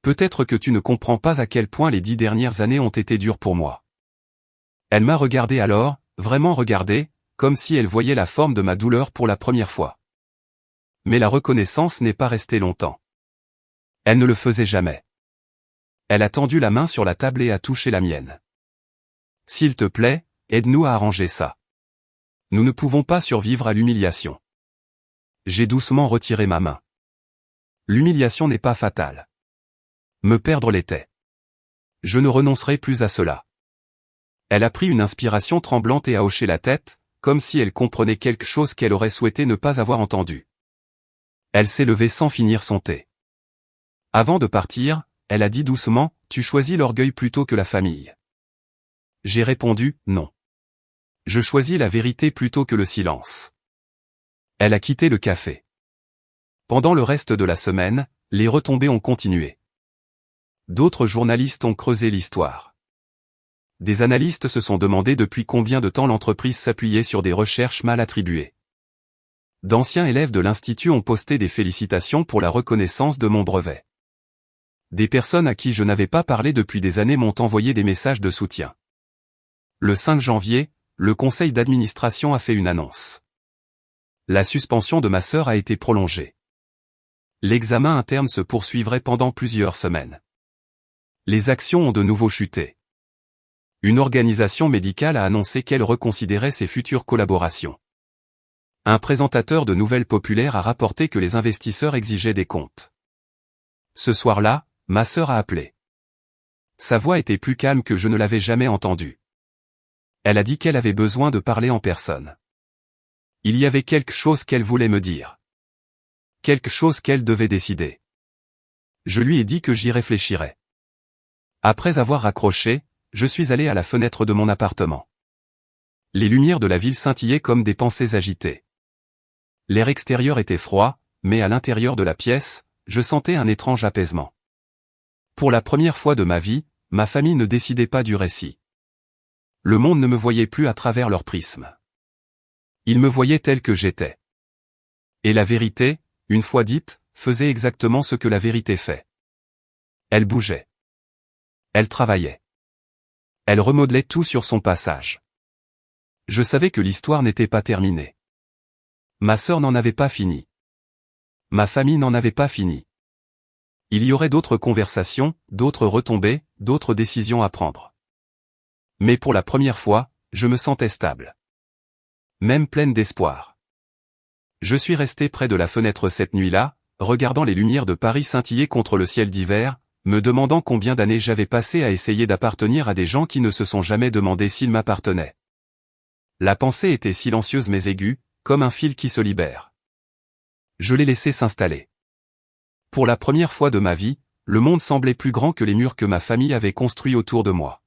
Peut-être que tu ne comprends pas à quel point les 10 dernières années ont été dures pour moi. Elle m'a regardé alors, vraiment regardé, comme si elle voyait la forme de ma douleur pour la première fois. Mais la reconnaissance n'est pas restée longtemps. Elle ne le faisait jamais. Elle a tendu la main sur la table et a touché la mienne. S'il te plaît, aide-nous à arranger ça. Nous ne pouvons pas survivre à l'humiliation. J'ai doucement retiré ma main. L'humiliation n'est pas fatale. Me perdre l'était. Je ne renoncerai plus à cela. Elle a pris une inspiration tremblante et a hoché la tête, comme si elle comprenait quelque chose qu'elle aurait souhaité ne pas avoir entendu. Elle s'est levée sans finir son thé. Avant de partir, elle a dit doucement, « Tu choisis l'orgueil plutôt que la famille. » J'ai répondu, « Non. Je choisis la vérité plutôt que le silence. » Elle a quitté le café. Pendant le reste de la semaine, les retombées ont continué. D'autres journalistes ont creusé l'histoire. Des analystes se sont demandé depuis combien de temps l'entreprise s'appuyait sur des recherches mal attribuées. D'anciens élèves de l'Institut ont posté des félicitations pour la reconnaissance de mon brevet. Des personnes à qui je n'avais pas parlé depuis des années m'ont envoyé des messages de soutien. Le 5 janvier, le conseil d'administration a fait une annonce. La suspension de ma sœur a été prolongée. L'examen interne se poursuivrait pendant plusieurs semaines. Les actions ont de nouveau chuté. Une organisation médicale a annoncé qu'elle reconsidérait ses futures collaborations. Un présentateur de nouvelles populaires a rapporté que les investisseurs exigeaient des comptes. Ce soir-là, ma sœur a appelé. Sa voix était plus calme que je ne l'avais jamais entendue. Elle a dit qu'elle avait besoin de parler en personne. Il y avait quelque chose qu'elle voulait me dire. Quelque chose qu'elle devait décider. Je lui ai dit que j'y réfléchirais. Après avoir raccroché, je suis allé à la fenêtre de mon appartement. Les lumières de la ville scintillaient comme des pensées agitées. L'air extérieur était froid, mais à l'intérieur de la pièce, je sentais un étrange apaisement. Pour la première fois de ma vie, ma famille ne décidait pas du récit. Le monde ne me voyait plus à travers leur prisme. Il me voyait tel que j'étais. Et la vérité, une fois dite, faisait exactement ce que la vérité fait. Elle bougeait. Elle travaillait. Elle remodelait tout sur son passage. Je savais que l'histoire n'était pas terminée. Ma sœur n'en avait pas fini. Ma famille n'en avait pas fini. Il y aurait d'autres conversations, d'autres retombées, d'autres décisions à prendre. Mais pour la première fois, je me sentais stable. Même pleine d'espoir. Je suis resté près de la fenêtre cette nuit-là, regardant les lumières de Paris scintiller contre le ciel d'hiver, me demandant combien d'années j'avais passé à essayer d'appartenir à des gens qui ne se sont jamais demandé s'ils m'appartenaient. La pensée était silencieuse mais aiguë, comme un fil qui se libère. Je l'ai laissé s'installer. Pour la première fois de ma vie, le monde semblait plus grand que les murs que ma famille avait construits autour de moi.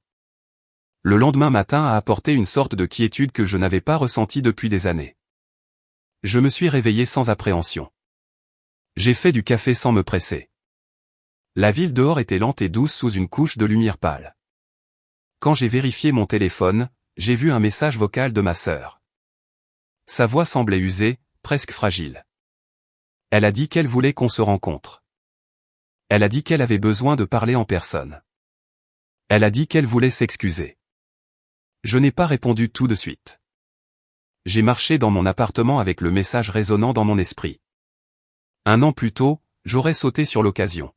Le lendemain matin a apporté une sorte de quiétude que je n'avais pas ressentie depuis des années. Je me suis réveillé sans appréhension. J'ai fait du café sans me presser. La ville dehors était lente et douce sous une couche de lumière pâle. Quand j'ai vérifié mon téléphone, j'ai vu un message vocal de ma sœur. Sa voix semblait usée, presque fragile. Elle a dit qu'elle voulait qu'on se rencontre. Elle a dit qu'elle avait besoin de parler en personne. Elle a dit qu'elle voulait s'excuser. Je n'ai pas répondu tout de suite. J'ai marché dans mon appartement avec le message résonnant dans mon esprit. 1 an plus tôt, j'aurais sauté sur l'occasion.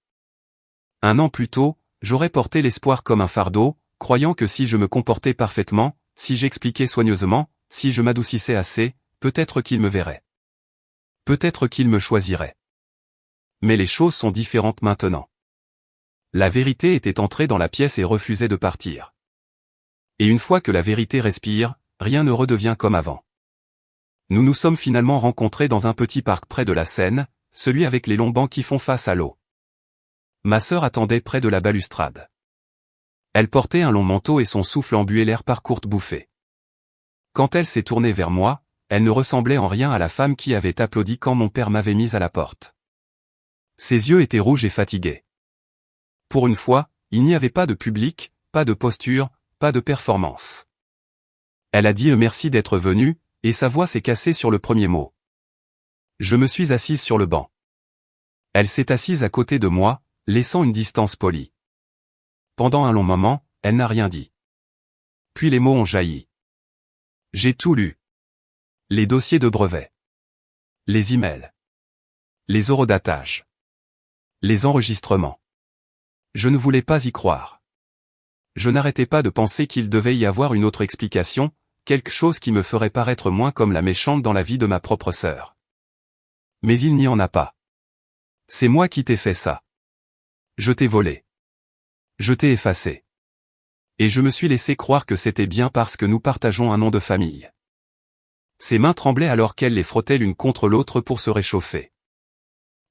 1 an plus tôt, j'aurais porté l'espoir comme un fardeau, croyant que si je me comportais parfaitement, si j'expliquais soigneusement, si je m'adoucissais assez, peut-être qu'il me verrait. Peut-être qu'il me choisirait. Mais les choses sont différentes maintenant. La vérité était entrée dans la pièce et refusait de partir. Et une fois que la vérité respire, rien ne redevient comme avant. Nous nous sommes finalement rencontrés dans un petit parc près de la Seine, celui avec les longs bancs qui font face à l'eau. Ma sœur attendait près de la balustrade. Elle portait un long manteau et son souffle embuait l'air par courtes bouffées. Quand elle s'est tournée vers moi, elle ne ressemblait en rien à la femme qui avait applaudi quand mon père m'avait mise à la porte. Ses yeux étaient rouges et fatigués. Pour une fois, il n'y avait pas de public, pas de posture, pas de performance. Elle a dit merci d'être venue, et sa voix s'est cassée sur le premier mot. Je me suis assise sur le banc. Elle s'est assise à côté de moi, laissant une distance polie. Pendant un long moment, elle n'a rien dit. Puis les mots ont jailli. J'ai tout lu. Les dossiers de brevets. Les emails. Les eurodatages. Les enregistrements. Je ne voulais pas y croire. Je n'arrêtais pas de penser qu'il devait y avoir une autre explication, quelque chose qui me ferait paraître moins comme la méchante dans la vie de ma propre sœur. Mais il n'y en a pas. C'est moi qui t'ai fait ça. Je t'ai volé. Je t'ai effacé. Et je me suis laissé croire que c'était bien parce que nous partageons un nom de famille. Ses mains tremblaient alors qu'elle les frottait l'une contre l'autre pour se réchauffer.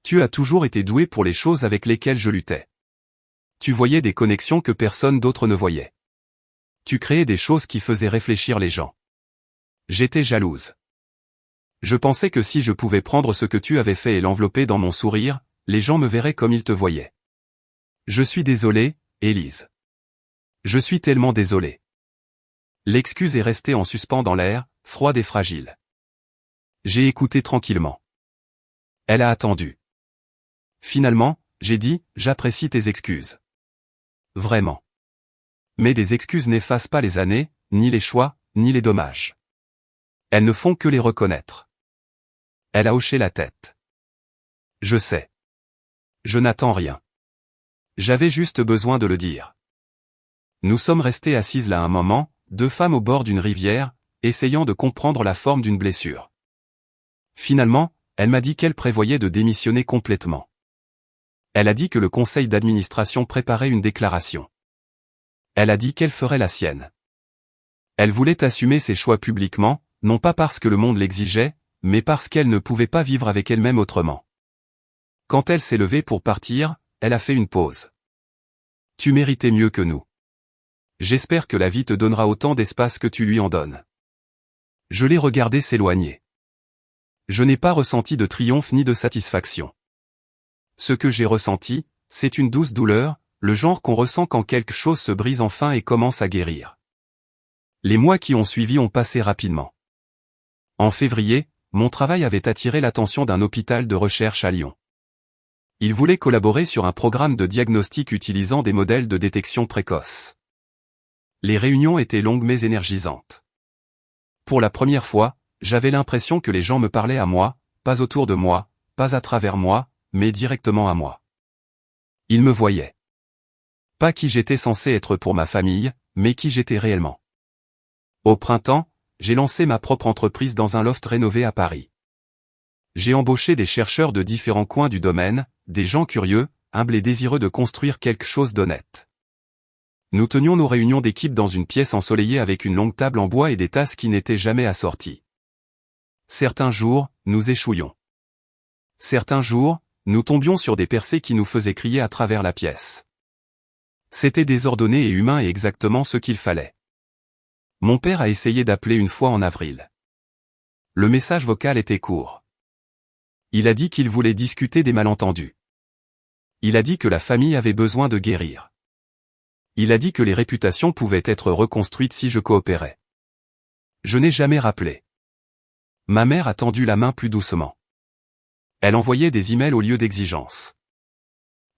Tu as toujours été doué pour les choses avec lesquelles je luttais. Tu voyais des connexions que personne d'autre ne voyait. Tu créais des choses qui faisaient réfléchir les gens. J'étais jalouse. Je pensais que si je pouvais prendre ce que tu avais fait et l'envelopper dans mon sourire, les gens me verraient comme ils te voyaient. Je suis désolé, Élise. Je suis tellement désolé. L'excuse est restée en suspens dans l'air, froide et fragile. J'ai écouté tranquillement. Elle a attendu. Finalement, j'ai dit, j'apprécie tes excuses. Vraiment. Mais des excuses n'effacent pas les années, ni les choix, ni les dommages. Elles ne font que les reconnaître. Elle a hoché la tête. Je sais. Je n'attends rien. J'avais juste besoin de le dire. Nous sommes restés assises là un moment, deux femmes au bord d'une rivière, essayant de comprendre la forme d'une blessure. Finalement, elle m'a dit qu'elle prévoyait de démissionner complètement. Elle a dit que le conseil d'administration préparait une déclaration. Elle a dit qu'elle ferait la sienne. Elle voulait assumer ses choix publiquement, non pas parce que le monde l'exigeait, mais parce qu'elle ne pouvait pas vivre avec elle-même autrement. Quand elle s'est levée pour partir, elle a fait une pause. Tu méritais mieux que nous. J'espère que la vie te donnera autant d'espace que tu lui en donnes. Je l'ai regardée s'éloigner. Je n'ai pas ressenti de triomphe ni de satisfaction. Ce que j'ai ressenti, c'est une douce douleur, le genre qu'on ressent quand quelque chose se brise enfin et commence à guérir. Les mois qui ont suivi ont passé rapidement. En février, mon travail avait attiré l'attention d'un hôpital de recherche à Lyon. Il voulait collaborer sur un programme de diagnostic utilisant des modèles de détection précoce. Les réunions étaient longues mais énergisantes. Pour la première fois, j'avais l'impression que les gens me parlaient à moi, pas autour de moi, pas à travers moi, mais directement à moi. Ils me voyaient. Pas qui j'étais censé être pour ma famille, mais qui j'étais réellement. Au printemps, j'ai lancé ma propre entreprise dans un loft rénové à Paris. J'ai embauché des chercheurs de différents coins du domaine, des gens curieux, humbles et désireux de construire quelque chose d'honnête. Nous tenions nos réunions d'équipe dans une pièce ensoleillée avec une longue table en bois et des tasses qui n'étaient jamais assorties. Certains jours, nous échouions. Certains jours, nous tombions sur des percées qui nous faisaient crier à travers la pièce. C'était désordonné et humain et exactement ce qu'il fallait. Mon père a essayé d'appeler une fois en avril. Le message vocal était court. Il a dit qu'il voulait discuter des malentendus. Il a dit que la famille avait besoin de guérir. Il a dit que les réputations pouvaient être reconstruites si je coopérais. Je n'ai jamais rappelé. Ma mère a tendu la main plus doucement. Elle envoyait des emails au lieu d'exigences.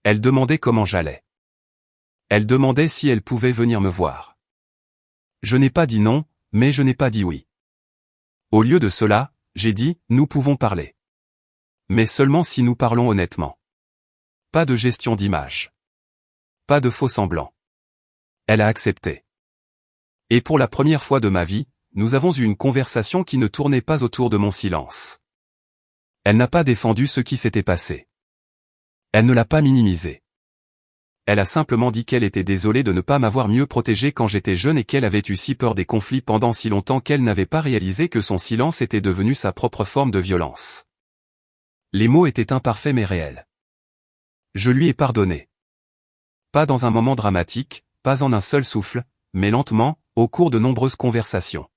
Elle demandait comment j'allais. Elle demandait si elle pouvait venir me voir. Je n'ai pas dit non, mais je n'ai pas dit oui. Au lieu de cela, j'ai dit, nous pouvons parler. Mais seulement si nous parlons honnêtement. Pas de gestion d'image. Pas de faux semblants. Elle a accepté. Et pour la première fois de ma vie, nous avons eu une conversation qui ne tournait pas autour de mon silence. Elle n'a pas défendu ce qui s'était passé. Elle ne l'a pas minimisé. Elle a simplement dit qu'elle était désolée de ne pas m'avoir mieux protégé quand j'étais jeune et qu'elle avait eu si peur des conflits pendant si longtemps qu'elle n'avait pas réalisé que son silence était devenu sa propre forme de violence. Les mots étaient imparfaits mais réels. Je lui ai pardonné. Pas dans un moment dramatique, pas en un seul souffle, mais lentement, au cours de nombreuses conversations.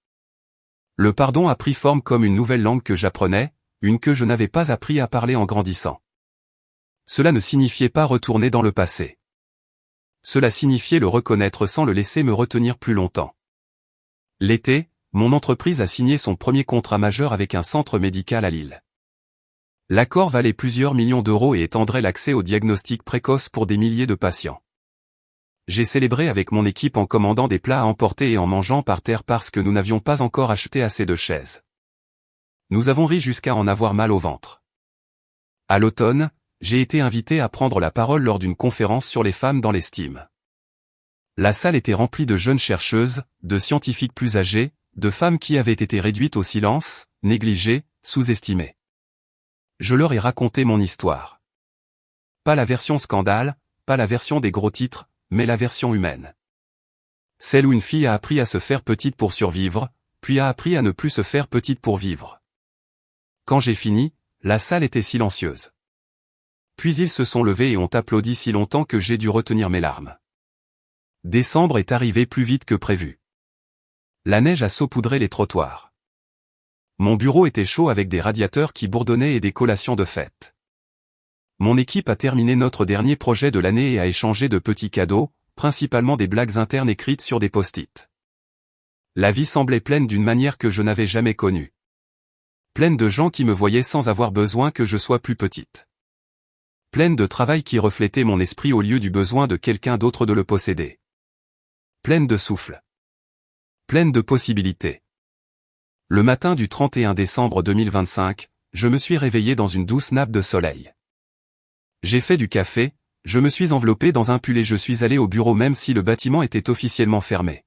Le pardon a pris forme comme une nouvelle langue que j'apprenais, une que je n'avais pas appris à parler en grandissant. Cela ne signifiait pas retourner dans le passé. Cela signifiait le reconnaître sans le laisser me retenir plus longtemps. L'été, mon entreprise a signé son premier contrat majeur avec un centre médical à Lille. L'accord valait plusieurs millions d'euros et étendrait l'accès au diagnostic précoce pour des milliers de patients. J'ai célébré avec mon équipe en commandant des plats à emporter et en mangeant par terre parce que nous n'avions pas encore acheté assez de chaises. Nous avons ri jusqu'à en avoir mal au ventre. À l'automne, j'ai été invité à prendre la parole lors d'une conférence sur les femmes dans l'estime. La salle était remplie de jeunes chercheuses, de scientifiques plus âgés, de femmes qui avaient été réduites au silence, négligées, sous-estimées. Je leur ai raconté mon histoire. Pas la version scandale, pas la version des gros titres, mais la version humaine. Celle où une fille a appris à se faire petite pour survivre, puis a appris à ne plus se faire petite pour vivre. Quand j'ai fini, la salle était silencieuse. Puis ils se sont levés et ont applaudi si longtemps que j'ai dû retenir mes larmes. Décembre est arrivé plus vite que prévu. La neige a saupoudré les trottoirs. Mon bureau était chaud avec des radiateurs qui bourdonnaient et des collations de fête. Mon équipe a terminé notre dernier projet de l'année et a échangé de petits cadeaux, principalement des blagues internes écrites sur des post-it. La vie semblait pleine d'une manière que je n'avais jamais connue. Pleine de gens qui me voyaient sans avoir besoin que je sois plus petite. Pleine de travail qui reflétait mon esprit au lieu du besoin de quelqu'un d'autre de le posséder. Pleine de souffle. Pleine de possibilités. Le matin du 31 décembre 2025, je me suis réveillé dans une douce nappe de soleil. J'ai fait du café, je me suis enveloppé dans un pull et je suis allé au bureau même si le bâtiment était officiellement fermé.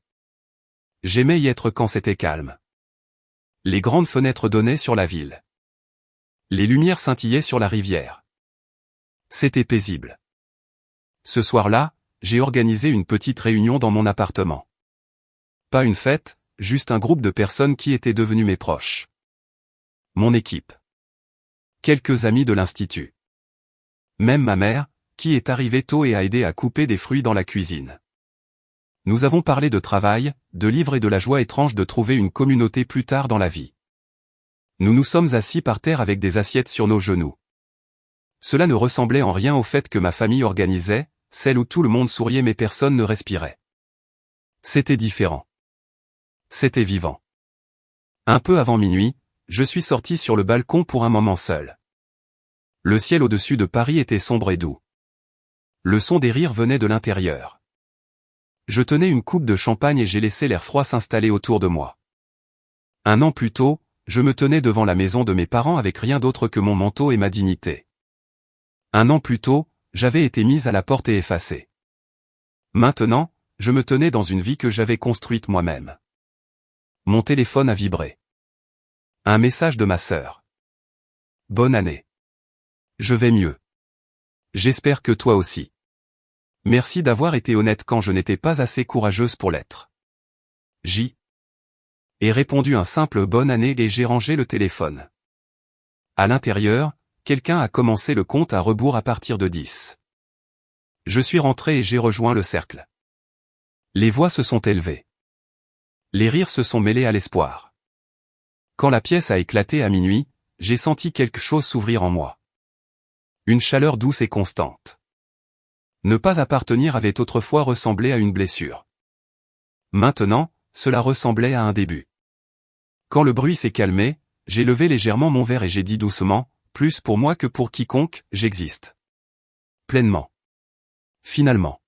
J'aimais y être quand c'était calme. Les grandes fenêtres donnaient sur la ville. Les lumières scintillaient sur la rivière. C'était paisible. Ce soir-là, j'ai organisé une petite réunion dans mon appartement. Pas une fête, juste un groupe de personnes qui étaient devenues mes proches. Mon équipe. Quelques amis de l'institut. Même ma mère, qui est arrivée tôt et a aidé à couper des fruits dans la cuisine. Nous avons parlé de travail, de livres et de la joie étrange de trouver une communauté plus tard dans la vie. Nous nous sommes assis par terre avec des assiettes sur nos genoux. Cela ne ressemblait en rien au fait que ma famille organisait, celle où tout le monde souriait mais personne ne respirait. C'était différent. C'était vivant. Un peu avant minuit, je suis sorti sur le balcon pour un moment seul. Le ciel au-dessus de Paris était sombre et doux. Le son des rires venait de l'intérieur. Je tenais une coupe de champagne et j'ai laissé l'air froid s'installer autour de moi. 1 an plus tôt, je me tenais devant la maison de mes parents avec rien d'autre que mon manteau et ma dignité. 1 an plus tôt, j'avais été mise à la porte et effacée. Maintenant, je me tenais dans une vie que j'avais construite moi-même. Mon téléphone a vibré. Un message de ma sœur. Bonne année. Je vais mieux. J'espère que toi aussi. Merci d'avoir été honnête quand je n'étais pas assez courageuse pour l'être. J. ai répondu un simple bonne année et j'ai rangé le téléphone. À l'intérieur, quelqu'un a commencé le compte à rebours à partir de 10. Je suis rentré et j'ai rejoint le cercle. Les voix se sont élevées. Les rires se sont mêlés à l'espoir. Quand la pièce a éclaté à minuit, j'ai senti quelque chose s'ouvrir en moi. Une chaleur douce et constante. Ne pas appartenir avait autrefois ressemblé à une blessure. Maintenant, cela ressemblait à un début. Quand le bruit s'est calmé, j'ai levé légèrement mon verre et j'ai dit doucement, plus pour moi que pour quiconque, j'existe. Pleinement. Finalement.